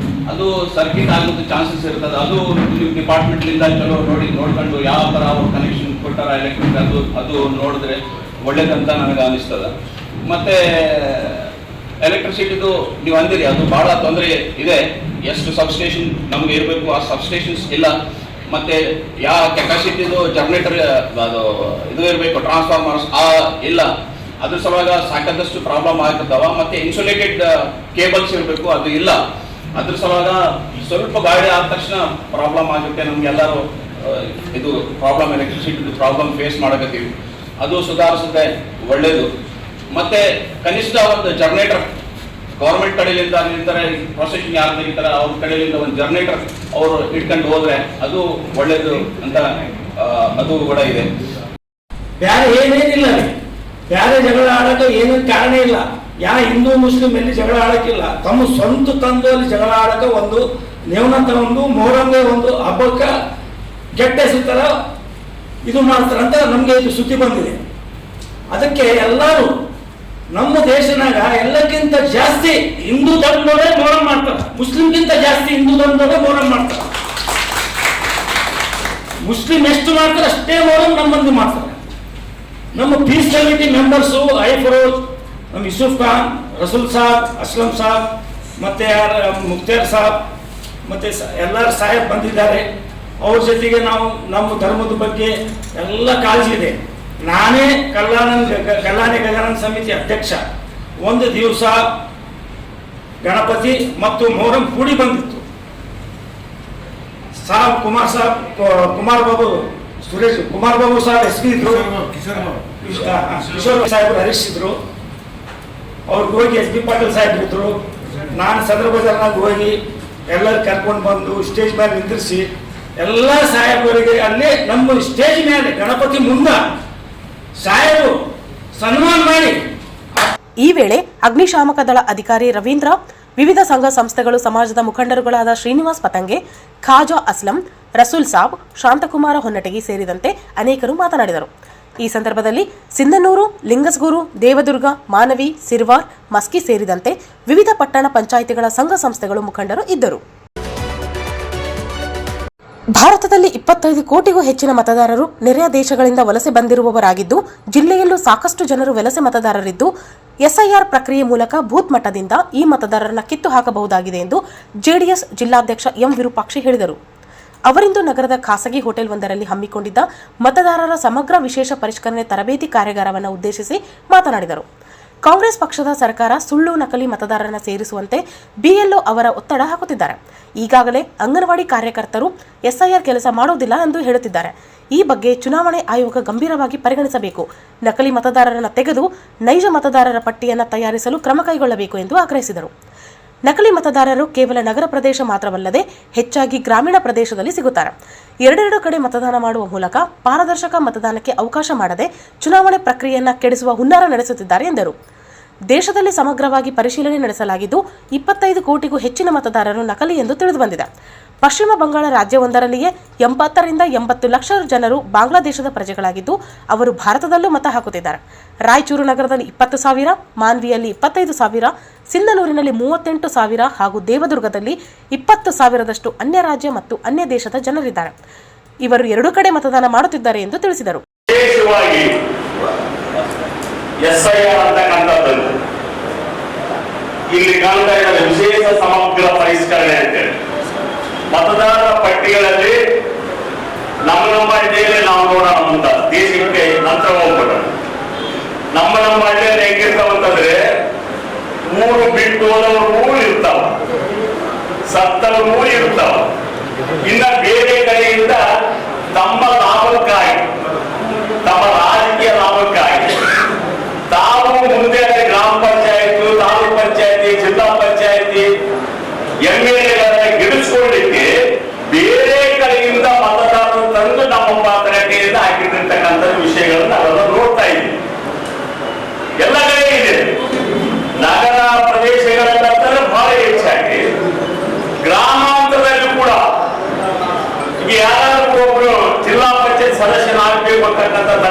ಅದು ಸರ್ಕಿಟ್ ಆಗೋದು ಚಾನ್ಸಸ್ ಇರ್ತದೆ. ಅದು ನಿಮ್ಮ ಡಿಪಾರ್ಟ್ಮೆಂಟ್ಲಿಂದ ಚಲೋ ನೋಡ್ಕೊಂಡು ಯಾವ ಥರ ಅವ್ರು ಕನೆಕ್ಷನ್ ಕೊಟ್ಟಾರ ಎಲೆಕ್ಟ್ರಿಕ್ ಅದು ನೋಡಿದ್ರೆ ಒಳ್ಳೇದಂತ ನನಗೆ ಅನಿಸ್ತದ. ಮತ್ತೆ ಎಲೆಕ್ಟ್ರಿಸಿಟಿದು ನೀವು ಅಂದಿರಿ ಅದು ಬಹಳ ತೊಂದರೆ ಇದೆ. ಎಷ್ಟು ಸಬ್ಸ್ಟೇಷನ್ ನಮ್ಗೆ ಇರಬೇಕು ಆ ಸಬ್ಸ್ಟೇಷನ್ಸ್ ಇಲ್ಲ. ಮತ್ತೆ ಯಾವ ಕೆಪಾಸಿಟಿದು ಜನರೇಟರ್ ಅದು ಇದು ಇರಬೇಕು ಟ್ರಾನ್ಸ್ಫಾರ್ಮರ್ಸ್ ಇಲ್ಲ. ಅದ್ರ ಸಲುವಾಗ ಸಾಕಷ್ಟು ಪ್ರಾಬ್ಲಮ್ ಆಗ್ತದವ. ಮತ್ತೆ ಇನ್ಸುಲೇಟೆಡ್ ಕೇಬಲ್ಸ್ ಇರಬೇಕು ಅದು ಇಲ್ಲ. ಅದ್ರ ಸಲುವಾಗ ಸ್ವಲ್ಪ ಗಾಳಿ ಆದ ತಕ್ಷಣ ಪ್ರಾಬ್ಲಮ್ ಆಗುತ್ತೆ. ನಮ್ಗೆಲ್ಲರೂ ಇದು ಪ್ರಾಬ್ಲಮ್ ಎಲೆಕ್ಟ್ರಿಸಿಟಿ ಪ್ರಾಬ್ಲಮ್ ಫೇಸ್ ಮಾಡಕತ್ತೀವಿ. ಅದು ಸುಧಾರಿಸಿದ್ರೆ ಒಳ್ಳೇದು. ಮತ್ತೆ ಕನಿಷ್ಠ ಒಂದು ಜನರೇಟರ್ ಗೌರ್ಮೆಂಟ್ ಕಡೆಯಿಂದ ನಿಂತಾರೆ, ಪ್ರೊಸೆಸಿಂಗ್ ಯಾರು ತೆಗಿತಾರೆ ಅವ್ರ ಕಡೆಯಿಂದ ಒಂದು ಜನರೇಟರ್ ಅವರು ಇಟ್ಕೊಂಡು ಹೋದ್ರೆ ಅದು ಒಳ್ಳೇದು ಅಂತ ಅದು ಕೂಡ ಇದೆ. ಬೇರೆ ಏನೇನಿಲ್ಲ ರೀ, ಬೇರೆ ಜಗಳ ಆಡೋಕೆ ಏನೇನು ಕಾರಣ ಇಲ್ಲ. ಯಾ ಹಿಂದೂ ಮುಸ್ಲಿಂ ಎಲ್ಲಿ ಜಗಳ ಆಡೋಕ್ಕಿಲ್ಲ. ತಮ್ಮ ಸ್ವಂತ ತಂದಲ್ಲಿ ಜಗಳ ಆಡೋಕೆ ಒಂದು ನೇವನಂತ ಒಂದು ಮೊಹರಂಗೆ ಒಂದು ಹಬ್ಬಕ್ಕೆ ಕೆಟ್ಟ ಹೆಸರು ಇದು ಮಾಡ್ತಾರಂತ ನಮಗೆ ಇದು ಸುದ್ದಿ ಬಂದಿದೆ. ಅದಕ್ಕೆ ಎಲ್ಲರೂ ನಮ್ಮ ದೇಶನಾಗ ಎಲ್ಲಕ್ಕಿಂತ ಜಾಸ್ತಿ ಹಿಂದೂ ಧರ್ಮದವರೇ ಮೊಹರಂ ಮಾಡ್ತಾರೆ, ಮುಸ್ಲಿಂಗಿಂತ ಜಾಸ್ತಿ ಹಿಂದೂ ಧರ್ಮದವರೇ ಮೊಹರಂ ಮಾಡ್ತಾರೆ. ಮುಸ್ಲಿಂ ಎಷ್ಟು ಮಾಡ್ತಾರೆ ಅಷ್ಟೇ ಮೊಹರಂ ನಮ್ಮ ಮಂದಿ ಮಾಡ್ತಾರೆ. ನಮ್ಮ ಪೀಸ್ ಕಮಿಟಿ ಮೆಂಬರ್ಸು ಐಫರೋಜ್, ನಮ್ಮ ಯೂಸುಫ್ ಖಾನ್, ರಸೂಲ್ ಸಾಬ್, ಅಸ್ಲಂ ಸಾಬ್, ಮತ್ತೆ ಮುಖ್ತಾರ್ ಸಾಬ್, ಮತ್ತೆ ಎಲ್ಲರೂ ಸಾಹೇಬ್ ಬಂದಿದ್ದಾರೆ. ಅವ್ರ ಜೊತೆಗೆ ನಾವು ನಮ್ಮ ಧರ್ಮದ ಬಗ್ಗೆ ಎಲ್ಲ ಕಾಳಜಿ ಇದೆ. ನಾನೇ ಕಲ್ಯಾಣಿ ಗಜಾನನ ಸಮಿತಿ ಅಧ್ಯಕ್ಷ. ಒಂದು ದಿವಸ ಗಣಪತಿ ಮತ್ತು ಮೊಹರಂ ಕೂಡಿ ಬಂದಿತ್ತು. ಕುಮಾರ್ ಬಾಬು ಸುರೇಶ್ ಕುಮಾರ್ ಬಾಬು ಸಾಹೇಬ್ ಎಸ್ ಪಿ ಇದ್ರು, ಕಿಶೋರ್ ಸಾಹೇಬ್ ಹರೀಶ್ ಇದ್ರು, ಅವ್ರಿಗೆ ಹೋಗಿ ಎಸ್ ಪಿ ಪಾಟೀಲ್ ಸಾಹೇಬ್ ಇದ್ರು. ನಾನು ಸದರ್ ಬಜಾರ್ನಾಗ ಹೋಗಿ ಎಲ್ಲರೂ ಕರ್ಕೊಂಡು ಬಂದು ಸ್ಟೇಜ್ ಮೇಲೆ ನಿಂದಿರಿಸಿ ಎಲ್ಲ ಸಾಹೇಬರಿಗೆ ಅಲ್ಲೇ ನಮ್ಮ ಸ್ಟೇಜ್ ಮೇಲೆ ಗಣಪತಿ ಮುಂದೆ ಸಾಹೇಬರು ಸನ್ಮಾನ ಮಾಡಿ. ಈ ವೇಳೆ ಅಗ್ನಿಶಾಮಕ ದಳ ಅಧಿಕಾರಿ ರವೀಂದ್ರ, ವಿವಿಧ ಸಂಘ ಸಂಸ್ಥೆಗಳು, ಸಮಾಜದ ಮುಖಂಡರುಗಳಾದ ಶ್ರೀನಿವಾಸ್ ಪತಂಗೆ, ಖಾಜಾ ಅಸ್ಲಂ, ರಸೂಲ್ ಸಾಬ್, ಶಾಂತಕುಮಾರ ಹೊನ್ನಟಗಿ ಸೇರಿದಂತೆ ಅನೇಕರು ಮಾತನಾಡಿದರು. ಈ ಸಂದರ್ಭದಲ್ಲಿ ಸಿಂಧನೂರು, ಲಿಂಗಸ್ಗೂರು, ದೇವದುರ್ಗ, ಮಾನವಿ, ಸಿರ್ವಾರ್, ಮಸ್ಕಿ ಸೇರಿದಂತೆ ವಿವಿಧ ಪಟ್ಟಣ ಪಂಚಾಯಿತಿಗಳ ಸಂಘ ಸಂಸ್ಥೆಗಳು ಮುಖಂಡರು ಇದ್ದರು. ಭಾರತದಲ್ಲಿ 25 ಕೋಟಿಗೂ ಹೆಚ್ಚಿನ ಮತದಾರರು ನೆರೆಯ ದೇಶಗಳಿಂದ ವಲಸೆ ಬಂದಿರುವವರಾಗಿದ್ದು, ಜಿಲ್ಲೆಯಲ್ಲೂ ಸಾಕಷ್ಟು ಜನರು ವಲಸೆ ಮತದಾರರಿದ್ದು, ಎಸ್ಐಆರ್ ಪ್ರಕ್ರಿಯೆ ಮೂಲಕ ಬೂತ್ ಮಟ್ಟದಿಂದ ಈ ಮತದಾರರನ್ನು ಕಿತ್ತು ಹಾಕಬಹುದಾಗಿದೆ ಎಂದು ಜೆಡಿಎಸ್ ಜಿಲ್ಲಾಧ್ಯಕ್ಷ ಎಂ ವಿರೂಪಾಕ್ಷಿ ಹೇಳಿದರು. ಅವರಿಂದು ನಗರದ ಖಾಸಗಿ ಹೋಟೆಲ್ ಒಂದರಲ್ಲಿ ಹಮ್ಮಿಕೊಂಡಿದ್ದ ಮತದಾರರ ಸಮಗ್ರ ವಿಶೇಷ ಪರಿಷ್ಕರಣೆ ತರಬೇತಿ ಕಾರ್ಯಾಗಾರವನ್ನು ಉದ್ದೇಶಿಸಿ ಮಾತನಾಡಿದರು. ಕಾಂಗ್ರೆಸ್ ಪಕ್ಷದ ಸರ್ಕಾರ ಸುಳ್ಳು ನಕಲಿ ಮತದಾರರನ್ನು ಸೇರಿಸುವಂತೆ ಬಿಎಲ್ಒ ಅವರ ಒತ್ತಡ ಹಾಕುತ್ತಿದ್ದಾರೆ. ಈಗಾಗಲೇ ಅಂಗನವಾಡಿ ಕಾರ್ಯಕರ್ತರು ಎಸ್ಐಆರ್ ಕೆಲಸ ಮಾಡುವುದಿಲ್ಲ ಎಂದು ಹೇಳುತ್ತಿದ್ದಾರೆ. ಈ ಬಗ್ಗೆ ಚುನಾವಣೆ ಆಯೋಗ ಗಂಭೀರವಾಗಿ ಪರಿಗಣಿಸಬೇಕು. ನಕಲಿ ಮತದಾರರನ್ನು ತೆಗೆದು ನೈಜ ಮತದಾರರ ಪಟ್ಟಿಯನ್ನು ತಯಾರಿಸಲು ಕ್ರಮ ಕೈಗೊಳ್ಳಬೇಕು ಎಂದು ಆಗ್ರಹಿಸಿದರು. ನಕಲಿ ಮತದಾರರು ಕೇವಲ ನಗರ ಪ್ರದೇಶ ಮಾತ್ರವಲ್ಲದೆ ಹೆಚ್ಚಾಗಿ ಗ್ರಾಮೀಣ ಪ್ರದೇಶದಲ್ಲಿ ಸಿಗುತ್ತಾರೆ. ಎರಡೆರಡು ಕಡೆ ಮತದಾನ ಮಾಡುವ ಮೂಲಕ ಪಾರದರ್ಶಕ ಮತದಾನಕ್ಕೆ ಅವಕಾಶ ಮಾಡದೆ ಚುನಾವಣೆ ಪ್ರಕ್ರಿಯೆಯನ್ನು ಕೆಡಿಸುವ ಹುನ್ನಾರ ನಡೆಸುತ್ತಿದ್ದಾರೆ ಎಂದರು. ದೇಶದಲ್ಲಿ ಸಮಗ್ರವಾಗಿ ಪರಿಶೀಲನೆ ನಡೆಸಲಾಗಿದ್ದು 25 ಕೋಟಿಗೂ ಹೆಚ್ಚಿನ ಮತದಾರರು ನಕಲಿ ಎಂದು ತಿಳಿದುಬಂದಿದೆ. ಪಶ್ಚಿಮ ಬಂಗಾಳ ರಾಜ್ಯವೊಂದರಲ್ಲಿಯೇ 70 ರಿಂದ 80 ಲಕ್ಷ ಜನರು ಬಾಂಗ್ಲಾದೇಶದ ಪ್ರಜೆಗಳಾಗಿದ್ದು ಅವರು ಭಾರತದಲ್ಲೂ ಮತ ಹಾಕುತ್ತಿದ್ದಾರೆ. ರಾಯಚೂರು ನಗರದಲ್ಲಿ 20,000, ಮಾನ್ವಿಯಲ್ಲಿ 25,000, ಸಿಂಧನೂರಿನಲ್ಲಿ 38,000 ಹಾಗೂ ದೇವದುರ್ಗದಲ್ಲಿ 20,000ದಷ್ಟು ಅನ್ಯ ರಾಜ್ಯ ಮತ್ತು ಅನ್ಯ ದೇಶದ ಜನರಿದ್ದಾರೆ. ಇವರು ಎರಡೂ ಕಡೆ ಮತದಾನ ಮಾಡುತ್ತಿದ್ದಾರೆ ಎಂದು ತಿಳಿಸಿದರು. ಎಸ್ಐಆರ್ ಅಂತಕ್ಕಂಥದ್ದು ಇಲ್ಲಿ ಕಾಣ್ತಾ ಇದ್ದಾರೆ. ವಿಶೇಷ ಸಮಗ್ರ ಪರಿಷ್ಕರಣೆ ಅಂತೇಳಿ ಮತದಾರರ ಪಟ್ಟಿಗಳಲ್ಲಿ ನಮ್ಮ ಹಳ್ಳಿಯಲ್ಲಿ ನಾವು ನೋಡೋಣ ಅಂತ ದೇಶಕ್ಕೆ ನಂತರ ಹೋಗ್ಬಿಡೋಣ. ನಮ್ಮ ಹಳ್ಳಿಯಲ್ಲಿ ಹೆಂಗಿರ್ತಾವಂತಂದ್ರೆ ಊರು ಬಿಟ್ಟು ಹೋದವರು ಇರ್ತಾವ, ಸತ್ತವರು ಇರ್ತಾವ. ಇನ್ನ ಬೇರೆ ಕಡೆಯಿಂದ ತಮ್ಮ ಲಾಭಕ್ಕಾಗಿ, ತಮ್ಮ ರಾಜಕೀಯ ಲಾಭಕ್ಕಾಗಿ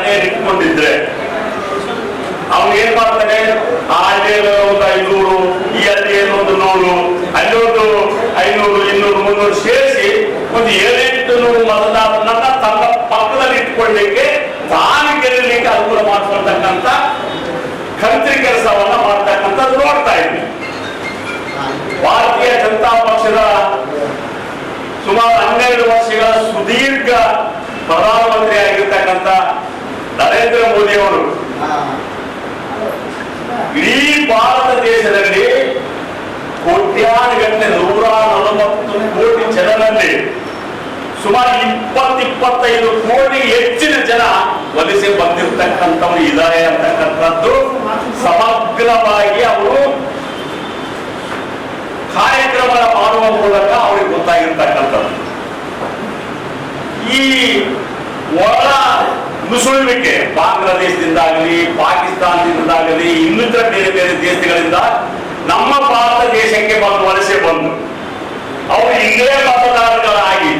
ಮನೆಯಲ್ಲಿ ಇಟ್ಕೊಂಡಿದ್ರೆ ಅವ್ನು ಏನ್ ಮಾಡ್ತಾನೆ, ಆ ಹಳ್ಳಿಯಲ್ಲಿ ಒಂದು 500, ಈ ಹಳ್ಳಿಯಲ್ಲಿ ಒಂದು 100, ಅಲ್ಲೊಂದು 500, 200, 300 ಸೇರಿಸಿ ಒಂದು 700-800 ಮತದಾರರನ್ನ ತನ್ನ ಪಕ್ಕದಲ್ಲಿ ಇಟ್ಕೊಳ್ಳಿಕ್ಕೆ, ತಾನು ಗೆಲ್ಲಲಿಕ್ಕೆ ಅನುಕೂಲ ಮಾಡ್ಕೊಳ್ತಕ್ಕಂಥ ಖಂತ್ರಿ ಕೆಲಸವನ್ನ ಮಾಡ್ತಕ್ಕಂಥದ್ದು ನೋಡ್ತಾ ಇದ್ವಿ. ಭಾರತೀಯ ಜನತಾ ಪಕ್ಷದ ಸುಮಾರು 12 ವರ್ಷಗಳ ಸುದೀರ್ಘ ಪ್ರಧಾನಮಂತ್ರಿ ಆಗಿರ್ತಕ್ಕಂಥ ನರೇಂದ್ರ ಮೋದಿ ಅವರು ಇಡೀ ಭಾರತ ದೇಶದಲ್ಲಿ ಕೋಟ್ಯಾನುಗಟ್ಟಲೆ 140 ಕೋಟಿ ಜನರಲ್ಲಿ ಸುಮಾರು 20-25 ಕೋಟಿ ಹೆಚ್ಚಿನ ಜನ ವಲಸೆ ಬಂದಿರತಕ್ಕಂಥವ್ರು ಇದ್ದಾರೆ ಅಂತಕ್ಕಂಥದ್ದು ಸಮಗ್ರವಾಗಿ ಅವರು ಕಾರ್ಯಕ್ರಮ ಮಾಡುವ ಮೂಲಕ ಅವ್ರಿಗೆ ಗೊತ್ತಾಗಿರ್ತಕ್ಕಂಥದ್ದು. ಈ ಒಳ ನುಸುಳುವಿಕೆ ಬಾಂಗ್ಲಾದೇಶದಿಂದಾಗಲಿ, ಪಾಕಿಸ್ತಾನದಿಂದಾಗಲಿ, ಇನ್ನಿತರ ಬೇರೆ ಬೇರೆ ದೇಶಗಳಿಂದ ನಮ್ಮ ಭಾರತ ದೇಶಕ್ಕೆ ವಲಸೆ ಬಂದು ಅವರು ಇಲ್ಲೇ ಮತದಾರಗಳಾಗಿ,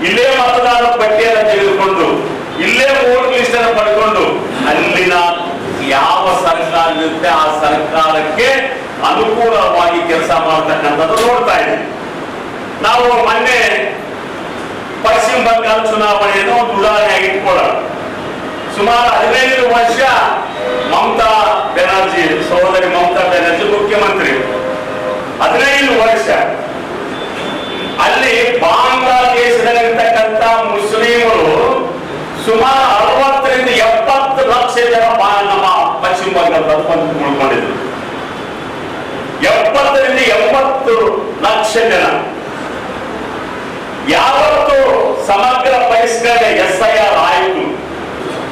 ಇಲ್ಲೇ ಮತದಾರರ ಪಟ್ಟಿಯನ್ನು ತೆಗೆದುಕೊಂಡು, ಇಲ್ಲೇ ವೋಟ್ ಲಿಸ್ಟ್ ಅನ್ನು ಪಡ್ಕೊಂಡು ಅಲ್ಲಿನ ಯಾವ ಸರ್ಕಾರ ಇರುತ್ತೆ ಆ ಸರ್ಕಾರಕ್ಕೆ ಅನುಕೂಲವಾಗಿ ಕೆಲಸ ಮಾಡತಕ್ಕಂಥದ್ದು ನೋಡ್ತಾ ಇದ್ದೀವಿ. ನಾವು ಮೊನ್ನೆ ಪಶ್ಚಿಮ ಬಂಗಾಳ ಚುನಾವಣೆಯನ್ನು ಒಂದು ಉದಾಹರಣೆಯಾಗಿ ಇಟ್ಕೊಳ್ಳೋಣ. ಸುಮಾರು 15 ವರ್ಷ ಮಮತಾ ಬ್ಯಾನರ್ಜಿ, ಸಹೋದರಿ ಮಮತಾ ಬ್ಯಾನರ್ಜಿ ಮುಖ್ಯಮಂತ್ರಿ, 15 ವರ್ಷ ಅಲ್ಲಿ ಬಾಂಗ್ಲಾದೇಶದಲ್ಲಿರ್ತಕ್ಕಂಥ ಮುಸ್ಲಿಮರು ಸುಮಾರು 60-70 ಲಕ್ಷ ಜನ ನಮ್ಮ ಪಶ್ಚಿಮ ಬಂಗಾಳದಲ್ಲಿ ಬಂದು ಉಳ್ಕೊಂಡಿದ್ರು. 70-80 ಲಕ್ಷ ಜನ. ಯಾವತ್ತು ಸಮಗ್ರ ಪರಿಷ್ಕರಣೆ SIR ಆಯಿತು,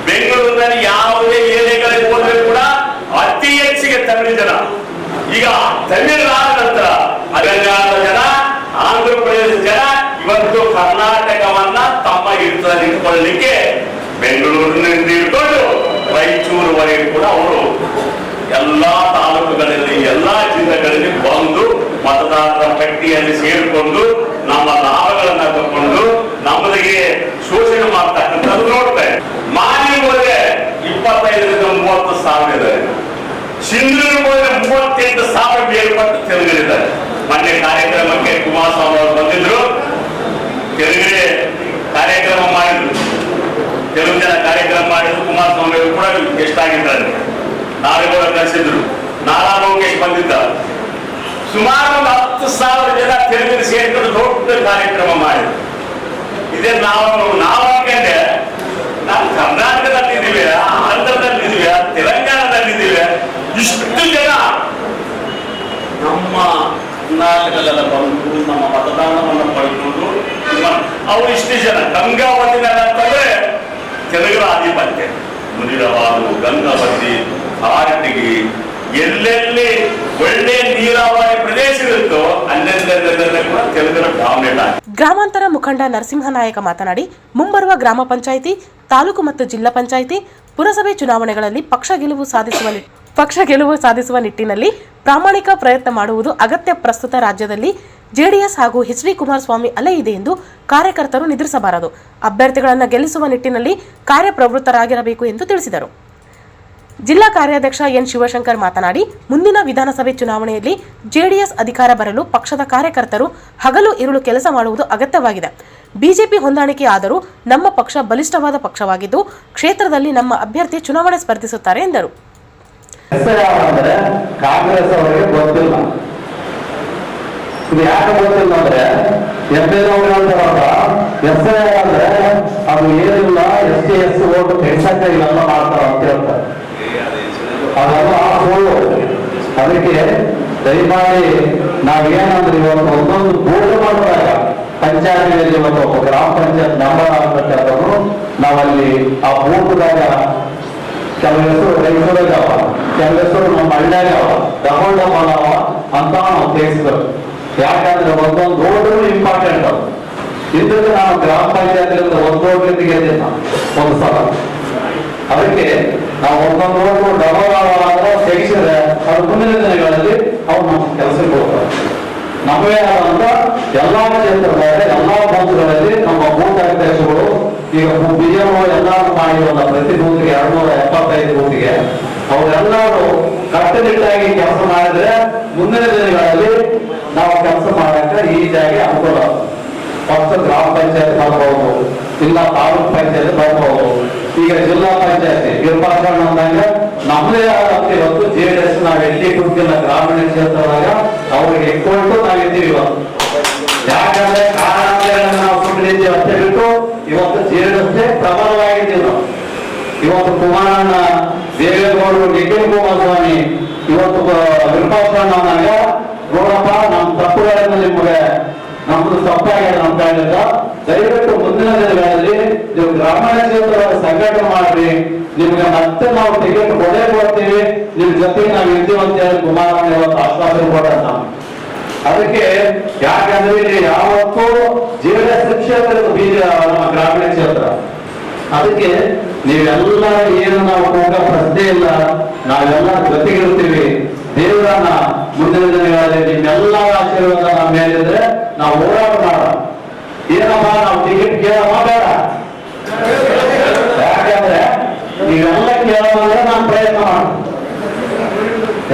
ಬೆಂಗಳೂರಿನಲ್ಲಿ ಯಾವುದೇ ಏರಿಯಾಗಳಿಗೆ ಹೋದ್ರೆ ಕೂಡ ಅತಿ ಹೆಚ್ಚಿಗೆ ತಮಿಳು ಜನ. ಈಗ ತಮಿಳುನಾಡು ನಂತರ ತೆಲಂಗಾಣದ ಜನ, ಆಂಧ್ರ ಪ್ರದೇಶದ ಜನ ಇವತ್ತು ಕರ್ನಾಟಕವನ್ನ ತಮ್ಮ ಹಿಡಿತದಲ್ಲಿ ಇಟ್ಕೊಳ್ಳಲಿಕ್ಕೆ ಬೆಂಗಳೂರಿನಿಂದ ಹಿಡ್ಕೊಂಡು ರಾಯಚೂರುವರೆಗೆ ಕೂಡ ಅವರು ಎಲ್ಲಾ ತಾಲೂಕುಗಳಲ್ಲಿ, ಎಲ್ಲಾ ಜಿಲ್ಲೆಗಳಲ್ಲಿ ಬಂದು ಮತದಾರರ ಪಟ್ಟಿಯಲ್ಲಿ ಸೇರಿಕೊಂಡು ನಮ್ಮ ಲಾಭಗಳನ್ನ ತಗೊಂಡು ನಮ್ಮದಿಗೆ ಶೋಷಣೆ ಮಾಡ್ತಕ್ಕಂಥದ್ದು ನೋಡ್ತಾರೆ. ಮಾಲಿಗೆ ಹೋದ್ರೆ 25-30 ಸಾವಿರ ಇದ್ದಾರೆ. ಸಿಂಧೂರಿಗೆ ಹೋದ್ರೆ 38,000 ಬೇರ್ಪಟ್ಟು ತೆಲುಗರಿದ್ದಾರೆ. ಮೊನ್ನೆ ಕಾರ್ಯಕ್ರಮಕ್ಕೆ ಕುಮಾರಸ್ವಾಮಿ ಅವರು ಬಂದಿದ್ರು, ತೆಲುಗರೆ ಕಾರ್ಯಕ್ರಮ ಮಾಡಿದ್ರು, ತೆಲುಗು ಜನ ಕಾರ್ಯಕ್ರಮ ಮಾಡಿದ್ರು. ಕುಮಾರಸ್ವಾಮಿ ಅವರು ಕೂಡ ಗೆಸ್ಟ್ ಆಗಿದ್ದಾರೆ. ನಾಳೆಗೋಡ ಕಳಿಸಿದ್ರು, ನಾರಾ ಲೋಕೇಶ್ ಬಂದಿದ್ದ. ಸುಮಾರು 10,000 ಜನ ತೆಲುಗರು ಸೇರ್ಕೊಂಡು ದೊಡ್ಡ ಕಾರ್ಯಕ್ರಮ ಮಾಡಿದ್ರು. ಇದೇ ನಾವು ಅನ್ಕೊಂಡೆ, ನಾವು ಕರ್ನಾಟಕದಲ್ಲಿದ್ದೀವಿ, ಆಂಧ್ರದಲ್ಲಿದ್ದೀವಿ, ತೆಲಂಗಾಣದಲ್ಲಿದ್ದೀವಿ, ಇಷ್ಟು ಜನ ನಮ್ಮ ಕರ್ನಾಟಕದಲ್ಲ ಬಂದು ನಮ್ಮ ಮತದಾನವನ್ನು ಪಡ್ಕೊಂಡು ಅವ್ರು ಇಷ್ಟು ಜನ ಗಂಗಾವತಿನಲ್ಲಂತಂದ್ರೆ ತೆಲುಗರ ಆಧಿಪತ್ಯ. ಮುನಿರವಾದು, ಗಂಗಾವತಿ, ಕಾರಟಗಿ, ಎಲ್ಲೆಲ್ಲಿ ಒಳ್ಳೆ ನೀರಾವರಿ ಪ್ರದೇಶವಿರುತ್ತೋ ಅಲ್ಲೆಲ್ಲ ಕೂಡ ತೆಲುಗರ ಡಾಮಿನೇಟ್ ಆಗಿದೆ. ಗ್ರಾಮಾಂತರ ಮುಖಂಡ ನರಸಿಂಹನಾಯಕ ಮಾತನಾಡಿ, ಮುಂಬರುವ ಗ್ರಾಮ ಪಂಚಾಯಿತಿ, ತಾಲೂಕು ಮತ್ತು ಜಿಲ್ಲಾ ಪಂಚಾಯಿತಿ, ಪುರಸಭೆ ಚುನಾವಣೆಗಳಲ್ಲಿ ಪಕ್ಷ ಗೆಲುವು ಸಾಧಿಸುವ ನಿಟ್ಟಿನಲ್ಲಿ ಪ್ರಾಮಾಣಿಕ ಪ್ರಯತ್ನ ಮಾಡುವುದು ಅಗತ್ಯ. ಪ್ರಸ್ತುತ ರಾಜ್ಯದಲ್ಲಿ ಜೆಡಿಎಸ್ ಹಾಗೂ HD ಕುಮಾರಸ್ವಾಮಿ ಅಲೆ ಇದೆ ಎಂದು ಕಾರ್ಯಕರ್ತರು ನಿದ್ರಿಸಬಾರದು. ಅಭ್ಯರ್ಥಿಗಳನ್ನು ಗೆಲ್ಲಿಸುವ ನಿಟ್ಟಿನಲ್ಲಿ ಕಾರ್ಯಪ್ರವೃತ್ತರಾಗಿರಬೇಕು ಎಂದು ತಿಳಿಸಿದರು. ಜಿಲ್ಲಾ ಕಾರ್ಯಾಧ್ಯಕ್ಷ ಎನ್ ಶಿವಶಂಕರ್ ಮಾತನಾಡಿ, ಮುಂದಿನ ವಿಧಾನಸಭೆ ಚುನಾವಣೆಯಲ್ಲಿ ಜೆಡಿಎಸ್ ಅಧಿಕಾರ ಬರಲು ಪಕ್ಷದ ಕಾರ್ಯಕರ್ತರು ಹಗಲು ಇರುಳು ಕೆಲಸ ಮಾಡುವುದು ಅಗತ್ಯವಾಗಿದೆ. ಬಿಜೆಪಿ ಹೊಂದಾಣಿಕೆ ಆದರೂ ನಮ್ಮ ಪಕ್ಷ ಬಲಿಷ್ಠವಾದ ಪಕ್ಷವಾಗಿದ್ದು ಕ್ಷೇತ್ರದಲ್ಲಿ ನಮ್ಮ ಅಭ್ಯರ್ಥಿ ಚುನಾವಣೆ ಸ್ಪರ್ಧಿಸುತ್ತಾರೆ ಎಂದರು. ಕಾಂಗ್ರೆಸ್ ಅವರಿಗೆ ಗೊತ್ತಿಲ್ಲ. ಇದು ಯಾಕೆ ಗೊತ್ತಿಲ್ಲ ಅಂದ್ರೆ SIR ಅಂದ್ರೆ ಅದು ಏನಿಲ್ಲ, STS ಓಟು ತೆಗ್ಸಕ್ಕೆ ಇವೆಲ್ಲ ಮಾಡ್ತಾರ ಅಂತ ಹೇಳ್ತಾರೆ. ಅದೆಲ್ಲ ಸುಳ್ಳು. ಅದಕ್ಕೆ ದಯಮಾಡಿ ನಾವೇನಂದ್ರೆ ಇವತ್ತು ಒಂದೊಂದು ಬೋರ್ಡ್ ಮಾಡಿದಾಗ ಪಂಚಾಯತಿಯಲ್ಲಿ ಇವತ್ತು ಗ್ರಾಮ ಪಂಚಾಯತ್ ನಂಬರ್ ಆಗ್ಬೇಕಾದ್ರು ನಾವಲ್ಲಿ ಆ ಬೂತ್ದಾಗ ಕೆಲವು ಹೆಸರು ರೈತರಾಗವ, ಕೆಲವು ಹೆಸರು ನಮ್ಮ ಹಳ್ಳಿಯಾಗವ, ತಗೊಂಡವ ಅಂತ ನಾವು ತಿಳಿಸ್ಬೇಕು. ಯಾಕಂದ್ರೆ ಒಂದೊಂದು ರೋಡ್ ಇಂಪಾರ್ಟೆಂಟ್. ಇದಕ್ಕೆ ನಾವು ಗ್ರಾಮ ಪಂಚಾಯತ್ ಒಂದು ರೋಡ್ ಗೆದ್ದೆ ಒಂದು ಸಲ. ಅದಕ್ಕೆ ನಾವು ಒಂದೊಂದು ರೋಡ್ ಡಬಲ್ ಆದ್ರೆ ತೆಗಿಸಿದ್ರೆ ಅದು ಮುಂದಿನ ದಿನಗಳಲ್ಲಿ ಅವ್ರು ನಮ್ಮ ಕೆಲಸಕ್ಕೆ ಹೋಗ್ತಾರೆ. ನಮ್ಮದೇ ಆದಂತ ಎಲ್ಲಾ ಕ್ಷೇತ್ರದಲ್ಲಿ, ಎಲ್ಲಾ ಬೂತ್ಗಳಲ್ಲಿ ನಮ್ಮ ಬೂತ್ ಅಧ್ಯಕ್ಷಗಳು ಈಗ BMO ಎಲ್ಲಾರು ಮಾಡಿರೋಲ್ಲ, ಪ್ರತಿ ಬೂತ್ಗೆ 275 ಬೂತ್ಗೆ ಅವರೆಲ್ಲರೂ ಕಟ್ಟುನಿಟ್ಟಾಗಿ ಕೆಲಸ ಮಾಡಿದ್ರೆ ಮುಂದಿನ ದಿನಗಳಲ್ಲಿ ನಾವು ಕೆಲಸ ಮಾಡಕ್ಕೆ ಈಸಿಯಾಗಿ ಅನುಕೂಲ. ಫಸ್ಟ್ ಗ್ರಾಮ ಪಂಚಾಯತ್ ಬರ್ಬೋದು, ಇಲ್ಲ ತಾಲೂಕ್ ಪಂಚಾಯತ್ ಬರ್ಬೋದು, ಈಗ ಜಿಲ್ಲಾ ಪಂಚಾಯತಿ ವಿರೂಪಾಕ್ಷಣ್ಣ ಅಂದಾಗ ನಮ್ಮದೇ ಆದಂತ ಇವತ್ತು JDS ನಾವು ಎಲ್ಲಿ ಕುಂತಿಲ್ಲ ಗ್ರಾಮೀಣ ಕ್ಷೇತ್ರದಾಗ ಅವ್ರಿಗೆ ಇಟ್ಕೊಂಡು ನಾವಿದ್ದೀವಿ ಇವತ್ತು. ಯಾಕಂದ್ರೆ ಕಾರಣಾಂತರಗಳನ್ನು ನಾವು ಸುಮ್ಮನಿದ್ದೀವಿ ಅಷ್ಟೇ ಬಿಟ್ಟು ಇವತ್ತು JDS ಪ್ರಬಲವಾಗಿದ್ದೀವಿ ನಾವು. ಇವತ್ತು ಕುಮಾರಣ್ಣ, ದೇವೇಗೌಡರು, ನಿಖಿಲ್ ಕುಮಾರಸ್ವಾಮಿ ಇವತ್ತು ವಿರೂಪಾಕ್ಷಣ್ಣ ಅಂದಾಗ ನೋಡಪ್ಪ ನಮ್ಮ ತಪ್ಪುಗಳನ್ನು ನಿಮಗೆ ನಮ್ದು ತಪ್ಪಾಗಿದೆ ನಮ್ಮ ಕೈಯಿಂದ, ದಯವಿಟ್ಟು ಮುಂದಿನ ದಿನಗಳಲ್ಲಿ ನೀವು ಗ್ರಾಮೀಣ ಕ್ಷೇತ್ರವನ್ನು ಸಂಘಟನೆ ಮಾಡ್ರಿ, ನಿಮ್ಗೆ ಮತ್ತೆ ನಾವು ಟಿಕೆಟ್ ಕೊಡ್ತೀವಿ, ನಿಮ್ ಜೊತೆಗೆ ನಾವು ಇರ್ತೀವಿ ಅಂತ ಹೇಳಿ ಕುಮಾರಣ್ಣ ಇವತ್ತು ಆಶ್ವಾಸನೆ ಕೊಟ್ಟ. ಅದಕ್ಕೆ ಯಾಕಂದ್ರೆ ಇಲ್ಲಿ ಯಾವತ್ತೂ JDS ಕ್ಷೇತ್ರ ನಮ್ಮ ಗ್ರಾಮೀಣ ಕ್ಷೇತ್ರ. ಅದಕ್ಕೆ ನೀವೆಲ್ಲ ಏನು ನಾವು ಹೋಗ ಪ್ರಶ್ನೆ ಇಲ್ಲ, ನಾವೆಲ್ಲ ಜೊತೆಗಿರ್ತೀವಿ. ದೇವರನ್ನ ಮುಂದಿನ ದಿನಗಳಲ್ಲಿ ನಿಮ್ಮೆಲ್ಲ ಆಶೀರ್ವಾದ ನಮ್ಮ ಮೇಲಿದ್ರೆ ನಾವು ಹೋರಾಟ ಮಾಡೋಣ. ಏನಪ್ಪ ನಾವು ಟಿಕೆಟ್ ಕೇಳಮ್ಮ ಬೇಡ, ಯಾಕಂದ್ರೆ ನೀವೆಲ್ಲ ಕೇಳೋದಂದ್ರೆ ನಾನು ಪ್ರಯತ್ನ ಮಾಡ.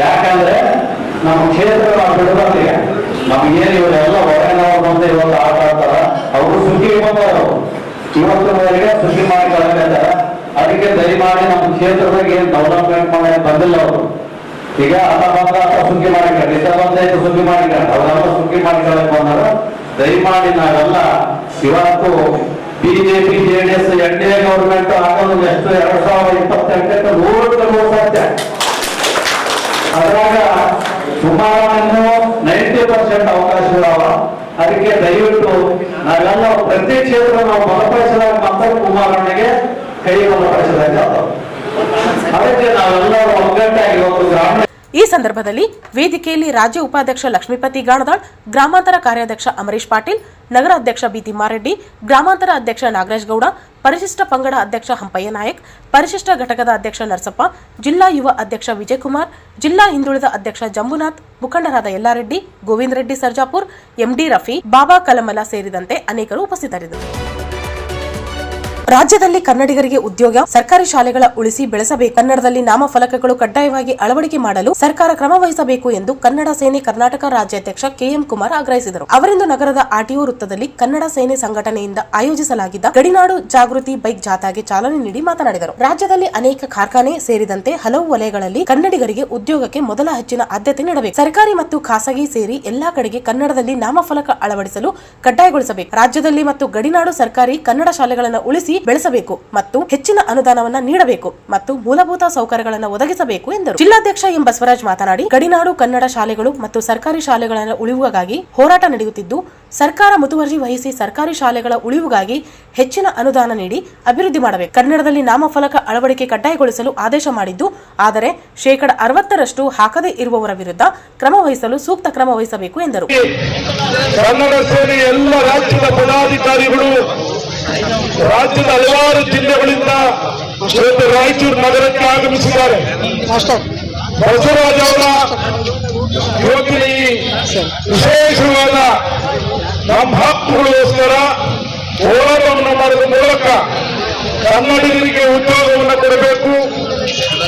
ಯಾಕಂದ್ರೆ ನಮ್ಮ ಕ್ಷೇತ್ರ ನಾವು ಬಿಡಬಾರ್ದು. ನಮಗೇನು ಇವರೆಲ್ಲ ಹೊರಗಿನವ್ರು ಬಂದು ಇವತ್ತು ಆಟ ಆಡ್ತಾರ, ಅವರು ಸುಗ್ಗಿ ಬಂದವರು ಇವತ್ತಿನವರೆಗೆ ಸುಗ್ಗಿ ಮಾಡಿ ಕಳ್ಕೊಂಡಾರ. ಅದಕ್ಕೆ ದಯಮಾಡಿ ನಮ್ಮ ಕ್ಷೇತ್ರದಾಗ ಏನ್ ಡೆವಲಪ್ಮೆಂಟ್ ಮಾಡಿ ಬಂದಿಲ್ಲ ಅವರು. ಈಗ ಸುಗ್ಗಿ ಮಾಡಿಕೊಂಡು ಪಂಚಾಯತ್ ಸುಗ್ಗಿ ಮಾಡಿಕೊಂಡು ಅವರೆಲ್ಲ ಸುಗ್ಗಿ ಮಾಡಿಕೊಳ್ಳಕ್ ಬಂದಾರ. ದಯಮಾಡಿ ನಾವೆಲ್ಲ ಇವತ್ತು BJP JDS NDA ಗೌರ್ಮೆಂಟ್ ಆಗೋದು ಎಷ್ಟು 2028 100% ಸತ್ಯ. ಅದ್ರಾಗ ಸುಮಾರು 90% ಅವಕಾಶಗಳವ. ಅದಕ್ಕೆ ದಯವಿಟ್ಟು ನಾವೆಲ್ಲ ಪ್ರತಿ ಕ್ಷೇತ್ರ ನಾವು ಬಲಪಡಿಸಿದಾಗ ಮಾತ್ರ ಕುಮಾರಣ್ಣಗೆ ಕೈ ಬಲಪಡಿಸಿದಾಗ ಅದಕ್ಕೆ ನಾವೆಲ್ಲರೂ ಒಗ್ಗಟ್ಟಾಗಿ ಇವತ್ತು ಗ್ರಾಮೀಣ. ಈ ಸಂದರ್ಭದಲ್ಲಿ ವೇದಿಕೆಯಲ್ಲಿ ರಾಜ್ಯ ಉಪಾಧ್ಯಕ್ಷ ಲಕ್ಷ್ಮೀಪತಿ ಗಾಣದಾಳ್, ಗ್ರಾಮಾಂತರ ಕಾರ್ಯಾಧ್ಯಕ್ಷ ಅಮರೀಶ್ ಪಾಟೀಲ್, ನಗರ ಅಧ್ಯಕ್ಷ ಬಿ ತಿಮ್ಮಾರೆಡ್ಡಿ, ಗ್ರಾಮಾಂತರ ಅಧ್ಯಕ್ಷ ನಾಗರಾಜ್ ಗೌಡ, ಪರಿಶಿಷ್ಟ ಪಂಗಡ ಅಧ್ಯಕ್ಷ ಹಂಪಯ್ಯ ನಾಯಕ್, ಪರಿಶಿಷ್ಟ ಘಟಕದ ಅಧ್ಯಕ್ಷ ನರಸಪ್ಪ, ಜಿಲ್ಲಾ ಯುವ ಅಧ್ಯಕ್ಷ ವಿಜಯಕುಮಾರ್, ಜಿಲ್ಲಾ ಹಿಂದುಳಿದ ಅಧ್ಯಕ್ಷ ಜಂಬುನಾಥ್, ಮುಖಂಡರಾದ ಯಲ್ಲಾರೆಡ್ಡಿ, ಗೋವಿಂದ ರೆಡ್ಡಿ ಸರ್ಜಾಪುರ್, MD ರಫಿ, ಬಾಬಾ ಕಲಮಲ ಸೇರಿದಂತೆ ಅನೇಕರು ಉಪಸ್ಥಿತರಿದ್ದರು. ರಾಜ್ಯದಲ್ಲಿ ಕನ್ನಡಿಗರಿಗೆ ಉದ್ಯೋಗ, ಸರ್ಕಾರಿ ಶಾಲೆಗಳ ಉಳಿಸಿ ಬೆಳೆಸಬೇಕು, ಕನ್ನಡದಲ್ಲಿ ನಾಮಫಲಕಗಳು ಕಡ್ಡಾಯವಾಗಿ ಅಳವಡಿಕೆ ಮಾಡಲು ಸರ್ಕಾರ ಕ್ರಮ ವಹಿಸಬೇಕು ಎಂದು ಕನ್ನಡ ಸೇನೆ ಕರ್ನಾಟಕ ರಾಜ್ಯಾಧ್ಯಕ್ಷ KM ಕುಮಾರ್ ಆಗ್ರಹಿಸಿದರು. ಅವರಿಂದು ನಗರದ RTO ವೃತ್ತದಲ್ಲಿ ಕನ್ನಡ ಸೇನೆ ಸಂಘಟನೆಯಿಂದ ಆಯೋಜಿಸಲಾಗಿದ್ದ ಗಡಿನಾಡು ಜಾಗೃತಿ ಬೈಕ್ ಜಾಥಾಗೆ ಚಾಲನೆ ನೀಡಿ ಮಾತನಾಡಿದರು. ರಾಜ್ಯದಲ್ಲಿ ಅನೇಕ ಕಾರ್ಖಾನೆ ಸೇರಿದಂತೆ ಹಲವು ವಲಯಗಳಲ್ಲಿ ಕನ್ನಡಿಗರಿಗೆ ಉದ್ಯೋಗಕ್ಕೆ ಮೊದಲ ಹೆಚ್ಚಿನ ಆದ್ಯತೆ ನೀಡಬೇಕು. ಸರ್ಕಾರಿ ಮತ್ತು ಖಾಸಗಿ ಸೇರಿ ಎಲ್ಲಾ ಕಡೆಗೆ ಕನ್ನಡದಲ್ಲಿ ನಾಮಫಲಕ ಅಳವಡಿಸಲು ಕಡ್ಡಾಯಗೊಳಿಸಬೇಕು. ರಾಜ್ಯದಲ್ಲಿ ಮತ್ತು ಗಡಿನಾಡು ಸರ್ಕಾರಿ ಕನ್ನಡ ಶಾಲೆಗಳನ್ನು ಉಳಿಸಿ ಬೆಳೆಸಬೇಕು ಮತ್ತು ಹೆಚ್ಚಿನ ಅನುದಾನವನ್ನ ನೀಡಬೇಕು ಮತ್ತು ಮೂಲಭೂತ ಸೌಕರ್ಯಗಳನ್ನು ಒದಗಿಸಬೇಕು ಎಂದರು. ಜಿಲ್ಲಾಧ್ಯಕ್ಷ ಎಂ ಬಸವರಾಜ್ ಮಾತನಾಡಿ, ಗಡಿನಾಡು ಕನ್ನಡ ಶಾಲೆಗಳು ಮತ್ತು ಸರ್ಕಾರಿ ಶಾಲೆಗಳ ಉಳಿವಿಗಾಗಿ ಹೋರಾಟ ನಡೆಯುತ್ತಿದ್ದು, ಸರ್ಕಾರ ಮುತುವರ್ಜಿ ವಹಿಸಿ ಸರ್ಕಾರಿ ಶಾಲೆಗಳ ಉಳಿವಿಗಾಗಿ ಹೆಚ್ಚಿನ ಅನುದಾನ ನೀಡಿ ಅಭಿವೃದ್ಧಿ ಮಾಡಬೇಕು. ಕನ್ನಡದಲ್ಲಿ ನಾಮಫಲಕ ಅಳವಡಿಕೆ ಕಡ್ಡಾಯಗೊಳಿಸಲು ಆದೇಶ ಮಾಡಿದ್ದು, ಆದರೆ 60% ಹಾಕದೇ ಇರುವವರ ವಿರುದ್ಧ ಕ್ರಮ ವಹಿಸಲು ಸೂಕ್ತ ಕ್ರಮ ವಹಿಸಬೇಕು ಎಂದರು. ಕನ್ನಡ ಸೇನೆ ಎಲ್ಲ ರಾಜ್ಯದ ಪದಾಧಿಕಾರಿಗಳು ರಾಜ್ಯದ ಹಲವಾರು ಜಿಲ್ಲೆಗಳಿಂದ ರಾಯಚೂರು ನಗರಕ್ಕೆ ಆಗಮಿಸಿದ್ದಾರೆ. ಬಸವರಾಜ್ ಅವರ ಇವತ್ತಿನ ಈ ವಿಶೇಷವಾದ ನಮ್ಮ ಹಕ್ಕುಗಳಿಗೋಸ್ಕರ ಹೋರಾಟವನ್ನು ಮಾಡುವ ಮೂಲಕ ಕನ್ನಡಿಗರಿಗೆ ಉದ್ಯೋಗವನ್ನು ಕೊಡಬೇಕು,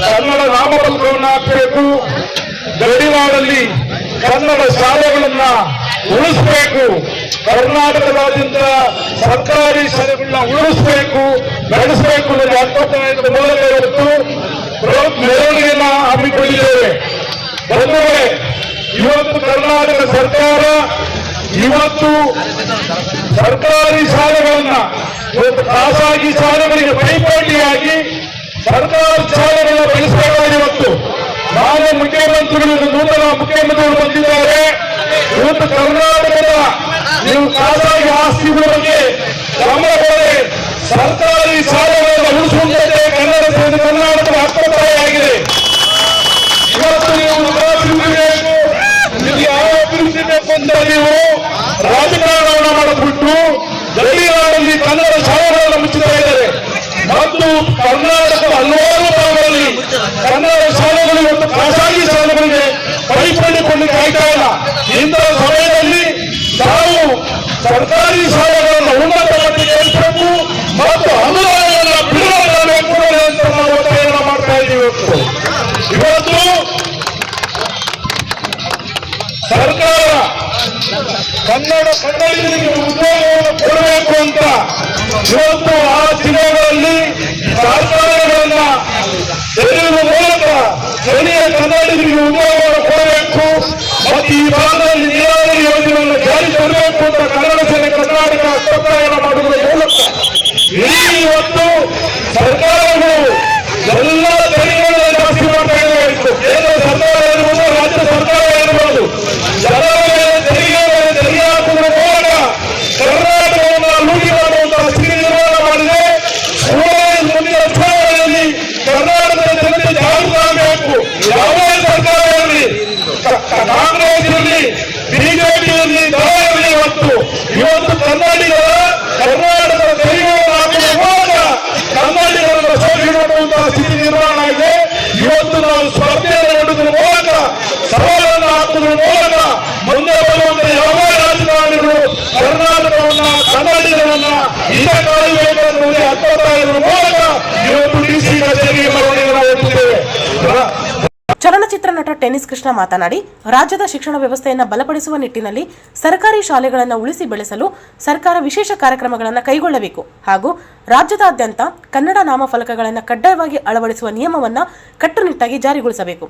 ಕನ್ನಡ ನಾಮಫಲಕವನ್ನು ಹಾಕಬೇಕು, ಗಡಿನಾಡಲ್ಲಿ ಕನ್ನಡ ಶಾಲೆಗಳನ್ನ ಉಳಿಸಬೇಕು, ಕರ್ನಾಟಕದಾದ್ಯಂತ ಸರ್ಕಾರಿ ಶಾಲೆಗಳನ್ನ ಉಳಿಸಬೇಕು, ಬೆಳೆಸಬೇಕು ಅನ್ನೋ ಅರ್ಥದ ಮೂಲಕ ಮೆರವಣಿಗೆಯನ್ನ ಹಮ್ಮಿಕೊಂಡಿದ್ದೇವೆ. ಬಂಧುಗಳೇ, ಇವತ್ತು ಕರ್ನಾಟಕ ಸರ್ಕಾರ ಇವತ್ತು ಸರ್ಕಾರಿ ಶಾಲೆಗಳನ್ನ ಇವತ್ತು ಖಾಸಗಿ ಶಾಲೆಗಳಿಗೆ ಪೈಪೋಟಿಯಾಗಿ ಸರ್ಕಾರಿ ಶಾಲೆಗಳನ್ನ ಬೆಳೆಸಬೇಕಾಗಿದೆ. ಇವತ್ತು ಮಾನ್ಯ ಮುಖ್ಯಮಂತ್ರಿಗಳು, ನೂತನ ಮುಖ್ಯಮಂತ್ರಿಗಳು ಬಂದಿದ್ದಾರೆ. ಇವತ್ತು ಕರ್ನಾಟಕದ ನೀವು ಖಾಸಗಿ ಆಸ್ತಿಗಳ ಬಗ್ಗೆ ಗಮನ ಕೊಡದೆ ಸರ್ಕಾರಿ ಶಾಲೆಗಳನ್ನು ಉಳಿಸುವಂತೆ ಕನ್ನಡ ಸೇನೆ ಕರ್ನಾಟಕದ ಹಕ್ಕುತ್ತಾಯಿಯಾಗಿದೆ. ಇವತ್ತು ನೀವು ಅಭಿವೃದ್ಧಿ ಯಾವ ಅಭಿವೃದ್ಧಿ ಬೇಕು ಅಂತ ನೀವು ರಾಜಕಾರಣವನ್ನು ಮಾಡಿಬಿಟ್ಟು ಗಡಿನಾಡಲ್ಲಿ ಕನ್ನಡ ಶಾಲೆಗಳನ್ನು ಮುಚ್ಚುತ್ತಾ ಇದ್ದಾರೆ ಮತ್ತು ಕರ್ನಾಟಕದ ಹಲವಾರು ಭಾಗಗಳಲ್ಲಿ ಕನ್ನಡ ಶಾಲೆಗಳು ಮತ್ತು ಖಾಸಗಿ ಶಾಲೆಗಳಿಗೆ ಪೈಪೊಳ್ಳಿಕೊಳ್ಳಿಕ್ಕೆ ಆಗ್ತಾ ಇಲ್ಲ. ಇಂತಹ ಸಮಯದಲ್ಲಿ ನಾವು ಸರ್ಕಾರಿ ಶಾಲೆಗಳನ್ನು ಉನ್ನತ ಮಟ್ಟಿಗೆ ಏರಿಸಬೇಕು ಮತ್ತು ಕನ್ನಡಿಗರಿಗೆ ಉದ್ಯೋಗವನ್ನು ಕೊಡಬೇಕು ಅಂತ ಇವತ್ತು ಆ ಜಿಲ್ಲೆಗಳಲ್ಲಿ ಕಾರ್ಖಾನೆಗಳನ್ನ ತೆರೆಯುವ ಮೂಲಕ ಸ್ಥಳೀಯ ಕನ್ನಡಿಗರಿಗೆ ಉದ್ಯೋಗವನ್ನು ಕೊಡಬೇಕು ಮತ್ತು ಈ ಭಾಗದಲ್ಲಿ ನೀರಾವರಿ ಯೋಜನೆಯನ್ನು ಜಾರಿ ತರಬೇಕು ಅಂತ ಕನ್ನಡ ಸೇನೆ ಕರ್ನಾಟಕ ಒತ್ತಾಯ ಮಾಡುವುದರ ಮೂಲಕ ಇವತ್ತು ಸರ್ಕಾರಗಳು ಎಲ್ಲ ತೆರಿಗೆಗಳನ್ನು ಜಾಸ್ತಿ ಮಾಡ್ತಾ ಇತ್ತು. ಕೇಂದ್ರ ಸರ್ಕಾರ ಇರ್ಬೋದು, ರಾಜ್ಯ ಸರ್ಕಾರ ಇರ್ಬೋದು, ಜನರ ಮೇಲೆ ತೆರಿಗೆ ಹಾಕುವುದರ ಮೂಲಕ ಕರ್ನಾಟಕವನ್ನು ಲೂಟಿ ಮಾಡುವಂತಹ ಸ್ಥಿತಿ ನಿರ್ಮಾಣ ಮಾಡಿದೆ. ಮುಂದಿನ ಚುನಾವಣೆಯಲ್ಲಿ ಕರ್ನಾಟಕದ ಜನತೆ ಜಾಗೃತರಾಗಬೇಕು. ಯಾವುದೇ ಸರ್ಕಾರ ಇರಲಿ, ಕಾಂಗ್ರೆಸ್ ಇರಲಿ, ಬಿಜೆಪಿ ಇರಲಿ, ದಳ ಇರಲಿ, ಇವತ್ತು ಕನ್ನಡಿಗರ ಕರ್ನಾಟಕದ ತೆರಿಗೆಯನ್ನು ಹಾಕುವ ಮೂಲಕ ಕನ್ನಡಿಗರನ್ನು ಶೋಷಣೆ ಮಾಡುವಂತಹ ಸ್ಥಿತಿ ನಿರ್ಮಾಣ ಆಗಿದೆ. ಇವತ್ತು ನಾವು ಸ್ಪರ್ಧೆಯನ್ನು ನೀಡುವುದರ ಮೂಲಕ ಸವಾಲನ್ನು ಹಾಕುವುದರ ಮೂಲಕ ಮುಂದೆ ಬರುವಂತಹ ಯಾವುದೇ ರಾಜಕಾರಣಿಗಳು ಕರ್ನಾಟಕವನ್ನ ಕನ್ನಡಿಗರನ್ನ ಹಿತ ಕಾಯಬೇಕೆಂದು ಹತ್ತುತ್ತಾ ಇರುವ ಮೂಲಕ ಇವತ್ತು ಡಿಸಿ ಕಚೇರಿಗೆ ಮೆರವಣಿಗೆ ನಡೆಸುತ್ತೇವೆ. ಚಲನಚಿತ್ರ ನಟ ಟೆನ್ನಿಸ್ ಕೃಷ್ಣ ಮಾತನಾಡಿ, ರಾಜ್ಯದ ಶಿಕ್ಷಣ ವ್ಯವಸ್ಥೆಯನ್ನು ಬಲಪಡಿಸುವ ನಿಟ್ಟಿನಲ್ಲಿ ಸರ್ಕಾರಿ ಶಾಲೆಗಳನ್ನು ಉಳಿಸಿ ಬೆಳೆಸಲು ಸರ್ಕಾರ ವಿಶೇಷ ಕಾರ್ಯಕ್ರಮಗಳನ್ನು ಕೈಗೊಳ್ಳಬೇಕು ಹಾಗೂ ರಾಜ್ಯದಾದ್ಯಂತ ಕನ್ನಡ ನಾಮಫಲಕಗಳನ್ನು ಕಡ್ಡಾಯವಾಗಿ ಅಳವಡಿಸುವ ನಿಯಮವನ್ನು ಕಟ್ಟುನಿಟ್ಟಾಗಿ ಜಾರಿಗೊಳಿಸಬೇಕು.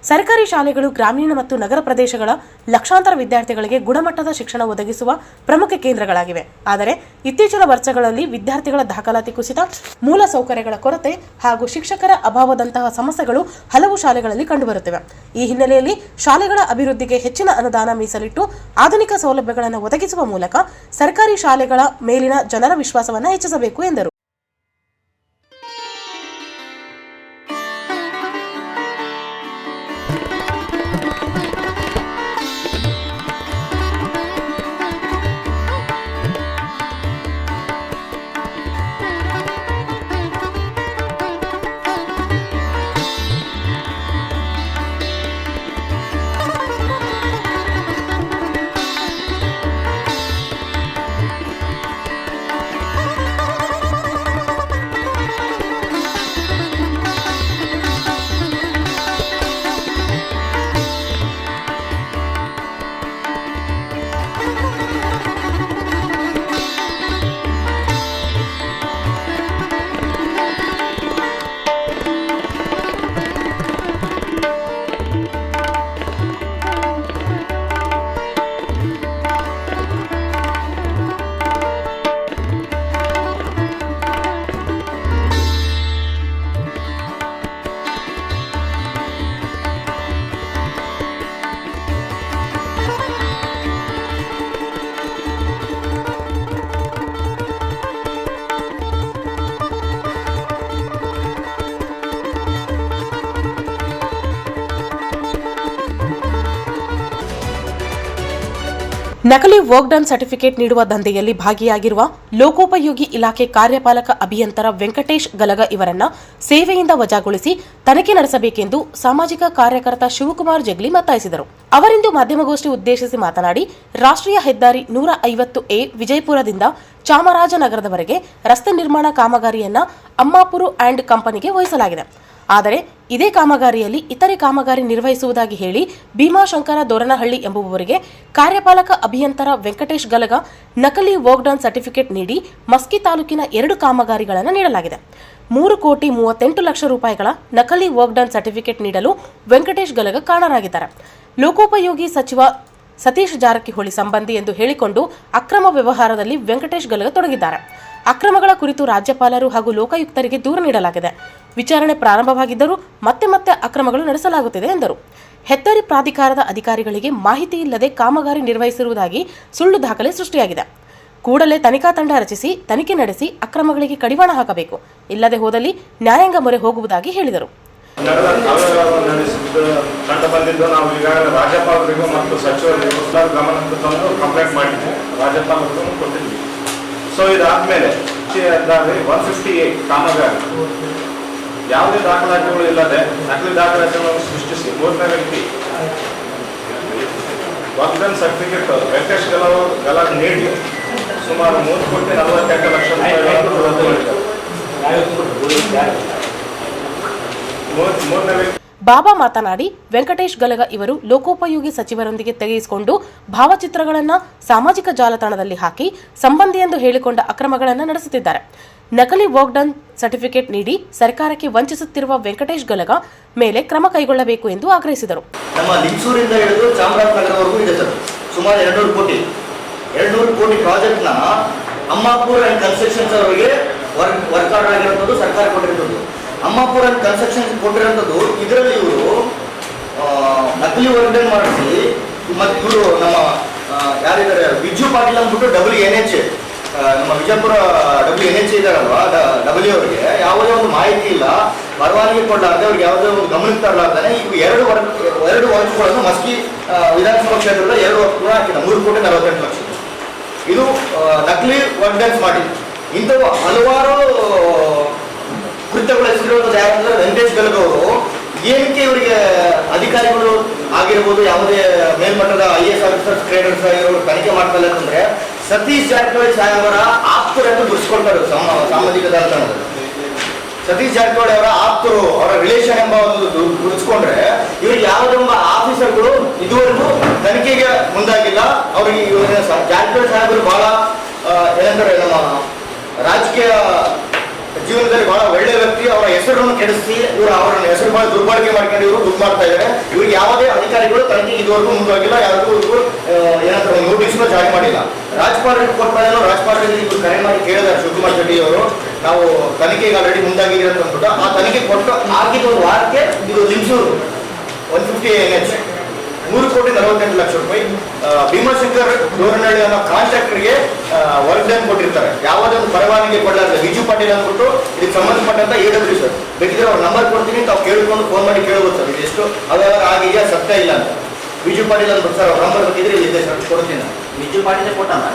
ಸರ್ಕಾರಿ ಶಾಲೆಗಳು ಗ್ರಾಮೀಣ ಮತ್ತು ನಗರ ಪ್ರದೇಶಗಳ ಲಕ್ಷಾಂತರ ವಿದ್ಯಾರ್ಥಿಗಳಿಗೆ ಗುಣಮಟ್ಟದ ಶಿಕ್ಷಣ ಒದಗಿಸುವ ಪ್ರಮುಖ ಕೇಂದ್ರಗಳಾಗಿವೆ. ಆದರೆ ಇತ್ತೀಚಿನ ವರ್ಷಗಳಲ್ಲಿ ವಿದ್ಯಾರ್ಥಿಗಳ ದಾಖಲಾತಿ ಕುಸಿತ, ಮೂಲ ಸೌಕರ್ಯಗಳ ಕೊರತೆ ಹಾಗೂ ಶಿಕ್ಷಕರ ಅಭಾವದಂತಹ ಸಮಸ್ಯೆಗಳು ಹಲವು ಶಾಲೆಗಳಲ್ಲಿ ಕಂಡುಬರುತ್ತಿವೆ. ಈ ಹಿನ್ನೆಲೆಯಲ್ಲಿ ಶಾಲೆಗಳ ಅಭಿವೃದ್ಧಿಗೆ ಹೆಚ್ಚಿನ ಅನುದಾನ ಮೀಸಲಿಟ್ಟು ಆಧುನಿಕ ಸೌಲಭ್ಯಗಳನ್ನು ಒದಗಿಸುವ ಮೂಲಕ ಸರ್ಕಾರಿ ಶಾಲೆಗಳ ಮೇಲಿನ ಜನರ ವಿಶ್ವಾಸವನ್ನು ಹೆಚ್ಚಿಸಬೇಕು ಎಂದರು. ನಕಲಿ ವರ್ಕ್ ಡನ್ ಸರ್ಟಿಫಿಕೇಟ್ ನೀಡುವ ದಂಧೆಯಲ್ಲಿ ಭಾಗಿಯಾಗಿರುವ ಲೋಕೋಪಯೋಗಿ ಇಲಾಖೆ ಕಾರ್ಯಪಾಲಕ ಅಭಿಯಂತರ ವೆಂಕಟೇಶ್ ಗಲಗ ಇವರನ್ನ ಸೇವೆಯಿಂದ ವಜಾಗೊಳಿಸಿ ತನಿಖೆ ನಡೆಸಬೇಕೆಂದು ಸಾಮಾಜಿಕ ಕಾರ್ಯಕರ್ತ ಶಿವಕುಮಾರ್ ಜಗ್ಲಿ ಒತ್ತಾಯಿಸಿದರು. ಅವರಿಂದು ಮಾಧ್ಯಮಗೋಷ್ಠಿ ಉದ್ದೇಶಿಸಿ ಮಾತನಾಡಿ, ರಾಷ್ಟ್ರೀಯ ಹೆದ್ದಾರಿ 150A ವಿಜಯಪುರದಿಂದ ಚಾಮರಾಜನಗರದವರೆಗೆ ರಸ್ತೆ ನಿರ್ಮಾಣ ಕಾಮಗಾರಿಯನ್ನ ಅಮ್ಮಾಪುರು ಆ್ಯಂಡ್ ಕಂಪನಿಗೆ ವಹಿಸಲಾಗಿದೆ. ಆದರೆ ಇದೇ ಕಾಮಗಾರಿಯಲ್ಲಿ ಇತರೆ ಕಾಮಗಾರಿ ನಿರ್ವಹಿಸುವುದಾಗಿ ಹೇಳಿ ಭೀಮಾಶಂಕರ ದೋರನಹಳ್ಳಿ ಎಂಬುವವರಿಗೆ ಕಾರ್ಯಪಾಲಕ ಅಭಿಯಂತರ ವೆಂಕಟೇಶ್ ಗಲಗ ನಕಲಿ ವರ್ಕ್ ಡನ್ ಸರ್ಟಿಫಿಕೇಟ್ ನೀಡಿ ಮಸ್ಕಿ ತಾಲೂಕಿನ 2 ಕಾಮಗಾರಿಗಳನ್ನು ನೀಡಲಾಗಿದೆ. 3,38 ಲಕ್ಷ ರೂಪಾಯಿಗಳ ನಕಲಿ ವರ್ಕ್ ಡನ್ ಸರ್ಟಿಫಿಕೇಟ್ ನೀಡಲು ವೆಂಕಟೇಶ್ ಗಲಗ ಕಾರಣರಾಗಿದ್ದಾರೆ. ಲೋಕೋಪಯೋಗಿ ಸಚಿವ ಸತೀಶ್ ಜಾರಕಿಹೊಳಿ ಸಂಬಂಧಿ ಎಂದು ಹೇಳಿಕೊಂಡು ಅಕ್ರಮ ವ್ಯವಹಾರದಲ್ಲಿ ವೆಂಕಟೇಶ್ ಗಲಗ ತೊಡಗಿದ್ದಾರೆ. ಅಕ್ರಮಗಳ ಕುರಿತು ರಾಜ್ಯಪಾಲರು ಹಾಗೂ ಲೋಕಾಯುಕ್ತರಿಗೆ ದೂರು ನೀಡಲಾಗಿದೆ. ವಿಚಾರಣೆ ಪ್ರಾರಂಭವಾಗಿದ್ದರೂ ಮತ್ತೆ ಅಕ್ರಮಗಳು ನಡೆಸಲಾಗುತ್ತಿದೆ ಎಂದರು. ಹೆದ್ದಾರಿ ಪ್ರಾಧಿಕಾರದ ಅಧಿಕಾರಿಗಳಿಗೆ ಮಾಹಿತಿ ಇಲ್ಲದೆ ಕಾಮಗಾರಿ ನಿರ್ವಹಿಸಿರುವುದಾಗಿ ಸುಳ್ಳು ದಾಖಲೆ ಸೃಷ್ಟಿಯಾಗಿದೆ. ಕೂಡಲೇ ತನಿಖಾ ತಂಡ ರಚಿಸಿ ತನಿಖೆ ನಡೆಸಿ ಅಕ್ರಮಗಳಿಗೆ ಕಡಿವಾಣ ಹಾಕಬೇಕು. ಇಲ್ಲದೆ ಹೋದಲ್ಲಿ ನ್ಯಾಯಾಂಗ ಮೊರೆ ಹೋಗುವುದಾಗಿ ಹೇಳಿದರು. ಕಂಡು ಬಂದಿದ್ದು ನಾವು ಈಗಾಗಲೇ ರಾಜ್ಯಪಾಲರಿಗೂ ಮತ್ತು ಸಚಿವರಿಗೂ ಗಮನಕ್ಕೆ ತಂದು ಕಂಪ್ಲೇಂಟ್ ಮಾಡಿದ್ವಿ, ರಾಜ್ಯಪಾಲರಿಗೂ ಕೊಟ್ಟಿದ್ವಿ. ಸೊ ಇದಾದ್ಮೇಲೆ 150A ಕಾಮಗಾರಿ ಯಾವುದೇ ದಾಖಲಾತಿಗಳು ಇಲ್ಲದೆ ನಕಲಿ ದಾಖಲಾತಿಗಳನ್ನು ಸೃಷ್ಟಿಸಿ 3ನೇ ವ್ಯಕ್ತಿ ವರ್ಕ್ ಡನ್ ಸರ್ಟಿಫಿಕೇಟ್ ವೆಂಕಟೇಶ್ ಗಲಗ ನೀಡಿ ಸುಮಾರು 3,48 ಲಕ್ಷ ರೂಪಾಯಿಗಳನ್ನು ರದ್ದು ಮಾಡಿದ್ದಾರೆ. ಬಾಬಾ ಮಾತನಾಡಿ, ವೆಂಕಟೇಶ್ ಗಲಗ ಇವರು ಲೋಕೋಪಯೋಗಿ ಸಚಿವರೊಂದಿಗೆ ತೆಗೆಸಿಕೊಂಡು ಭಾವಚಿತ್ರಗಳನ್ನು ಸಾಮಾಜಿಕ ಜಾಲತಾಣದಲ್ಲಿ ಹಾಕಿ ಸಂಬಂಧಿ ಎಂದು ಹೇಳಿಕೊಂಡ ಅಕ್ರಮಗಳನ್ನು ನಡೆಸುತ್ತಿದ್ದಾರೆ. ನಕಲಿ ವರ್ಕ್ ಡನ್ ಸರ್ಟಿಫಿಕೇಟ್ ನೀಡಿ ಸರ್ಕಾರಕ್ಕೆ ವಂಚಿಸುತ್ತಿರುವ ವೆಂಕಟೇಶ್ ಗಲಗ ಮೇಲೆ ಕ್ರಮ ಕೈಗೊಳ್ಳಬೇಕು ಎಂದು ಆಗ್ರಹಿಸಿದರು. ನಮ್ಮ ಲಿಂಗಸೂರಿಂದ ಹಿಡಿದು ಚಾಮರಾಜನಗರವರೆಗೂ ಇದೆ ಸರ್. ಸುಮಾರು 200 ಕೋಟಿ ಪ್ರಾಜೆಕ್ಟ್ನ ಅಮ್ಮಾಪುರ್ ಅಂಡ್ ಕನ್ಸ್ಟ್ರಕ್ಷನ್ಸ್ ಅವರಿಗೆ ವರ್ಕ್ ಆರ್ಡರ್ ಆಗಿರೋದು ಸರ್ಕಾರ ಕೊಟ್ಟಿರೋದು. ಅಮ್ಮಾಪುರ್ ಅಂಡ್ ಕನ್ಸ್ಟ್ರಕ್ಷನ್ಸ್ ಕೊಟ್ಟಿರೋಂಥದ್ದು, ಇದರಲ್ಲಿ ಇವರು ನಕಲಿ ವರ್ಕ್ ಡನ್ ಮಾಡಿಸಿ ಮತ್ತು ಇವರು ನಮ್ಮ ಯಾರಿದ್ದಾರೆ ವಿಜು ಪಾಟೀಲ್ ಅಂದ್ಬಿಟ್ಟು WNH ನಮ್ಮ ವಿಜಯಪುರ WNH ಇದಾರಲ್ವಾ ಡಬ್ಲ್ಯೂ ಅವರಿಗೆ ಯಾವುದೇ ಒಂದು ಮಾಹಿತಿ ಇಲ್ಲ, ಪರವಾನಗಿ ಕೊಡಲಾರ್ದೆ ಅವ್ರಿಗೆ ಯಾವುದೇ ಒಂದು ಗಮನಕ್ಕೆ ತರಲಾರ್ದೇ ಇವು ಎರಡು ವರ್ಕ್ಗಳನ್ನು ಮಸ್ಕಿ ವಿಧಾನಸಭಾ ಕ್ಷೇತ್ರದ 2 ವರ್ಕ್ಗಳು ಹಾಕಿದ 3,48,00,000. ಇದು ನಕಲಿ ವರ್ಕ್ ಡನ್ಸ್ ಮಾಡಿ ಇಂಥವು ಹಲವಾರು ಕೃತ್ಯಗಳು ಹೆಸರಿರೋದು ಯಾರಂದ್ರೆ ವೆಂಕಟೇಶ್ ಗಲಗ ಅವರು. ಏನಕ್ಕೆ ಇವರಿಗೆ ಅಧಿಕಾರಿಗಳು ಆಗಿರ್ಬೋದು, ಯಾವುದೇ ಮೇಲ್ಮಟ್ಟದ IAS ಆಫೀಸರ್ಸ್ ಟ್ರೇಡರ್ಸ್ ಆಗಿರೋರು ತನಿಖೆ ಮಾಡ್ತಾ ಇಲ್ಲ ಅಂತಂದ್ರೆ, ಸತೀಶ್ ಜಾರಕಿಹೊಳಿ ಸಾಹೇಬರ ಆಪ್ತರನ್ನು ಗುರುಸ್ಕೊಳ್ತಾರೆ ಸಾಮಾಜಿಕ ಜಾಲತಾಣದಲ್ಲಿ. ಸತೀಶ್ ಜಾರಕಿಹೊಳಿ ಅವರ ಆಪ್ತರು, ಅವರ ರಿಲೇಷನ್ ಎಂಬ ಒಂದು ಗುರುತಿಸ್ಕೊಂಡ್ರೆ ಇವ್ರಿಗೆ ಯಾವುದೊಬ್ಬ ಆಫೀಸರ್ಗಳು ಇದುವರೆಗೂ ತನಿಖೆಗೆ ಮುಂದಾಗಿಲ್ಲ. ಅವ್ರಿಗೆ ಜಾರಕಿಹೊಳಿ ಸಾಹೇಬರು ಬಹಳ ಏನಂತಾರೆ, ನಮ್ಮ ರಾಜಕೀಯ ಜೀವನದಲ್ಲಿ ಬಹಳ ಒಳ್ಳೆ ವ್ಯಕ್ತಿ. ಅವರ ಹೆಸರನ್ನು ಕೆಡಿಸಿ ಅವರ ಹೆಸರು ಬಹಳ ದುರ್ಬಳಕೆ ಮಾಡ್ಕೊಂಡು ಇವರು ದುಡ್ಡು ಮಾಡ್ತಾ ಇದ್ದಾರೆ. ಇವ್ರಿಗೆ ಯಾವುದೇ ಅಧಿಕಾರಿಗಳು ತನಿಖೆ ಇದುವರೆಗೂ ಮುಂದುವಾಗಿಲ್ಲ, ಯಾರಿಗೂ ಏನಂತಾರೆ ನೋಟಿಸ್ನ ಜಾರಿ ಮಾಡಿಲ್ಲ. ರಾಜ್ಪಾಲ್ ಕೊಟ್ಟಾಗ ರಾಜ್ಪಾಲ್ ಇವರು ಕರೆ ಮಾಡಿ ಕೇಳಿದ್ದಾರೆ ಶಿವಕುಮಾರ್ ಶೆಟ್ಟಿ ಅವರು, ನಾವು ತನಿಖೆಗೆ ಆಲ್ರೆಡಿ ಮುಂದಾಗಿದ್ದೀರ ಅಂತ ಅಂದ್ಬಿಟ್ಟು ಆ ತನಿಖೆ ಕೊಟ್ಟು ಆಗಿದ್ದ ಒಂದು ವಾರಕ್ಕೆ ಇದು ಲಿಂಗಸೂರು 150 NH 3,48,00,000 ಭೀಮಾಶಂಕರ್ ದೋರನಹಳ್ಳಿ ಅನ್ನೋ ಕಾಂಟ್ರಾಕ್ಟರ್ಗೆ ವರ್ಕ್ ಡನ್ ಕೊಟ್ಟಿರ್ತಾರೆ. ಯಾವುದೇ ಒಂದು ಪರವಾನಗಿ ಕೊಡಲಾರ್ದೆ ವಿಜು ಪಾಟೀಲ್ ಅಂದ್ಬಿಟ್ಟು ಇದಕ್ಕೆ ಸಂಬಂಧಪಟ್ಟಂತ AW ಸರ್, ಬೇಕಿದ್ರೆ ಅವ್ರ ನಂಬರ್ ಕೊಡ್ತೀನಿ, ತಾವು ಕೇಳಿಕೊಂಡು ಫೋನ್ ಮಾಡಿ ಕೇಳ್ಬೋದು ಸರ್, ಇದು ಎಷ್ಟು ಅವೆಲ್ಲ ಆಗಿದೆಯಾ ಸತ್ಯ ಇಲ್ಲ ಅಂತ. ವಿಜು ಪಾಟೀಲ್ ಅಂದ್ಬಿಟ್ಟು ಸರ್ ಅವ್ರ ನಂಬರ್ ಬೇಕಿದ್ರೆ ಇಲ್ಲಿದೆ ಸರ್, ಕೊಡ್ತೀನಿ. ವಿಜು ಪಾಟೀಲ್ ಕೊಟ್ಟಲ್ಲ,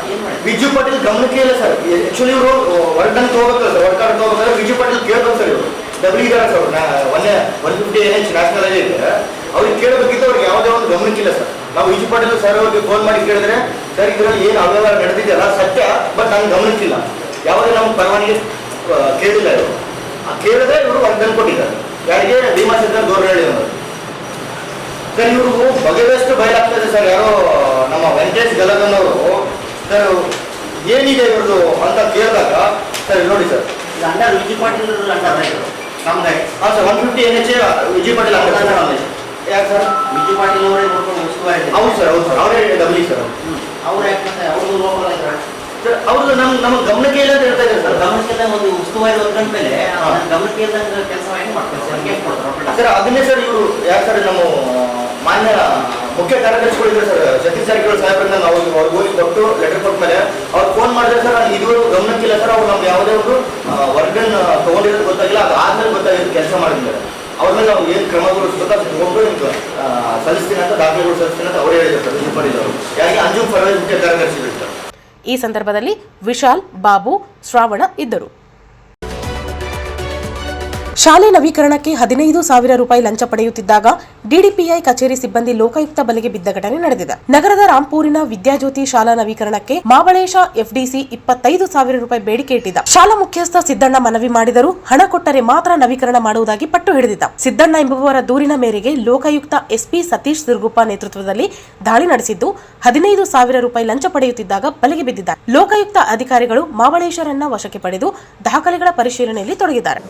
ವಿಜು ಪಾಟೀಲ್ ಗಮನಕ್ಕೆ ಇಲ್ಲ ಸರ್. ಆಕ್ಚುಲಿ ಇವರು ವರ್ಕ್ ಡನ್ ತಗೋಬೇಕಲ್ಲ ಸರ್, ವರ್ಕ್ ಆರ್ಡರ್ ತಗೋಬೇಕಾದ್ರೆ ವಿಜು ಪಾಟೀಲ್ ಕೇಳ್ಬೇಕು ಸರ್. ಇವರು ಡಬ್ಲ್ಯೂ ಇದಾರೆ ಸರ್, 150 NH ನ್ಯಾಷನಲ್ ಅಲ್ಲಿ ಇದೆ. ಅವ್ರಿಗೆ ಕೇಳಬೇಕಿತ್ತು, ಅವ್ರಿಗೆ ಯಾವುದೇ ಒಂದು ಗಮನಕ್ಕಿಲ್ಲ ಸರ್. ನಾವು ವಿಜು ಪಾಟೀಲ್ ಸರ್ ಅವ್ರಿಗೆ ಫೋನ್ ಮಾಡಿ ಕೇಳಿದ್ರೆ, ಸರ್ ಇದರಲ್ಲಿ ಏನು ಅವ್ಯವಹಾರ ನಡೆದಿದೆಯಲ್ಲ ಸತ್ಯ, ಬಟ್ ನಂಗೆ ಗಮನಕ್ಕಿಲ್ಲ, ಯಾವುದೇ ನಮ್ಗೆ ಪರವಾನಗಿ ಕೇಳಿಲ್ಲ. ಇವರು ಕೇಳಿದ್ರೆ ಇವರು ವರ್ಕ್ ಡನ್ ಕೊಟ್ಟಿದ್ದಾರೆ. ಯಾರಿಗೆ? ಭೀಮಾಶಂಕರ್ ದೋರನಹಳ್ಳಿ ಅವರು ಸರ್. ಇವ್ರಿಗೂ ಬಗೆದಷ್ಟು ಬಯಲಾಗ್ತದೆ ಸರ್. ಯಾರೋ ನಮ್ಮ ವೆಂಕಟೇಶ್ ಗಲಗನವರು ಸರ್ ಏನಿದೆ ಇವ್ರದ್ದು ಅಂತ ಕೇಳಿದಾಗ, ಸರ್ ನೋಡಿ ಸರ್, ಅಂಡರ್ ವಿಜಯ್ ಪಾಟೀಲ್ ನಮ್ಗೆ ಹಾಂ sir 150 NH Vijay Patil under. ಯಾಕೆ ಸರ್? ವಿಜಯ್ ಪಾಟೀಲ್ ಅವರೇ ನೋಡ್ಕೊಂಡು ಉಸ್ತುವಾರಿ. ಹೌದು ಸರ್, ಹೌದು ಸರ್, ಅವರೇ ಡಬ್ಲ್ಯೂ ಸರ್. ಅವ್ರು ಯಾಕೆ ಅವ್ರದ್ದು ಲೋಕಲ್ ಸರ್, ಅವ್ರದ್ದು ನಮ್ಮ ಗಮನಕ್ಕೆ ಇಲ್ಲ ಅಂತ ಹೇಳ್ತಾ ಇದ್ದಾರೆ ಸರ್. ಗಮನಕ್ಕೆ ಒಂದು ಉಸ್ತುವಾರಿ ಹೋದ ಮೇಲೆ ಗಮನಕ್ಕೆ ಇಲ್ಲದಂಗೆ ಕೆಲಸ ಹೆಂಗೆ ಮಾಡ್ತಾರೆ ಸರ್? ಅದನ್ನೇ ಸರ್ ಇವರು ಯಾಕೆ ಸರ್ ನಮ್ಮ ಮಾನ್ಯ ಮುಖ್ಯ ಕಾರ್ಯದರ್ಶಿಗಳು ಇದ್ದಾರೆ ಸರ್, ಸತೀಶ್ ಜಾರಕಿಹೊಳಿ ಸಾಹೇಬ್ರನ್ನ ನಾವು ಅವ್ರಿಗೆ ಹೋಗಿ ಕೊಟ್ಟು ಲೆಟರ್ ಕೊಟ್ಟ ಮೇಲೆ ಅವ್ರು ಫೋನ್ ಮಾಡಿದ್ರೆ ಸರ್, ಇದುವರೆಗೂ ಗಮನಕ್ಕಿಲ್ಲ ಸರ್. ಅವ್ರು ನಮ್ಗೆ ಯಾವುದೇ ಒಂದು ವರ್ಕ್ ಡನ್ ತೊಗೊಂಡಿರೋದು ಗೊತ್ತಾಗಿಲ್ಲ, ಅದು ಆದ್ಮೇಲೆ ಗೊತ್ತಾಗಿದ್ದು ಕೆಲಸ ಮಾಡಿದ್ದಾರೆ. ಅವ್ರ ಮೇಲೆ ನಾವು ಏನು ಕ್ರಮಗಳು ತಗೊಂಡು ಸಲ್ಲಿಸ್ತೀನಿ ಅಂತ, ದಾಖಲೆಗಳು ಸಲ್ಲಿಸ್ತೀನಿ ಅಂತ ಅವ್ರು ಹೇಳಿದ್ದಾರೆ ಸರ್. ವಿಜಯಪುರದವರು ಯಾಕೆ ಅಂಜುಮ್ ಫರ್ವೇಜ್ ಮುಖ್ಯ ಕಾರ್ಯದರ್ಶಿಗಳು ಸರ್. ಈ ಸಂದರ್ಭದಲ್ಲಿ ವಿಶಾಲ್, ಬಾಬು, ಶ್ರಾವಣ ಇದ್ದರು. ಶಾಲೆ ನವೀಕರಣಕ್ಕೆ 15,000 ರೂಪಾಯಿ ಲಂಚ ಪಡೆಯುತ್ತಿದ್ದಾಗ ಡಿಡಿಪಿಐ ಕಚೇರಿ ಸಿಬ್ಬಂದಿ ಲೋಕಾಯುಕ್ತ ಬಲೆಗೆ ಬಿದ್ದ ಘಟನೆ ನಡೆದಿದೆ. ನಗರದ ರಾಂಪೂರಿನ ವಿದ್ಯಾಜ್ಯೋತಿ ಶಾಲಾ ನವೀಕರಣಕ್ಕೆ ಮಾಬಳೇಶ FDC 25,000 ರೂಪಾಯಿ ಬೇಡಿಕೆ ಇಟ್ಟಿದ್ದ. ಶಾಲಾ ಮುಖ್ಯಸ್ಥ ಸಿದ್ದಣ್ಣ ಮನವಿ ಮಾಡಿದರೂ ಹಣ ಕೊಟ್ಟರೆ ಮಾತ್ರ ನವೀಕರಣ ಮಾಡುವುದಾಗಿ ಪಟ್ಟು ಹಿಡಿದಿದ್ದ. ಸಿದ್ದಣ್ಣ ಎಂಬುವರ ದೂರಿನ ಮೇರೆಗೆ ಲೋಕಾಯುಕ್ತ SP ಸತೀಶ್ ಸಿರುಗುಪ್ಪ ನೇತೃತ್ವದಲ್ಲಿ ದಾಳಿ ನಡೆಸಿದ್ದು 15,000 ರೂಪಾಯಿ ಲಂಚ ಪಡೆಯುತ್ತಿದ್ದಾಗ ಬಲೆಗೆ ಬಿದ್ದಿದ್ದಾರೆ. ಲೋಕಾಯುಕ್ತ ಅಧಿಕಾರಿಗಳು ಮಾಬಳೇಶರನ್ನ ವಶಕ್ಕೆ ಪಡೆದು ದಾಖಲೆಗಳ ಪರಿಶೀಲನೆಯಲ್ಲಿ ತೊಡಗಿದ್ದಾರೆ.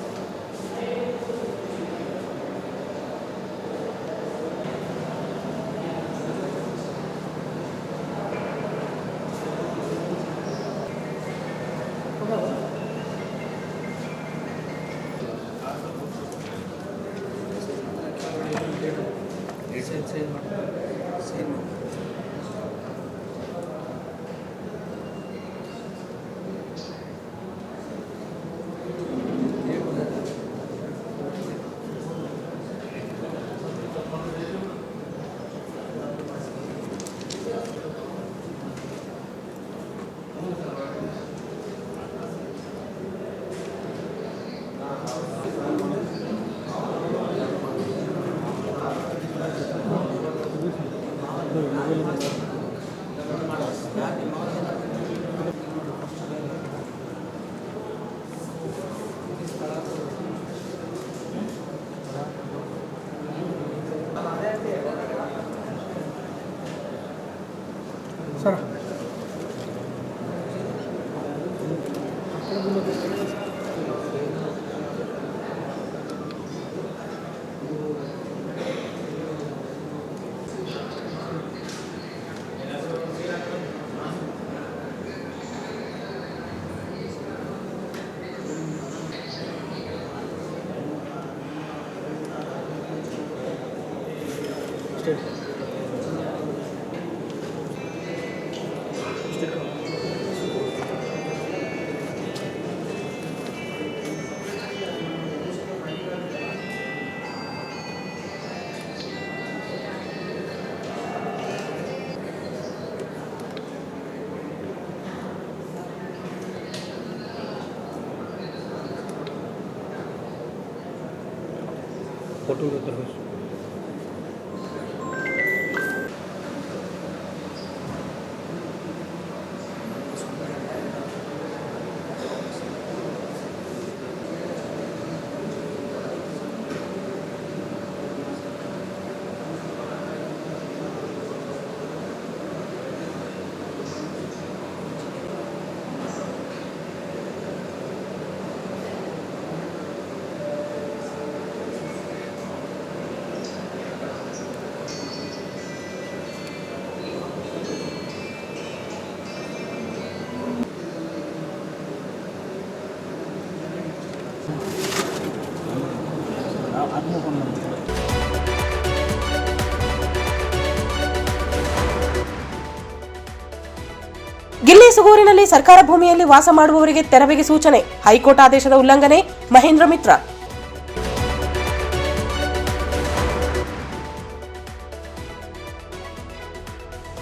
ಗಿಲ್ಲಿಸುಗೂರಿನಲ್ಲಿ ಸರ್ಕಾರ ಭೂಮಿಯಲ್ಲಿ ವಾಸ ಮಾಡುವವರಿಗೆ ತೆರವಿಗೆ ಸೂಚನೆ, ಹೈಕೋರ್ಟ್ ಆದೇಶದ ಉಲ್ಲಂಘನೆ, ಮಹೇಂದ್ರ ಮಿತ್ರ.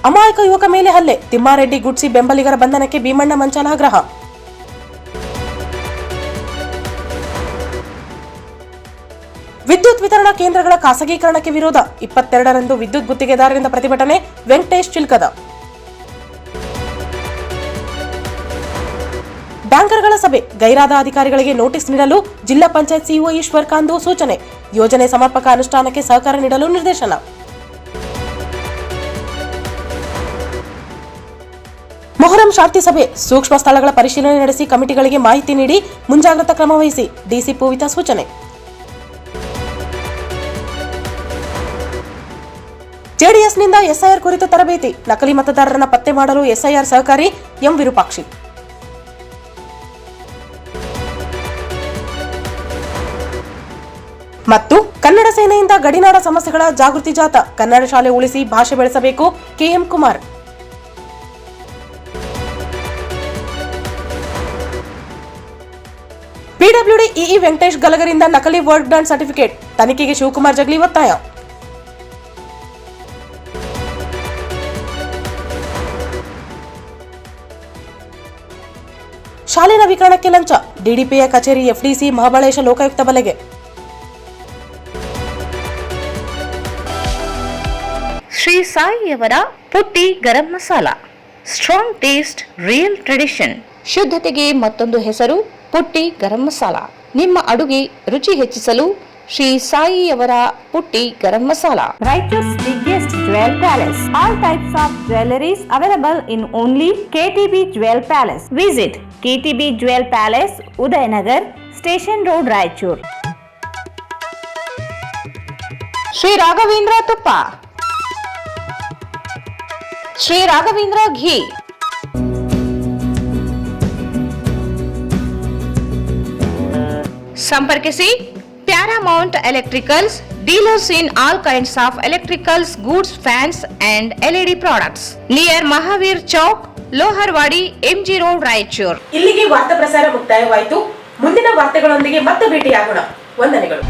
ಅಮಾಯಕ ಯುವಕ ಮೇಲೆ ಹಲ್ಲೆ, ತಿಮ್ಮಾರೆಡ್ಡಿ ಗುಡ್ಸಿ ಬೆಂಬಲಿಗರ ಬಂಧನಕ್ಕೆ ಭೀಮಣ್ಣ ಮಂಚಾಲ ಆಗ್ರಹ. ವಿದ್ಯುತ್ ವಿತರಣಾ ಕೇಂದ್ರಗಳ ಖಾಸಗೀಕರಣಕ್ಕೆ ವಿರೋಧ, 22ರಂದು ವಿದ್ಯುತ್ ಗುತ್ತಿಗೆದಾರರಿಂದ ಪ್ರತಿಭಟನೆ, ವೆಂಕಟೇಶ್ ಚಿಲ್ಕದ. ಬ್ಯಾಂಕರ್ಗಳ ಸಭೆ, ಗೈರಾದ ಅಧಿಕಾರಿಗಳಿಗೆ ನೋಟಿಸ್ ನೀಡಲು ಜಿಲ್ಲಾ ಪಂಚಾಯತ್ ಸಿಇಒ ಈಶ್ವರ್ ಕಾಂದು ಸೂಚನೆ, ಯೋಜನೆ ಸಮರ್ಪಕ ಅನುಷ್ಠಾನಕ್ಕೆ ಸಹಕಾರ ನೀಡಲು ನಿರ್ದೇಶನ. ಮೊಹರಂ ಶಾಂತಿ ಸಭೆ, ಸೂಕ್ಷ್ಮ ಸ್ಥಳಗಳ ಪರಿಶೀಲನೆ ನಡೆಸಿ ಕಮಿಟಿಗಳಿಗೆ ಮಾಹಿತಿ ನೀಡಿ ಮುಂಜಾಗ್ರತಾ ಕ್ರಮ ವಹಿಸಿ, ಡಿಸಿ ಪೂವಿತ ಸೂಚನೆ. ಜೆಡಿಎಸ್ನಿಂದ ಎಸ್ಐಆರ್ ಕುರಿತು ತರಬೇತಿ, ನಕಲಿ ಮತದಾರರನ್ನ ಪತ್ತೆ ಮಾಡಲು ಎಸ್ಐಆರ್ ಸಹಕಾರಿ, ಎಂ ವಿರೂಪಾಕ್ಷಿ. ಮತ್ತು ಕನ್ನಡ ಸೇನೆಯಿಂದ ಗಡಿನಾಡ ಸಮಸ್ಯೆಗಳ ಜಾಗೃತಿ ಜಾಥಾ, ಕನ್ನಡ ಶಾಲೆ ಉಳಿಸಿ ಭಾಷೆ ಬೆಳೆಸಬೇಕು, KM Kumar. PWD EE Venkatesh ಗಲಗರಿಂದ ನಕಲಿ ವರ್ಕ್ ಡನ್ ಸರ್ಟಿಫಿಕೇಟ್, ತನಿಖೆಗೆ ಶಿವಕುಮಾರ್ ಜಗ್ಲಿ ಒತ್ತಾಯ. ಶಾಲೆ ನವೀಕರಣಕ್ಕೆ ಲಂಚ, ಡಿಡಿಪಿಯ ಕಚೇರಿ ಎಫ್ಡಿಸಿ ಮಹಾಬಳೇಶ ಲೋಕಾಯುಕ್ತ ಬಲೆಗೆ. ಶ್ರೀ ಸಾಯಿಯವರ Putti garam masala, strong taste, real tradition. ಶುದ್ಧತೆಗೆ ಮತ್ತೊಂದು ಹೆಸರು ಪುಟ್ಟಿ ಗರಂ ಮಸಾಲ. ನಿಮ್ಮ ಅಡುಗೆ ರುಚಿ ಹೆಚ್ಚಿಸಲು ಶ್ರೀ ಸಾಯಿಯವರ Putti garam masala. Raichur's biggest jewel palace. All types of jewelries available in only KTB Jewel Palace. Visit KTB Jewel Palace, Udayanagar, Station Road, Raichur. Shri Raghavendra ತುಪ್ಪ, ಶ್ರೀ ರಾಘವೇಂದ್ರ ಘೀ, ಸಂಪರ್ಕಿಸಿ Paramount electricals, dealers in all kinds of electricals goods, fans and LED products, near Mahavir Chowk, Loharwadi, MG road, Raichur. ಇಲ್ಲಿಗೆ ವಾರ್ತಾ ಪ್ರಸಾರ ಮುಕ್ತಾಯವಾಯಿತು. ಮುಂದಿನ ವಾರ್ತೆಗಳೊಂದಿಗೆ ಮತ್ತೆ ಭೇಟಿಯಾಗೋಣ. ವಂದನೆಗಳು.